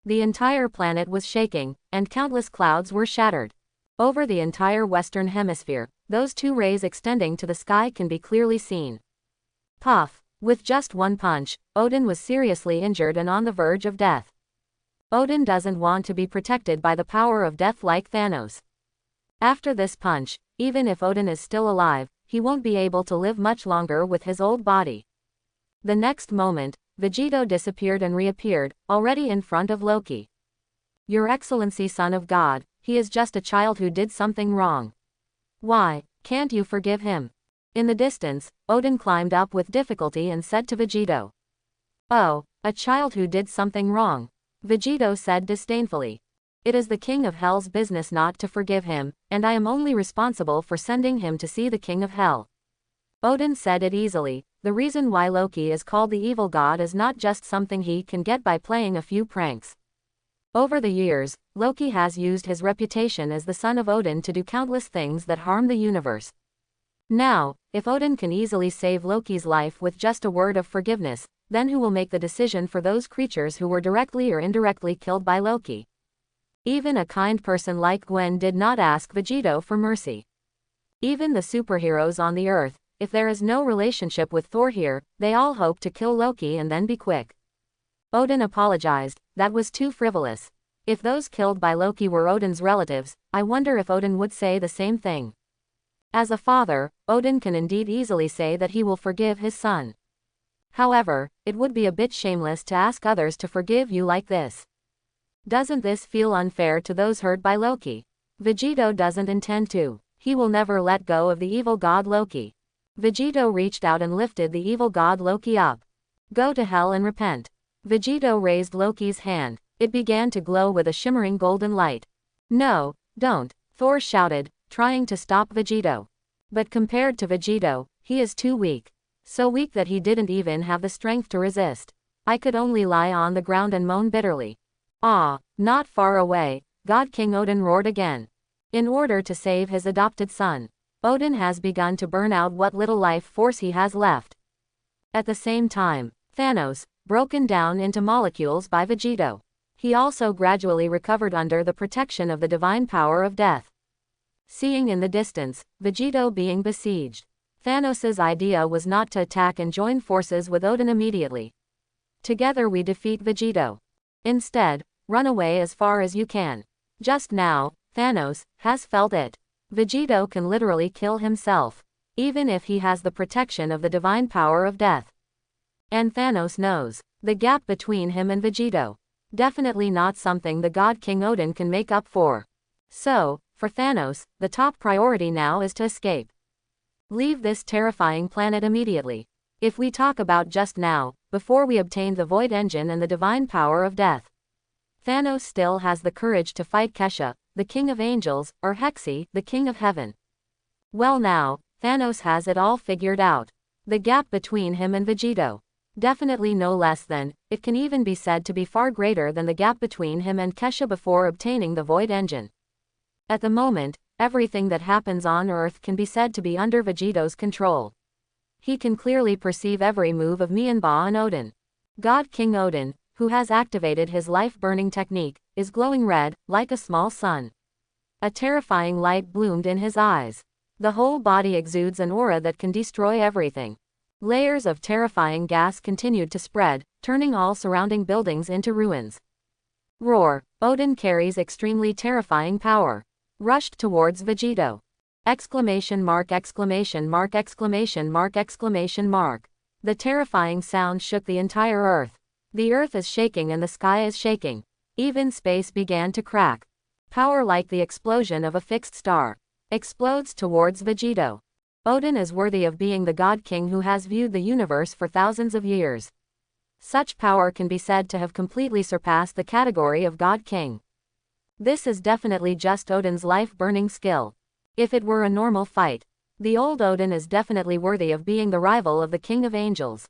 The entire planet was shaking, and countless clouds were shattered. Over the entire Western Hemisphere, those two rays extending to the sky can be clearly seen. Puff! With just one punch, Odin was seriously injured and on the verge of death. Odin doesn't want to be protected by the power of death like Thanos. After this punch, even if Odin is still alive, he won't be able to live much longer with his old body. The next moment, Vegito disappeared and reappeared, already in front of Loki. Your Excellency, Son of God, he is just a child who did something wrong. Why, can't you forgive him? In the distance, Odin climbed up with difficulty and said to Vegito. Oh, a child who did something wrong. Vegito said disdainfully. It is the King of Hell's business not to forgive him, and I am only responsible for sending him to see the King of Hell. Odin said it easily. The reason why Loki is called the evil god is not just something he can get by playing a few pranks. Over the years, Loki has used his reputation as the son of Odin to do countless things that harm the universe. Now, if Odin can easily save Loki's life with just a word of forgiveness, then who will make the decision for those creatures who were directly or indirectly killed by Loki? Even a kind person like Gwen did not ask Vegito for mercy. Even the superheroes on the Earth, if there is no relationship with Thor here, they all hope to kill Loki and then be quick. Odin apologized, that was too frivolous. If those killed by Loki were Odin's relatives, I wonder if Odin would say the same thing. As a father, Odin can indeed easily say that he will forgive his son. However, it would be a bit shameless to ask others to forgive you like this. Doesn't this feel unfair to those hurt by Loki? Vegito doesn't intend to. He will never let go of the evil god Loki. Vegito reached out and lifted the evil god Loki up. Go to hell and repent. Vegito raised Loki's hand. It began to glow with a shimmering golden light. No, don't, Thor shouted, trying to stop Vegito. But compared to Vegito, he is too weak. So weak that he didn't even have the strength to resist. I could only lie on the ground and moan bitterly. Ah, not far away, God King Odin roared again. In order to save his adopted son, Odin has begun to burn out what little life force he has left. At the same time, Thanos, broken down into molecules by Vegito. He also gradually recovered under the protection of the divine power of death. Seeing in the distance, Vegito being besieged. Thanos' idea was not to attack and join forces with Odin immediately. Together we defeat Vegito. Instead, run away as far as you can. Just now, Thanos has felt it. Vegito can literally kill himself, even if he has the protection of the divine power of death. And Thanos knows. The gap between him and Vegito. Definitely not something the God King Odin can make up for. So, for Thanos, the top priority now is to escape. Leave this terrifying planet immediately. If we talk about just now, before we obtained the Void Engine and the divine power of death, Thanos still has the courage to fight Kesha, the King of Angels, or Hexi, the King of Heaven. Well now, Thanos has it all figured out. The gap between him and Vegito. Definitely no less than, it can even be said to be far greater than the gap between him and Kesha before obtaining the Void Engine. At the moment, everything that happens on Earth can be said to be under Vegito's control. He can clearly perceive every move of Mionba and Odin. God King Odin, who has activated his life-burning technique, is glowing red, like a small sun. A terrifying light bloomed in his eyes. The whole body exudes an aura that can destroy everything. Layers of terrifying gas continued to spread, turning all surrounding buildings into ruins. Roar! Odin carries extremely terrifying power. Rushed towards Vegito. Exclamation mark, exclamation mark, exclamation mark, exclamation mark. The terrifying sound shook the entire Earth. The Earth is shaking and the sky is shaking. Even space began to crack. Power like the explosion of a fixed star. Explodes towards Vegito. Odin is worthy of being the God King who has viewed the universe for thousands of years. Such power can be said to have completely surpassed the category of God King. This is definitely just Odin's life-burning skill. If it were a normal fight, the old Odin is definitely worthy of being the rival of the King of Angels.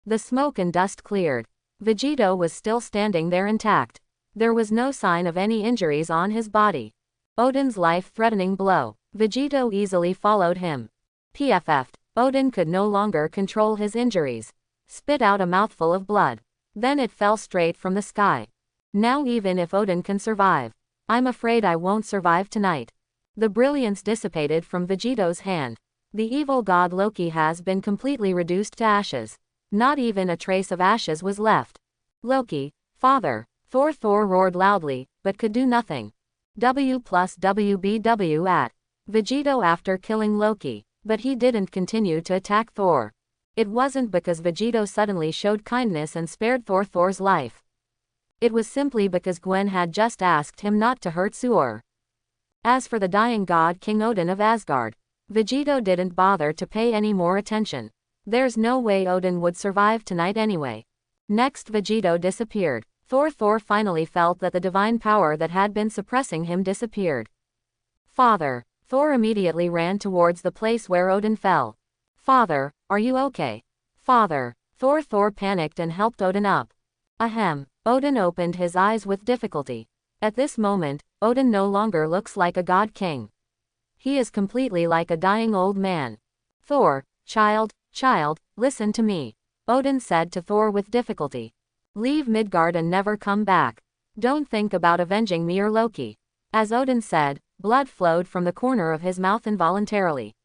The smoke and dust cleared. Vegito was still standing there intact. There was no sign of any injuries on his body. Odin's life-threatening blow. Vegito easily followed him. PFF'd. Odin could no longer control his injuries. Spit out a mouthful of blood. Then it fell straight from the sky. Now even if Odin can survive, I'm afraid I won't survive tonight. The brilliance dissipated from Vegito's hand. The evil god Loki has been completely reduced to ashes. Not even a trace of ashes was left. Loki, father. Thor roared loudly, but could do nothing. W+WBW at Vegito after killing Loki, but he didn't continue to attack Thor. It wasn't because Vegito suddenly showed kindness and spared Thor's life. It was simply because Gwen had just asked him not to hurt Surr. As for the dying god King Odin of Asgard, Vegito didn't bother to pay any more attention. There's no way Odin would survive tonight anyway. Next Vegito disappeared. Thor finally felt that the divine power that had been suppressing him disappeared. Father. Thor immediately ran towards the place where Odin fell. Father, are you okay? Father. Thor panicked and helped Odin up. Ahem. Odin opened his eyes with difficulty. At this moment, Odin no longer looks like a god king. He is completely like a dying old man. Thor, child, listen to me. Odin said to Thor with difficulty. Leave Midgard and never come back. Don't think about avenging me or Loki. As Odin said, blood flowed from the corner of his mouth involuntarily.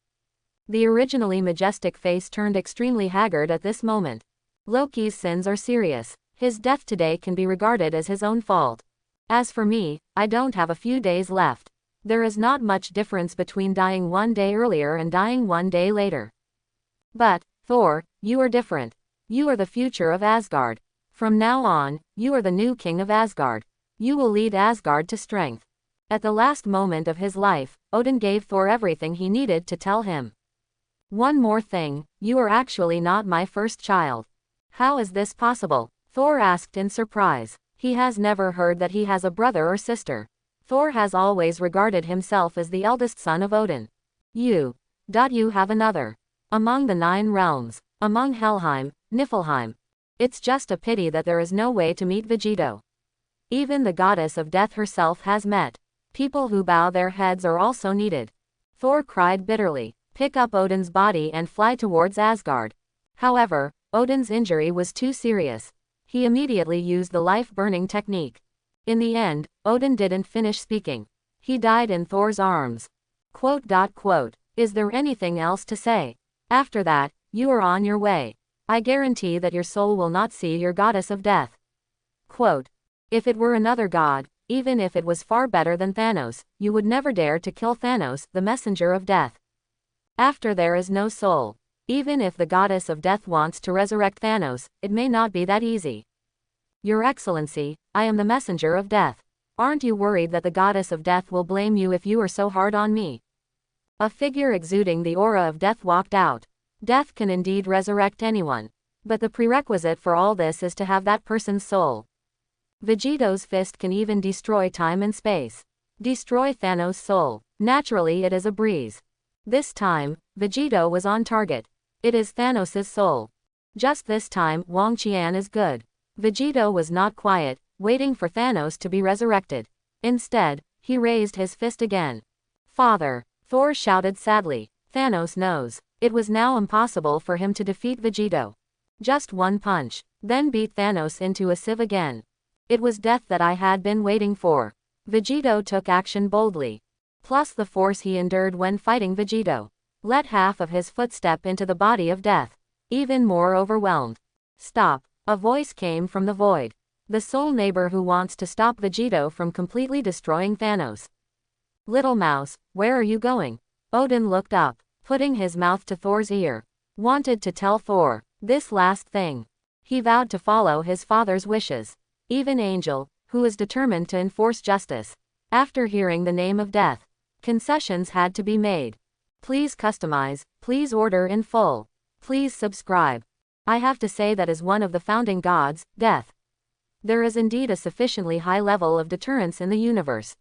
The originally majestic face turned extremely haggard at this moment. Loki's sins are serious. His death today can be regarded as his own fault. As for me, I don't have a few days left. There is not much difference between dying one day earlier and dying one day later. But, Thor, you are different. You are the future of Asgard. From now on, you are the new king of Asgard. You will lead Asgard to strength. At the last moment of his life, Odin gave Thor everything he needed to tell him. One more thing, you are actually not my first child. How is this possible? Thor asked in surprise. He has never heard that he has a brother or sister. Thor has always regarded himself as the eldest son of Odin. You have another. Among the 9 realms, among Helheim, Niflheim. It's just a pity that there is no way to meet Vegito. Even the goddess of death herself has met. People who bow their heads are also needed. Thor cried bitterly. Pick up Odin's body and fly towards Asgard. However, Odin's injury was too serious. He immediately used the life-burning technique. In the end, Odin didn't finish speaking. He died in Thor's arms. Is there anything else to say? After that, you are on your way. I guarantee that your soul will not see your goddess of death. If it were another god, even if it was far better than Thanos, you would never dare to kill Thanos, the messenger of death. After there is no soul. Even if the goddess of death wants to resurrect Thanos, it may not be that easy. Your Excellency, I am the messenger of death. Aren't you worried that the goddess of death will blame you if you are so hard on me? A figure exuding the aura of death walked out. Death can indeed resurrect anyone. But the prerequisite for all this is to have that person's soul. Vegeto's fist can even destroy time and space. Destroy Thanos' soul. Naturally it is a breeze. This time, Vegeto was on target. It is Thanos' soul. Just this time, Wang Qian is good. Vegeto was not quiet, waiting for Thanos to be resurrected. Instead, he raised his fist again. Father! Thor shouted sadly. Thanos knows. It was now impossible for him to defeat Vegeto. Just one punch, then beat Thanos into a sieve again. It was death that I had been waiting for. Vegeto took action boldly. Plus the force he endured when fighting Vegeto. Let half of his footstep into the body of death. Even more overwhelmed. Stop. A voice came from the void. The sole neighbor who wants to stop Vegeto from completely destroying Thanos. Little mouse, where are you going? Odin looked up, putting his mouth to Thor's ear. Wanted to tell Thor this last thing. He vowed to follow his father's wishes. Even Angel, who is determined to enforce justice. After hearing the name of death, concessions had to be made. Please customize, please order in full. Please subscribe. I have to say that as one of the founding gods, death. There is indeed a sufficiently high level of deterrence in the universe.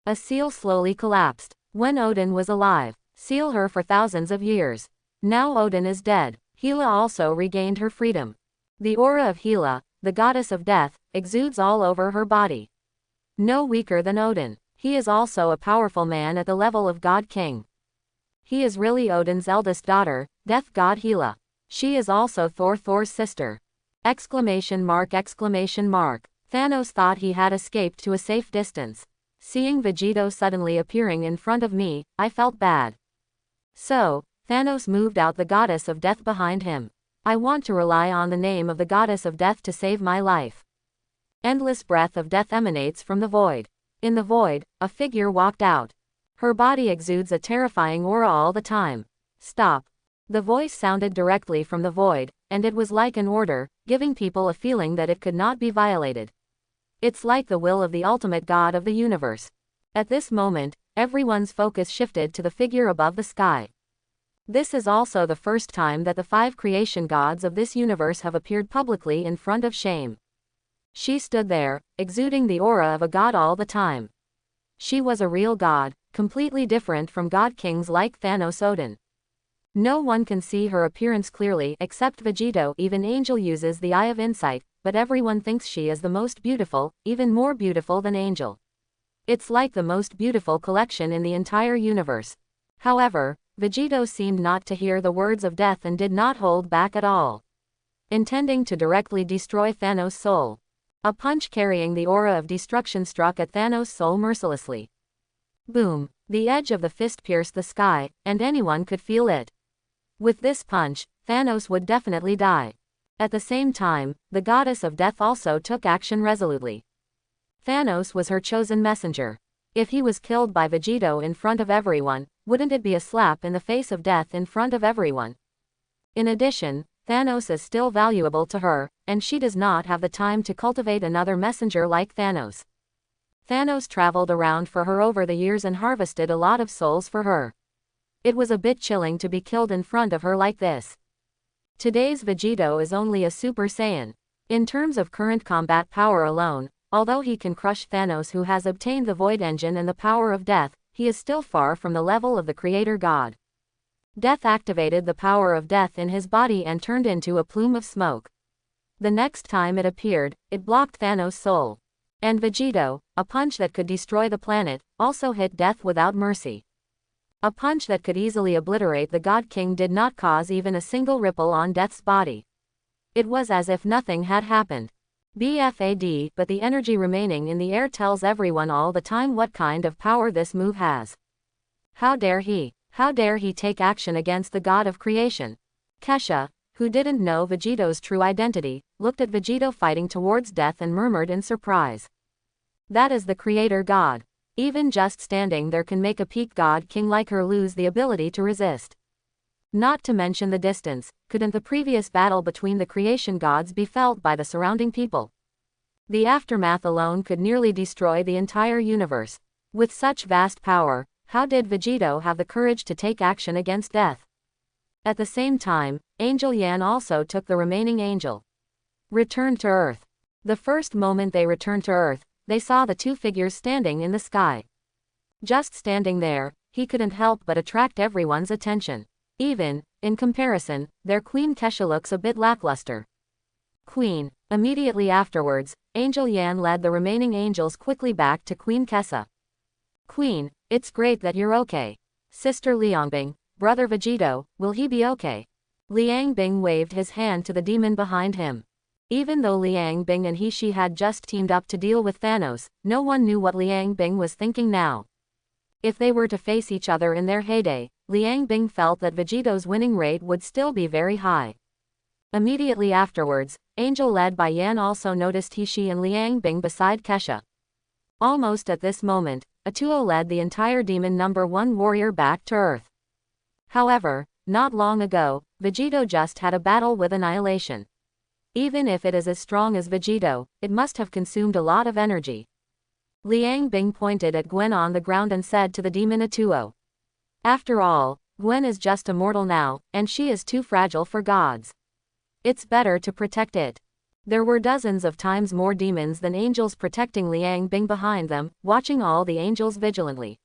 A seal slowly collapsed. When Odin was alive, seal her for thousands of years. Now Odin is dead. Hela also regained her freedom. The aura of Hela, the goddess of death, exudes all over her body. No weaker than Odin. He is also a powerful man at the level of God King. He is really Odin's eldest daughter, death god Hela. She is also Thor's sister. Exclamation mark! Thanos thought he had escaped to a safe distance. Seeing Vegeto suddenly appearing in front of me, I felt bad. So, Thanos moved out the goddess of death behind him. I want to rely on the name of the goddess of death to save my life. Endless breath of death emanates from the void. In the void, a figure walked out. Her body exudes a terrifying aura all the time. Stop. The voice sounded directly from the void, and it was like an order, giving people a feeling that it could not be violated. It's like the will of the ultimate god of the universe. At this moment, everyone's focus shifted to the figure above the sky. This is also the first time that the 5 creation gods of this universe have appeared publicly in front of Shame. She stood there, exuding the aura of a god all the time. She was a real god, completely different from god kings like Thanos Odin. No one can see her appearance clearly except Vegeto. Even Angel uses the Eye of Insight, but everyone thinks she is the most beautiful, even more beautiful than Angel. It's like the most beautiful collection in the entire universe. However, Vegeto seemed not to hear the words of death and did not hold back at all. Intending to directly destroy Thanos' soul. A punch carrying the aura of destruction struck at Thanos' soul mercilessly. Boom! The edge of the fist pierced the sky, and anyone could feel it. With this punch, Thanos would definitely die. At the same time, the goddess of death also took action resolutely. Thanos was her chosen messenger. If he was killed by Vegeto in front of everyone, wouldn't it be a slap in the face of death in front of everyone? In addition, Thanos is still valuable to her, and she does not have the time to cultivate another messenger like Thanos. Thanos traveled around for her over the years and harvested a lot of souls for her. It was a bit chilling to be killed in front of her like this. Today's Vegeto is only a Super Saiyan. In terms of current combat power alone, although he can crush Thanos who has obtained the Void Engine and the power of death, he is still far from the level of the Creator God. Death activated the power of death in his body and turned into a plume of smoke. The next time it appeared, it blocked Thanos' soul. And Vegeto, a punch that could destroy the planet, also hit death without mercy. A punch that could easily obliterate the God King did not cause even a single ripple on Death's body. It was as if nothing had happened. BFAD, but the energy remaining in the air tells everyone all the time what kind of power this move has. How dare he? How dare he take action against the god of creation? Kesha, who didn't know Vegeto's true identity, looked at Vegeto fighting towards death and murmured in surprise. That is the creator god. Even just standing there can make a peak god king like her lose the ability to resist. Not to mention the distance, couldn't the previous battle between the creation gods be felt by the surrounding people? The aftermath alone could nearly destroy the entire universe. With such vast power, how did Vegito have the courage to take action against death? At the same time, Angel Yan also took the remaining angel. Returned to Earth. The first moment they returned to Earth, they saw the two figures standing in the sky. Just standing there, he couldn't help but attract everyone's attention. Even, in comparison, their Queen Kesha looks a bit lackluster. Queen. Immediately afterwards, Angel Yan led the remaining angels quickly back to Queen Kesha. Queen, it's great that you're okay. Sister Liangbing, Brother Vegito, will he be okay? Liangbing waved his hand to the demon behind him. Even though Liangbing and she had just teamed up to deal with Thanos, no one knew what Liangbing was thinking now. If they were to face each other in their heyday, Liangbing felt that Vegito's winning rate would still be very high. Immediately afterwards, Angel led by Yan also noticed He and Liangbing beside Kesha. Almost at this moment, Atuo led the entire Demon number 1 warrior back to Earth. However, not long ago, Vegito just had a battle with Annihilation. Even if it is as strong as Vegito, it must have consumed a lot of energy. Liangbing pointed at Gwen on the ground and said to the demon Atuo. After all, Gwen is just a mortal now, and she is too fragile for gods. It's better to protect it. There were dozens of times more demons than angels protecting Liangbing behind them, watching all the angels vigilantly.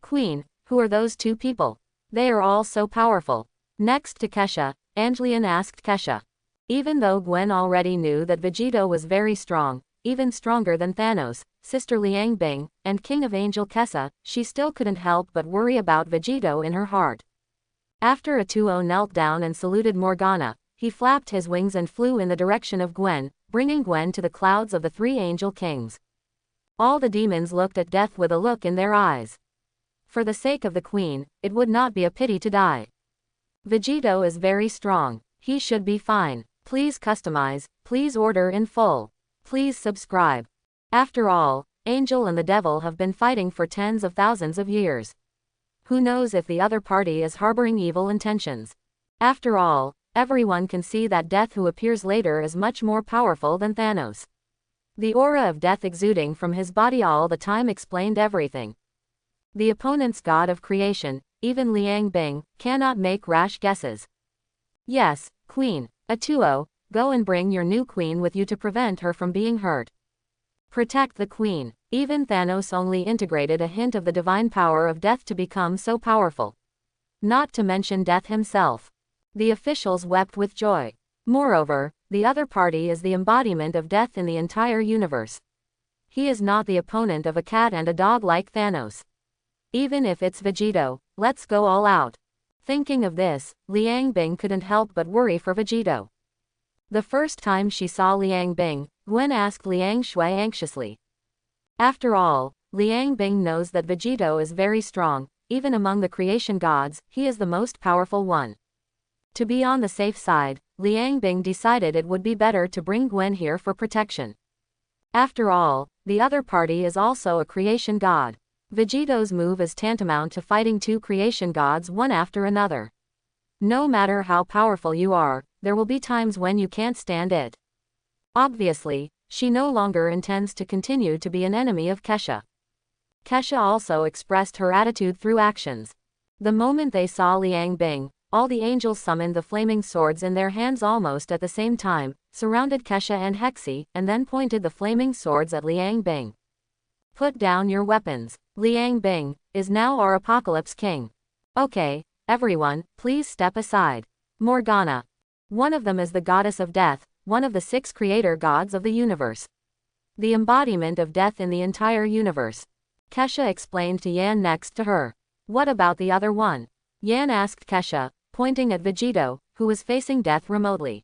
Queen, who are those two people? They are all so powerful. Next to Kesha, Anglian asked Kesha. Even though Gwen already knew that Vegito was very strong, even stronger than Thanos, Sister Liangbing, and King of Angel Kesha, she still couldn't help but worry about Vegito in her heart. After Atuo knelt down and saluted Morgana, he flapped his wings and flew in the direction of Gwen, bringing Gwen to the clouds of the 3 angel kings. All the demons looked at death with a look in their eyes. For the sake of the queen, it would not be a pity to die. Vegito is very strong. He should be fine. Please customize, please order in full. Please subscribe. After all, Angel and the Devil have been fighting for tens of thousands of years. Who knows if the other party is harboring evil intentions? After all, everyone can see that Death who appears later is much more powerful than Thanos. The aura of death exuding from his body all the time explained everything. The opponent's god of creation, even Liangbing, cannot make rash guesses. Yes, Queen, Atuo, go and bring your new queen with you to prevent her from being hurt. Protect the queen. Even Thanos only integrated a hint of the divine power of death to become so powerful. Not to mention death himself. The officials wept with joy. Moreover, the other party is the embodiment of death in the entire universe. He is not the opponent of a cat and a dog like Thanos. Even if it's Vegito, let's go all out. Thinking of this, Liangbing couldn't help but worry for Vegito. The first time she saw Liangbing, Gwen asked Liang Shui anxiously. After all, Liangbing knows that Vegito is very strong. Even among the creation gods, he is the most powerful one. To be on the safe side, Liangbing decided it would be better to bring Gwen here for protection. After all, the other party is also a creation god. Vegito's move is tantamount to fighting 2 creation gods one after another. No matter how powerful you are, there will be times when you can't stand it. Obviously, she no longer intends to continue to be an enemy of Kesha. Kesha also expressed her attitude through actions. The moment they saw Liangbing, all the angels summoned the flaming swords in their hands almost at the same time, surrounded Kesha and Hexi, and then pointed the flaming swords at Liangbing. Put down your weapons. Liangbing is now our Apocalypse King. Okay, everyone, please step aside. Morgana. One of them is the goddess of death, one of the 6 creator gods of the universe. The embodiment of death in the entire universe. Kesha explained to Yan next to her. What about the other one? Yan asked Kesha, pointing at Vegito, who was facing death remotely.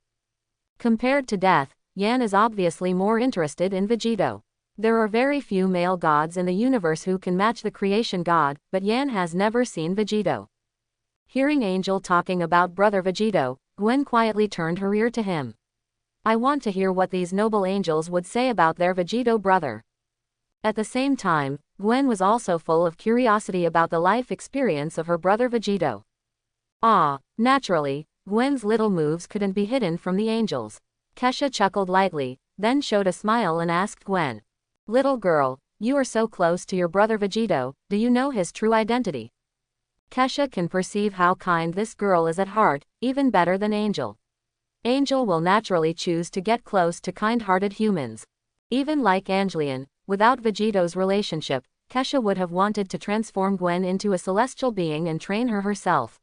Compared to death, Yan is obviously more interested in Vegito. There are very few male gods in the universe who can match the creation god, but Yan has never seen Vegito. Hearing Angel talking about brother Vegito, Gwen quietly turned her ear to him. I want to hear what these noble angels would say about their Vegito brother. At the same time, Gwen was also full of curiosity about the life experience of her brother Vegito. Naturally, Gwen's little moves couldn't be hidden from the angels. Kesha chuckled lightly, then showed a smile and asked Gwen, "Little girl, you are so close to your brother Vegito, do you know his true identity?" Kesha can perceive how kind this girl is at heart, even better than Angel. Angel will naturally choose to get close to kind-hearted humans. Even like Angelion, without Vegito's relationship, Kesha would have wanted to transform Gwen into a celestial being and train her herself.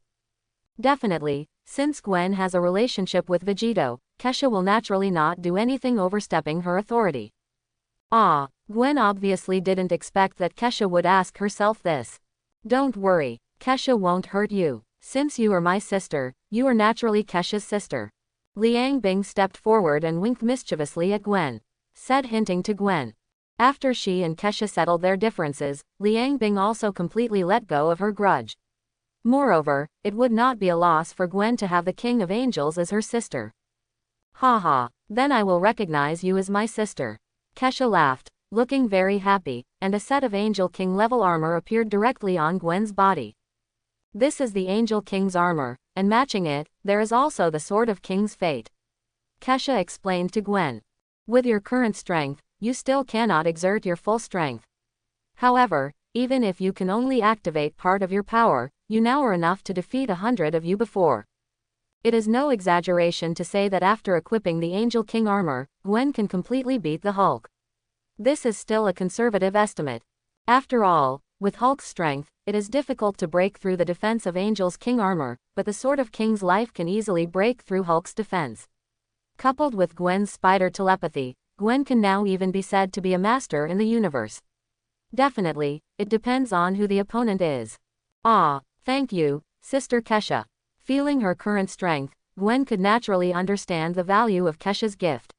Definitely, since Gwen has a relationship with Vegito, Kesha will naturally not do anything overstepping her authority. Gwen obviously didn't expect that Kesha would ask herself this. "Don't worry, Kesha won't hurt you. Since you are my sister, you are naturally Kesha's sister." Liang Bing stepped forward and winked mischievously at Gwen. Said hinting to Gwen. After she and Kesha settled their differences, Liang Bing also completely let go of her grudge. Moreover, it would not be a loss for Gwen to have the King of Angels as her sister. "Haha, then I will recognize you as my sister." Kesha laughed, looking very happy, and a set of Angel King level armor appeared directly on Gwen's body. This is the Angel King's armor, and matching it, there is also the Sword of King's Fate. Kesha explained to Gwen. "With your current strength, you still cannot exert your full strength. However, even if you can only activate part of your power, you now are enough to defeat 100 of you before." It is no exaggeration to say that after equipping the Angel King armor, Gwen can completely beat the Hulk. This is still a conservative estimate. After all, with Hulk's strength, it is difficult to break through the defense of Angel's King armor, but the Sword of King's life can easily break through Hulk's defense. Coupled with Gwen's spider telepathy, Gwen can now even be said to be a master in the universe. Definitely, it depends on who the opponent is. Thank you, Sister Kesha. Feeling her current strength, Gwen could naturally understand the value of Kesha's gift.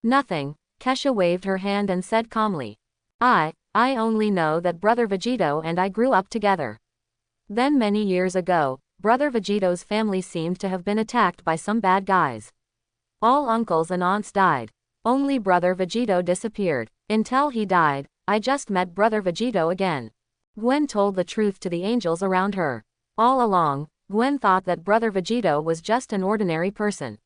"Nothing," Kesha waved her hand and said calmly. I only know that Brother Vegito and I grew up together. Then many years ago, Brother Vegito's family seemed to have been attacked by some bad guys. All uncles and aunts died. Only Brother Vegito disappeared. Until he died, I just met Brother Vegito again." Gwen told the truth to the angels around her. All along, Gwen thought that Brother Vegito was just an ordinary person.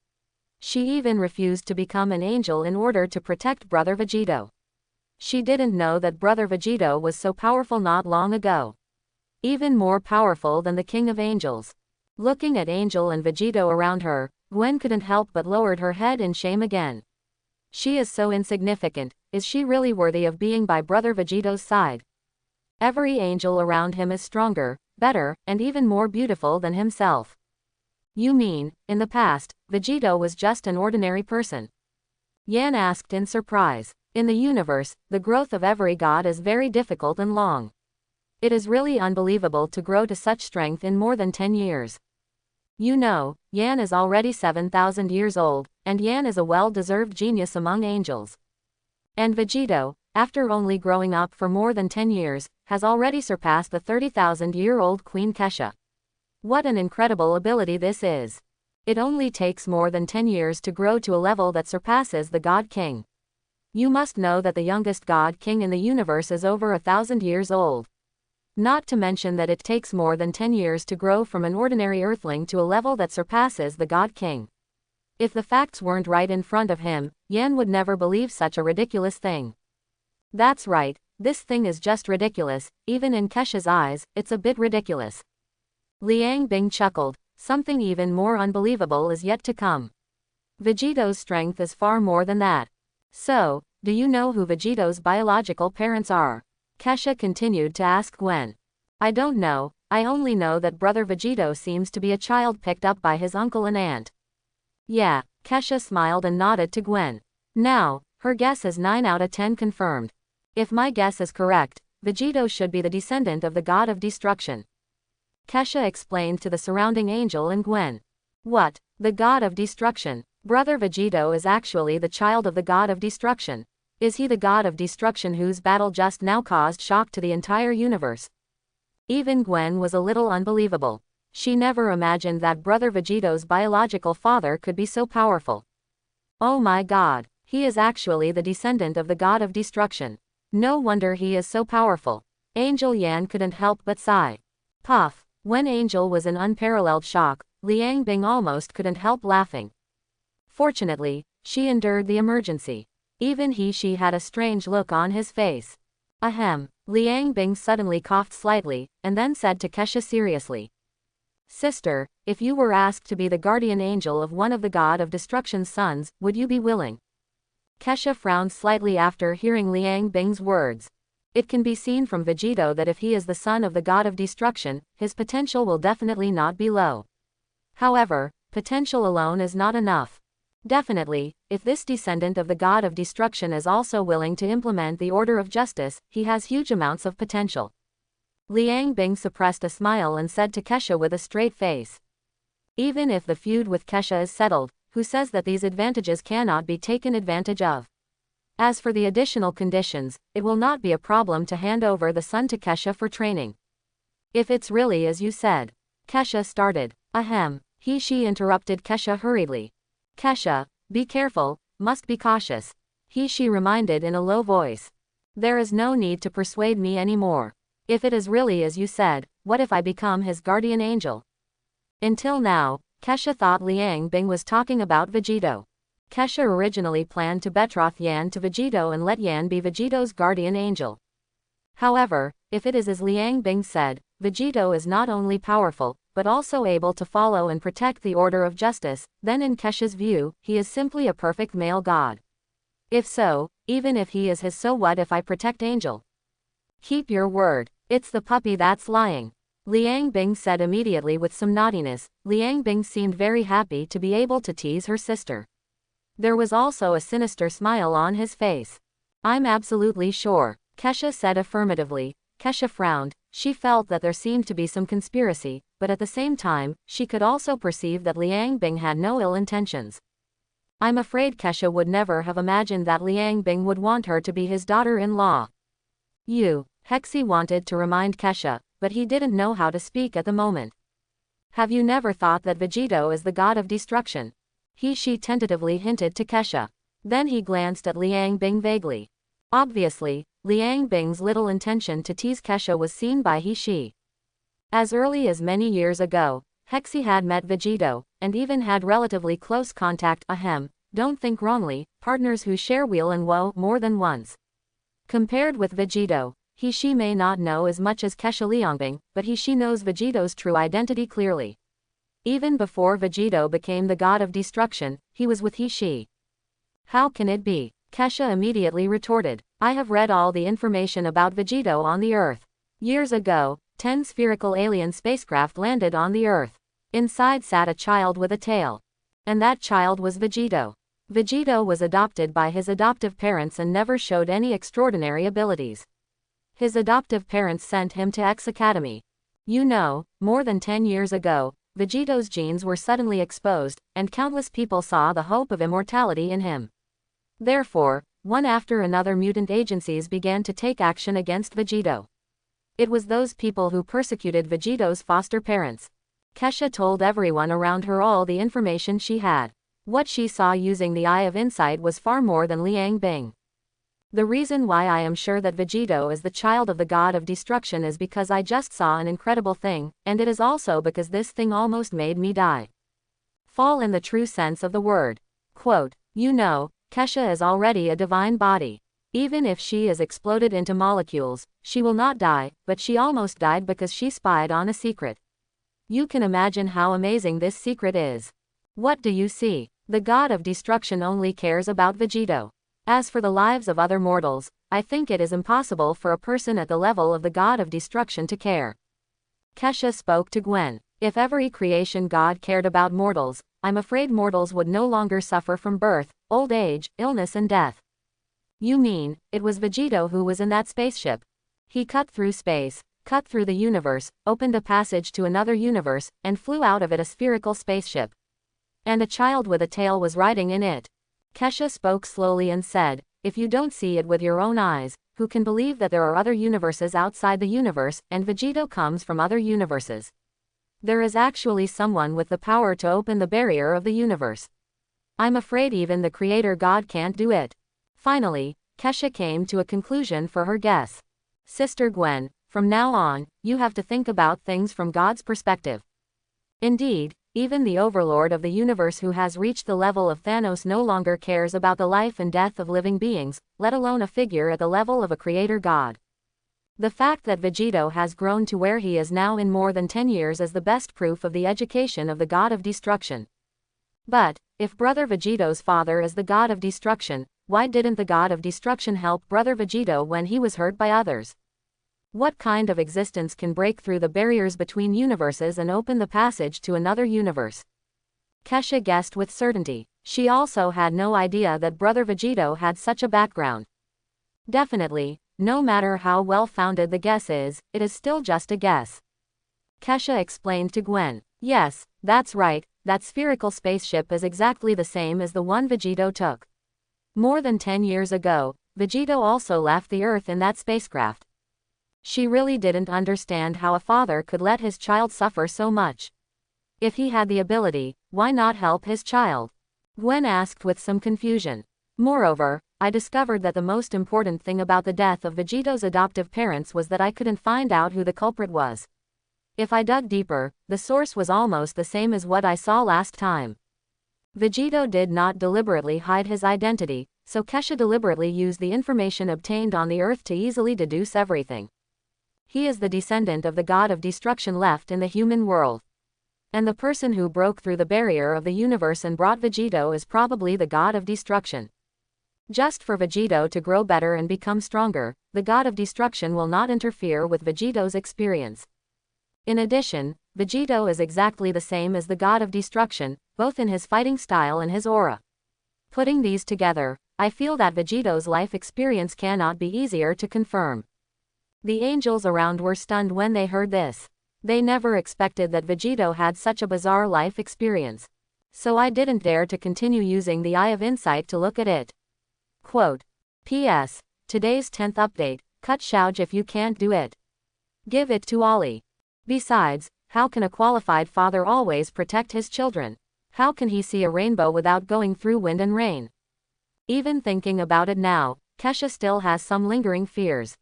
She even refused to become an angel in order to protect Brother Vegito. She didn't know that Brother Vegito was so powerful not long ago. Even more powerful than the King of Angels. Looking at Angel and Vegito around her, Gwen couldn't help but lowered her head in shame again. She is so insignificant, is she really worthy of being by Brother Vegito's side? Every angel around him is stronger, better, and even more beautiful than himself. You mean, in the past, Vegito was just an ordinary person? Yan asked in surprise. In the universe, the growth of every god is very difficult and long. It is really unbelievable to grow to such strength in more than 10 years. You know, Yan is already 7,000 years old, and Yan is a well-deserved genius among angels. And Vegito, after only growing up for more than 10 years, has already surpassed the 30,000-year-old Queen Kesha. What an incredible ability this is. It only takes more than 10 years to grow to a level that surpasses the God King. You must know that the youngest God King in the universe is over 1,000 years old. Not to mention that it takes more than 10 years to grow from an ordinary earthling to a level that surpasses the God King. If the facts weren't right in front of him, Yan would never believe such a ridiculous thing. That's right, this thing is just ridiculous, even in Kesha's eyes, it's a bit ridiculous. Liang Bing chuckled, something even more unbelievable is yet to come. Vegito's strength is far more than that. So, do you know who Vegito's biological parents are? Kesha continued to ask Gwen. I don't know, I only know that Brother Vegito seems to be a child picked up by his uncle and aunt. Yeah, Kesha smiled and nodded to Gwen. Now, her guess is 9 out of 10 confirmed. If my guess is correct, Vegito should be the descendant of the god of destruction. Kesha explained to the surrounding angel and Gwen. What, the god of destruction? Brother Vegito is actually the child of the god of destruction. Is he the god of destruction whose battle just now caused shock to the entire universe? Even Gwen was a little unbelievable. She never imagined that Brother Vegito's biological father could be so powerful. Oh my god, he is actually the descendant of the god of destruction. No wonder he is so powerful. Angel Yan couldn't help but sigh. Puff. When Angel was in unparalleled shock, Liang Bing almost couldn't help laughing. Fortunately, she endured the emergency. Even she had a strange look on his face. Ahem. Liang Bing suddenly coughed slightly, and then said to Kesha seriously. Sister, if you were asked to be the guardian angel of one of the God of Destruction's sons, would you be willing? Kesha frowned slightly after hearing Liang Bing's words. It can be seen from Vegito that if he is the son of the God of Destruction, his potential will definitely not be low. However, potential alone is not enough. Definitely, if this descendant of the God of Destruction is also willing to implement the order of justice, he has huge amounts of potential. Liang Bing suppressed a smile and said to Kesha with a straight face. Even if the feud with Kesha is settled, who says that these advantages cannot be taken advantage of? As for the additional conditions, it will not be a problem to hand over the son to Kesha for training. If it's really as you said. Kesha started. Ahem. She interrupted Kesha hurriedly. Kesha, be careful, must be cautious. She reminded in a low voice. There is no need to persuade me anymore. If it is really as you said, what if I become his guardian angel? Until now, Kesha thought Liang Bing was talking about Vegito. Kesha originally planned to betroth Yan to Vegito and let Yan be Vegito's guardian angel. However, if it is as Liang Bing said, Vegito is not only powerful, but also able to follow and protect the order of justice, then in Kesha's view, he is simply a perfect male god. If so, even if he is his, so what if I protect Angel? Keep your word, it's the puppy that's lying. Liang Bing said immediately with some naughtiness. Liang Bing seemed very happy to be able to tease her sister. There was also a sinister smile on his face. I'm absolutely sure, Kesha said affirmatively. Kesha frowned. She felt that there seemed to be some conspiracy, but at the same time, she could also perceive that Liang Bing had no ill intentions. I'm afraid Kesha would never have imagined that Liang Bing would want her to be his daughter-in-law. Hexie wanted to remind Kesha, but he didn't know how to speak at the moment. Have you never thought that Vegito is the god of destruction? She tentatively hinted to Kesha. Then he glanced at Liang Bing vaguely. Obviously, Liang Bing's little intention to tease Kesha was seen by she. As early as many years ago, Hexie had met Vegito, and even had relatively close contact. Don't think wrongly, partners who share weal and woe more than once. Compared with Vegito, she may not know as much as Kesha Liangbing, but she knows Vegito's true identity clearly. Even before Vegito became the god of destruction, he was with she. How can it be? Kesha immediately retorted. I have read all the information about Vegito on the Earth. Years ago, 10 spherical alien spacecraft landed on the Earth. Inside sat a child with a tail. And that child was Vegito. Vegito was adopted by his adoptive parents and never showed any extraordinary abilities. His adoptive parents sent him to X Academy. More than 10 years ago, Vegito's genes were suddenly exposed, and countless people saw the hope of immortality in him. Therefore, one after another mutant agencies began to take action against Vegito. It was those people who persecuted Vegito's foster parents. Kesha told everyone around her all the information she had. What she saw using the Eye of Insight was far more than Liang Bing. The reason why I am sure that Vegito is the child of the god of destruction is because I just saw an incredible thing, and it is also because this thing almost made me die. Fall in the true sense of the word. Quote, Kesha is already a divine body. Even if she is exploded into molecules, she will not die, but she almost died because she spied on a secret. You can imagine how amazing this secret is. What do you see? The god of destruction only cares about Vegito. As for the lives of other mortals, I think it is impossible for a person at the level of the god of destruction to care. Kesha spoke to Gwen. If every creation god cared about mortals, I'm afraid mortals would no longer suffer from birth, old age, illness and death. You mean, it was Vegito who was in that spaceship? He cut through space, cut through the universe, opened a passage to another universe, and flew out of it a spherical spaceship. And a child with a tail was riding in it. Kesha spoke slowly and said, if you don't see it with your own eyes, who can believe that there are other universes outside the universe, and Vegito comes from other universes? There is actually someone with the power to open the barrier of the universe. I'm afraid even the creator god can't do it. Finally, Kesha came to a conclusion for her guess. Sister Gwen, from now on, you have to think about things from God's perspective. Indeed, even the overlord of the universe who has reached the level of Thanos no longer cares about the life and death of living beings, let alone a figure at the level of a creator god. The fact that Vegito has grown to where he is now in more than 10 years is the best proof of the education of the god of destruction. But, if Brother Vegito's father is the god of destruction, why didn't the god of destruction help Brother Vegito when he was hurt by others? What kind of existence can break through the barriers between universes and open the passage to another universe? Kesha guessed with certainty. She also had no idea that Brother Vegito had such a background. Definitely, no matter how well-founded the guess is, it is still just a guess. Kesha explained to Gwen. Yes, that's right, that spherical spaceship is exactly the same as the one Vegito took. More than 10 years ago, Vegito also left the Earth in that spacecraft. She really didn't understand how a father could let his child suffer so much. If he had the ability, why not help his child? Gwen asked with some confusion. Moreover, I discovered that the most important thing about the death of Vegito's adoptive parents was that I couldn't find out who the culprit was. If I dug deeper, the source was almost the same as what I saw last time. Vegito did not deliberately hide his identity, so Kesha deliberately used the information obtained on the Earth to easily deduce everything. He is the descendant of the god of destruction left in the human world. And the person who broke through the barrier of the universe and brought Vegito is probably the god of destruction. Just for Vegito to grow better and become stronger, the god of destruction will not interfere with Vegito's experience. In addition, Vegito is exactly the same as the god of destruction, both in his fighting style and his aura. Putting these together, I feel that Vegito's life experience cannot be easier to confirm. The angels around were stunned when they heard this. They never expected that Vegito had such a bizarre life experience. So I didn't dare to continue using the Eye of Insight to look at it. Quote. P.S. Today's 10th update, cut Shouj if you can't do it. Give it to Ollie. Besides, how can a qualified father always protect his children? How can he see a rainbow without going through wind and rain? Even thinking about it now, Kesha still has some lingering fears.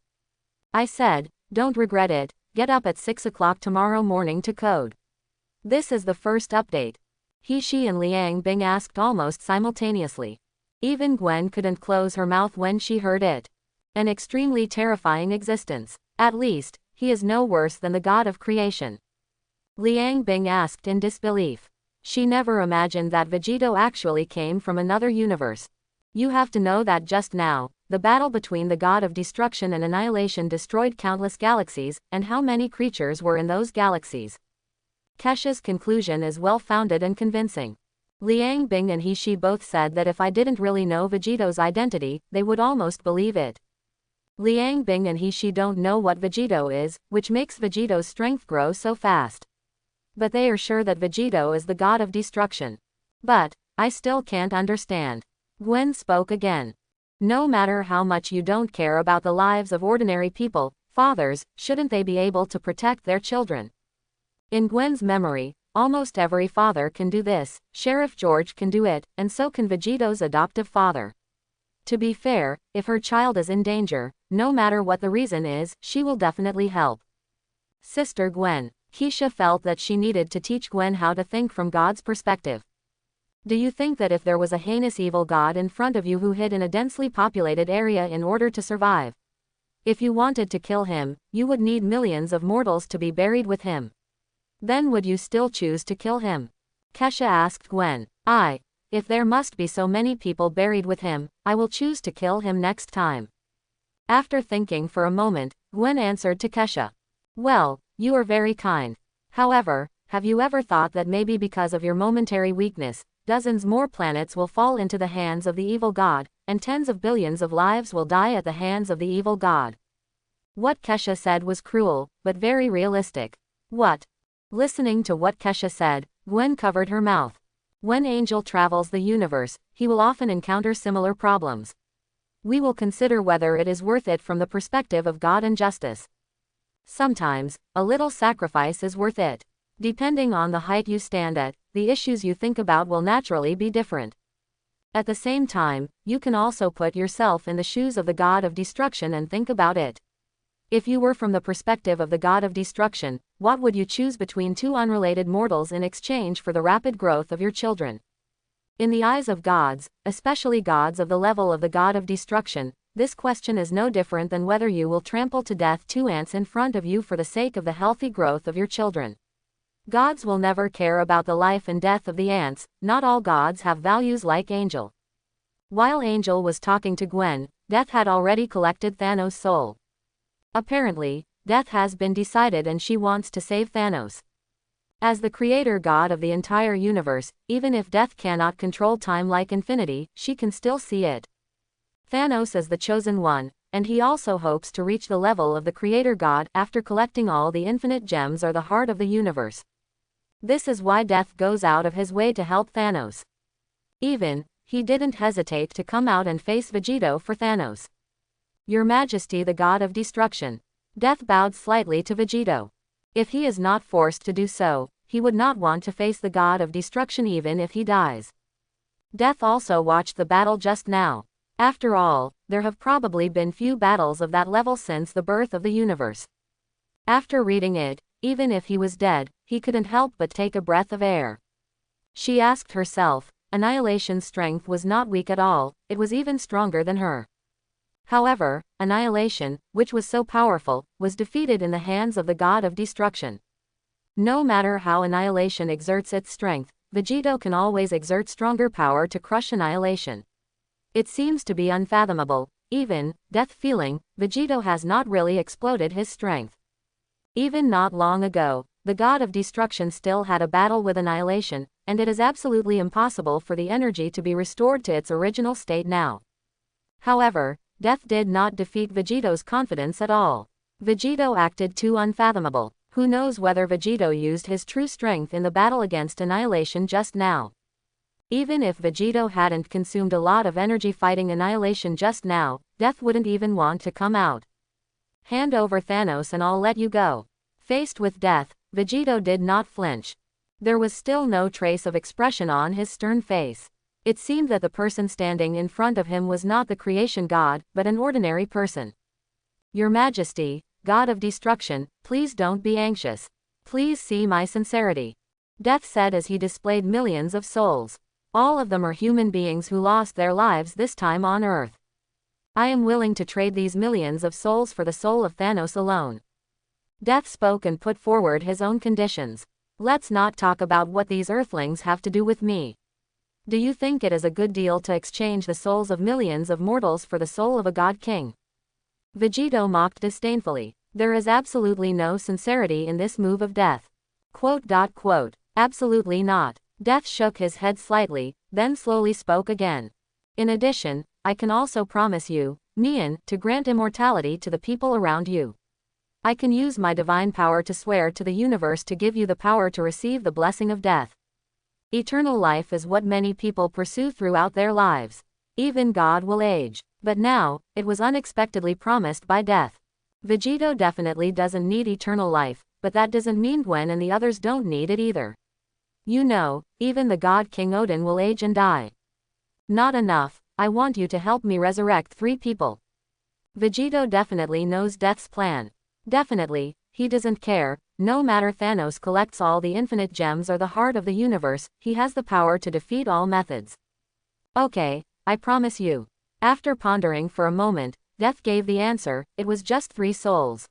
I said, don't regret it, get up at 6 o'clock tomorrow morning to code. This is the first update. He, she and Liang Bing asked almost simultaneously. Even Gwen couldn't close her mouth when she heard it. An extremely terrifying existence. At least, he is no worse than the god of creation. Liang Bing asked in disbelief. She never imagined that Vegito actually came from another universe. You have to know that just now, the battle between the god of destruction and annihilation destroyed countless galaxies, and how many creatures were in those galaxies. Kesha's conclusion is well-founded and convincing. Liang Bing and he, she both said that if I didn't really know Vegito's identity, they would almost believe it. Liang Bing and he, she don't know what Vegito is, which makes Vegito's strength grow so fast. But they are sure that Vegito is the god of destruction. But, I still can't understand. Gwen spoke again. No matter how much you don't care about the lives of ordinary people, fathers, shouldn't they be able to protect their children? In Gwen's memory, almost every father can do this, Sheriff George can do it, and so can Vegito's adoptive father. To be fair, if her child is in danger, no matter what the reason is, she will definitely help. Sister Gwen. Keisha felt that she needed to teach Gwen how to think from God's perspective. Do you think that if there was a heinous evil god in front of you who hid in a densely populated area in order to survive? If you wanted to kill him, you would need millions of mortals to be buried with him. Then would you still choose to kill him? Kesha asked Gwen. If there must be so many people buried with him, I will choose to kill him next time. After thinking for a moment, Gwen answered to Kesha. Well, you are very kind. However, have you ever thought that maybe because of your momentary weakness, dozens more planets will fall into the hands of the evil god, and tens of billions of lives will die at the hands of the evil god? What Kesha said was cruel, but very realistic. What? Listening to what Kesha said, Gwen covered her mouth. When Angel travels the universe, he will often encounter similar problems. We will consider whether it is worth it from the perspective of God and justice. Sometimes, a little sacrifice is worth it. Depending on the height you stand at, the issues you think about will naturally be different. At the same time, you can also put yourself in the shoes of the god of destruction and think about it. If you were from the perspective of the god of destruction, what would you choose between two unrelated mortals in exchange for the rapid growth of your children? In the eyes of gods, especially gods of the level of the god of destruction, this question is no different than whether you will trample to death two ants in front of you for the sake of the healthy growth of your children. Gods will never care about the life and death of the ants. Not all gods have values like Angel. While Angel was talking to Gwen, Death had already collected Thanos' soul. Apparently, death has been decided and she wants to save Thanos. As the creator god of the entire universe, even if death cannot control time like infinity, she can still see it. Thanos is the chosen one, and he also hopes to reach the level of the creator god after collecting all the infinite gems or the heart of the universe. This is why death goes out of his way to help Thanos. Even, he didn't hesitate to come out and face Vegito for Thanos. Your Majesty, the god of destruction. Death bowed slightly to Vegito. If he is not forced to do so, he would not want to face the god of destruction even if he dies. Death also watched the battle just now. After all, there have probably been few battles of that level since the birth of the universe. After reading it, even if he was dead, he couldn't help but take a breath of air. She asked herself, Annihilation's strength was not weak at all, it was even stronger than her. However, Annihilation, which was so powerful, was defeated in the hands of the god of destruction. No matter how Annihilation exerts its strength, Vegito can always exert stronger power to crush Annihilation. It seems to be unfathomable. Even, Death feeling, Vegito has not really exploded his strength. Even not long ago, the god of destruction still had a battle with Annihilation, and it is absolutely impossible for the energy to be restored to its original state now. However, Death did not defeat Vegito's confidence at all. Vegito acted too unfathomable. Who knows whether Vegito used his true strength in the battle against Annihilation just now. Even if Vegito hadn't consumed a lot of energy fighting Annihilation just now, Death wouldn't even want to come out. Hand over Thanos and I'll let you go. Faced with death, Vegito did not flinch. There was still no trace of expression on his stern face. It seemed that the person standing in front of him was not the creation god, but an ordinary person. Your Majesty, God of destruction, please don't be anxious. Please see my sincerity. Death said as he displayed millions of souls. All of them are human beings who lost their lives this time on Earth. I am willing to trade these millions of souls for the soul of Thanos alone. Death spoke and put forward his own conditions. Let's not talk about what these Earthlings have to do with me. Do you think it is a good deal to exchange the souls of millions of mortals for the soul of a god king? Vegito mocked disdainfully. There is absolutely no sincerity in this move of Death. Absolutely not. Death shook his head slightly, then slowly spoke again. In addition, I can also promise you, Mian, to grant immortality to the people around you. I can use my divine power to swear to the universe to give you the power to receive the blessing of death. Eternal life is what many people pursue throughout their lives. Even God will age. But now, it was unexpectedly promised by Death. Vegito definitely doesn't need eternal life, but that doesn't mean Gwen and the others don't need it either. You know, even the god King Odin will age and die. Not enough, I want you to help me resurrect 3 people. Vegito definitely knows Death's plan. Definitely, he doesn't care, no matter Thanos collects all the infinite gems or the heart of the universe, he has the power to defeat all methods. Okay, I promise you. After pondering for a moment, Death gave the answer, it was just 3 souls.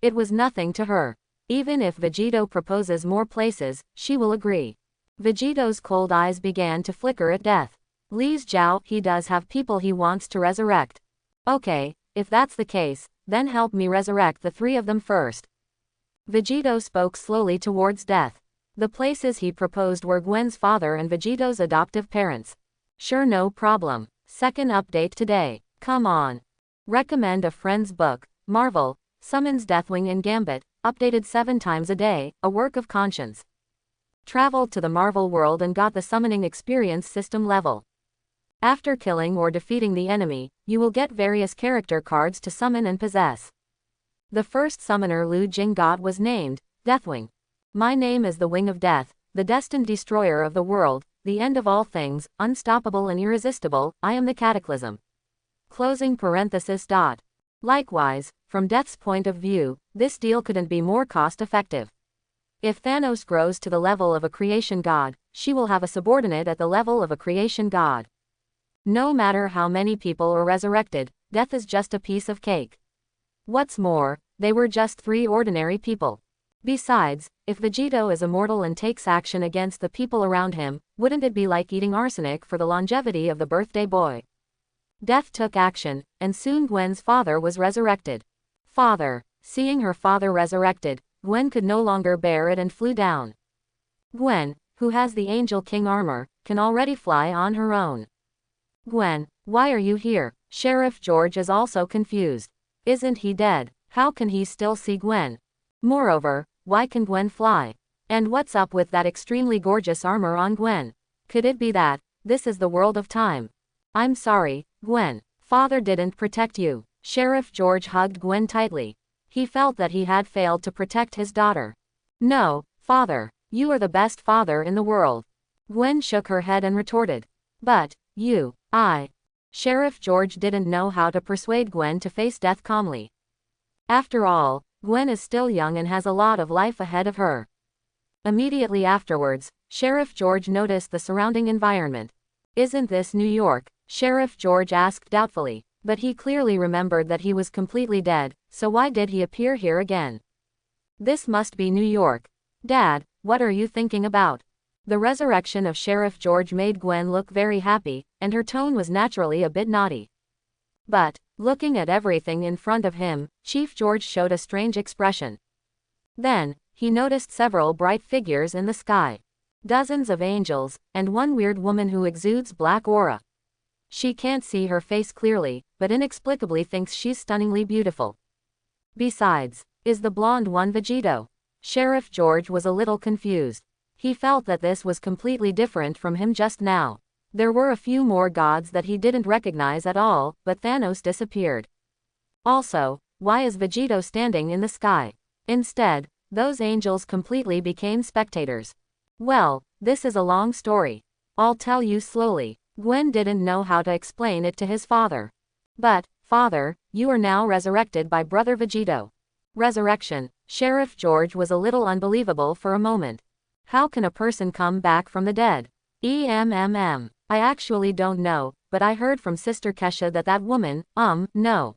It was nothing to her. Even if Vegito proposes more places, she will agree. Vegito's cold eyes began to flicker at Death. Li's Zhao, he does have people he wants to resurrect. Okay, if that's the case, then help me resurrect the 3 of them first. Vegito spoke slowly towards Death. The places he proposed were Gwen's father and Vegito's adoptive parents. Sure, no problem. Second update today. Come on. Recommend a friend's book. Marvel summons Deathwing in Gambit, updated 7 times a day, a work of conscience. Traveled to the Marvel world and got the summoning experience system level. After killing or defeating the enemy, you will get various character cards to summon and possess. The first summoner Lu Jing got was named Deathwing. My name is the Wing of Death, the destined destroyer of the world. the end of all things, unstoppable and irresistible, I am the cataclysm. Closing parenthesis. Likewise, from Death's point of view, this deal couldn't be more cost-effective. If Thanos grows to the level of a creation god, she will have a subordinate at the level of a creation god. No matter how many people are resurrected, Death is just a piece of cake. What's more, they were just 3 ordinary people. Besides, if Vegito is immortal and takes action against the people around him, wouldn't it be like eating arsenic for the longevity of the birthday boy? Death took action, and soon Gwen's father was resurrected. Father. Seeing her father resurrected, Gwen could no longer bear it and flew down. Gwen, who has the Angel King armor, can already fly on her own. Gwen, why are you here? Sheriff George is also confused. Isn't he dead? How can he still see Gwen? Moreover, why can Gwen fly? And what's up with that extremely gorgeous armor on Gwen? Could it be that this is the world of time? I'm sorry, Gwen. Father didn't protect you. Sheriff George hugged Gwen tightly. He felt that he had failed to protect his daughter. No, Father. You are the best father in the world. Gwen shook her head and retorted. But, Sheriff George didn't know how to persuade Gwen to face death calmly. After all, Gwen is still young and has a lot of life ahead of her. Immediately afterwards, Sheriff George noticed the surrounding environment. Isn't this New York? Sheriff George asked doubtfully, but he clearly remembered that he was completely dead, so why did he appear here again? This must be New York. Dad, what are you thinking about? The resurrection of Sheriff George made Gwen look very happy, and her tone was naturally a bit naughty. But, looking at everything in front of him, Chief George showed a strange expression. Then, he noticed several bright figures in the sky. Dozens of angels, and one weird woman who exudes black aura. She can't see her face clearly, but inexplicably thinks she's stunningly beautiful. Besides, is the blonde one Vegito? Sheriff George was a little confused. He felt that this was completely different from him just now. There were a few more gods that he didn't recognize at all, but Thanos disappeared. Also, why is Vegito standing in the sky? Instead, those angels completely became spectators. Well, this is a long story. I'll tell you slowly. Gwen didn't know how to explain it to his father. But, Father, you are now resurrected by Brother Vegito. Resurrection. Sheriff George was a little unbelievable for a moment. How can a person come back from the dead? I actually don't know, but I heard from Sister Kesha that woman, no.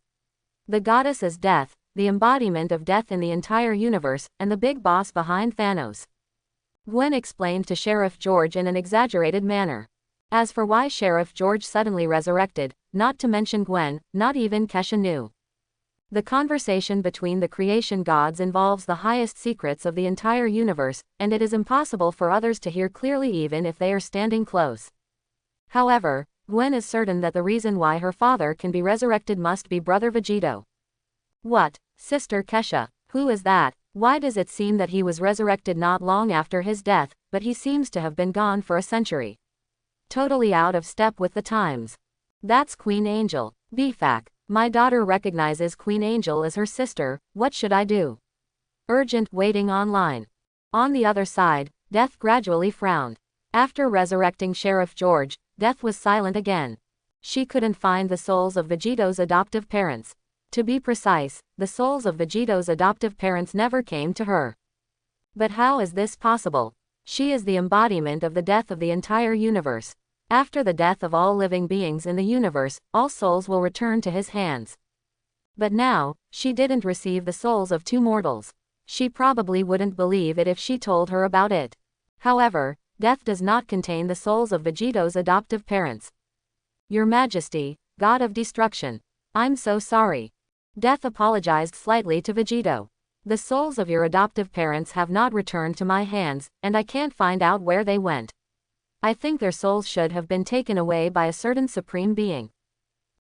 The goddess is death, the embodiment of death in the entire universe, and the big boss behind Thanos. Gwen explained to Sheriff George in an exaggerated manner. As for why Sheriff George suddenly resurrected, not to mention Gwen, not even Kesha knew. The conversation between the creation gods involves the highest secrets of the entire universe, and it is impossible for others to hear clearly even if they are standing close. However, Gwen is certain that the reason why her father can be resurrected must be Brother Vegito. What? Sister Kesha, who is that? Why does it seem that he was resurrected not long after his death, but he seems to have been gone for a century? Totally out of step with the times. That's Queen Angel. BFAC. My daughter recognizes Queen Angel as her sister, what should I do? Urgent waiting online. On the other side, Death gradually frowned. After resurrecting Sheriff George, Death was silent again. She couldn't find the souls of Vegito's adoptive parents. To be precise, the souls of Vegito's adoptive parents never came to her. But how is this possible? She is the embodiment of the death of the entire universe. After the death of all living beings in the universe, all souls will return to his hands. But now, she didn't receive the souls of 2 mortals. She probably wouldn't believe it if she told her about it. However, Death does not contain the souls of Vegito's adoptive parents. Your Majesty, God of Destruction. I'm so sorry. Death apologized slightly to Vegito. The souls of your adoptive parents have not returned to my hands, and I can't find out where they went. I think their souls should have been taken away by a certain supreme being.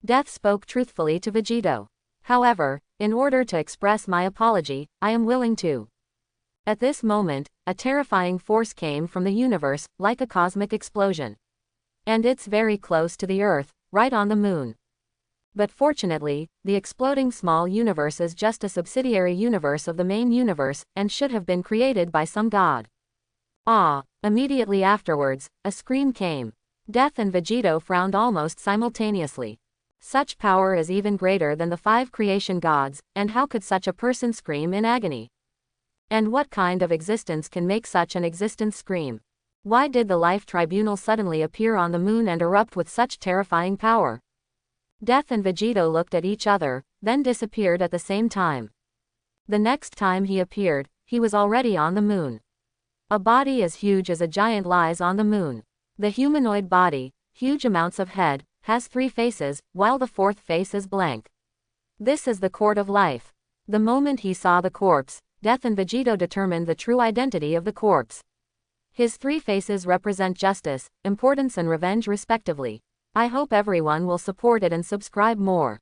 Death spoke truthfully to Vegito. However, in order to express my apology, I am willing to. At this moment, a terrifying force came from the universe, like a cosmic explosion. And it's very close to the Earth, right on the moon. But fortunately, the exploding small universe is just a subsidiary universe of the main universe, and should have been created by some god. Immediately afterwards, a scream came. Death and Vegito frowned almost simultaneously. Such power is even greater than the 5 creation gods, and how could such a person scream in agony? And what kind of existence can make such an existence scream? Why did the Life Tribunal suddenly appear on the moon and erupt with such terrifying power? Death and Vegito looked at each other, then disappeared at the same time. The next time he appeared, he was already on the moon. A body as huge as a giant lies on the moon. The humanoid body, huge amounts of head, has 3 faces, while the 4th face is blank. This is the court of life. The moment he saw the corpse, Death and Vegito determined the true identity of the corpse. His 3 faces represent justice, importance and revenge respectively. I hope everyone will support it and subscribe more.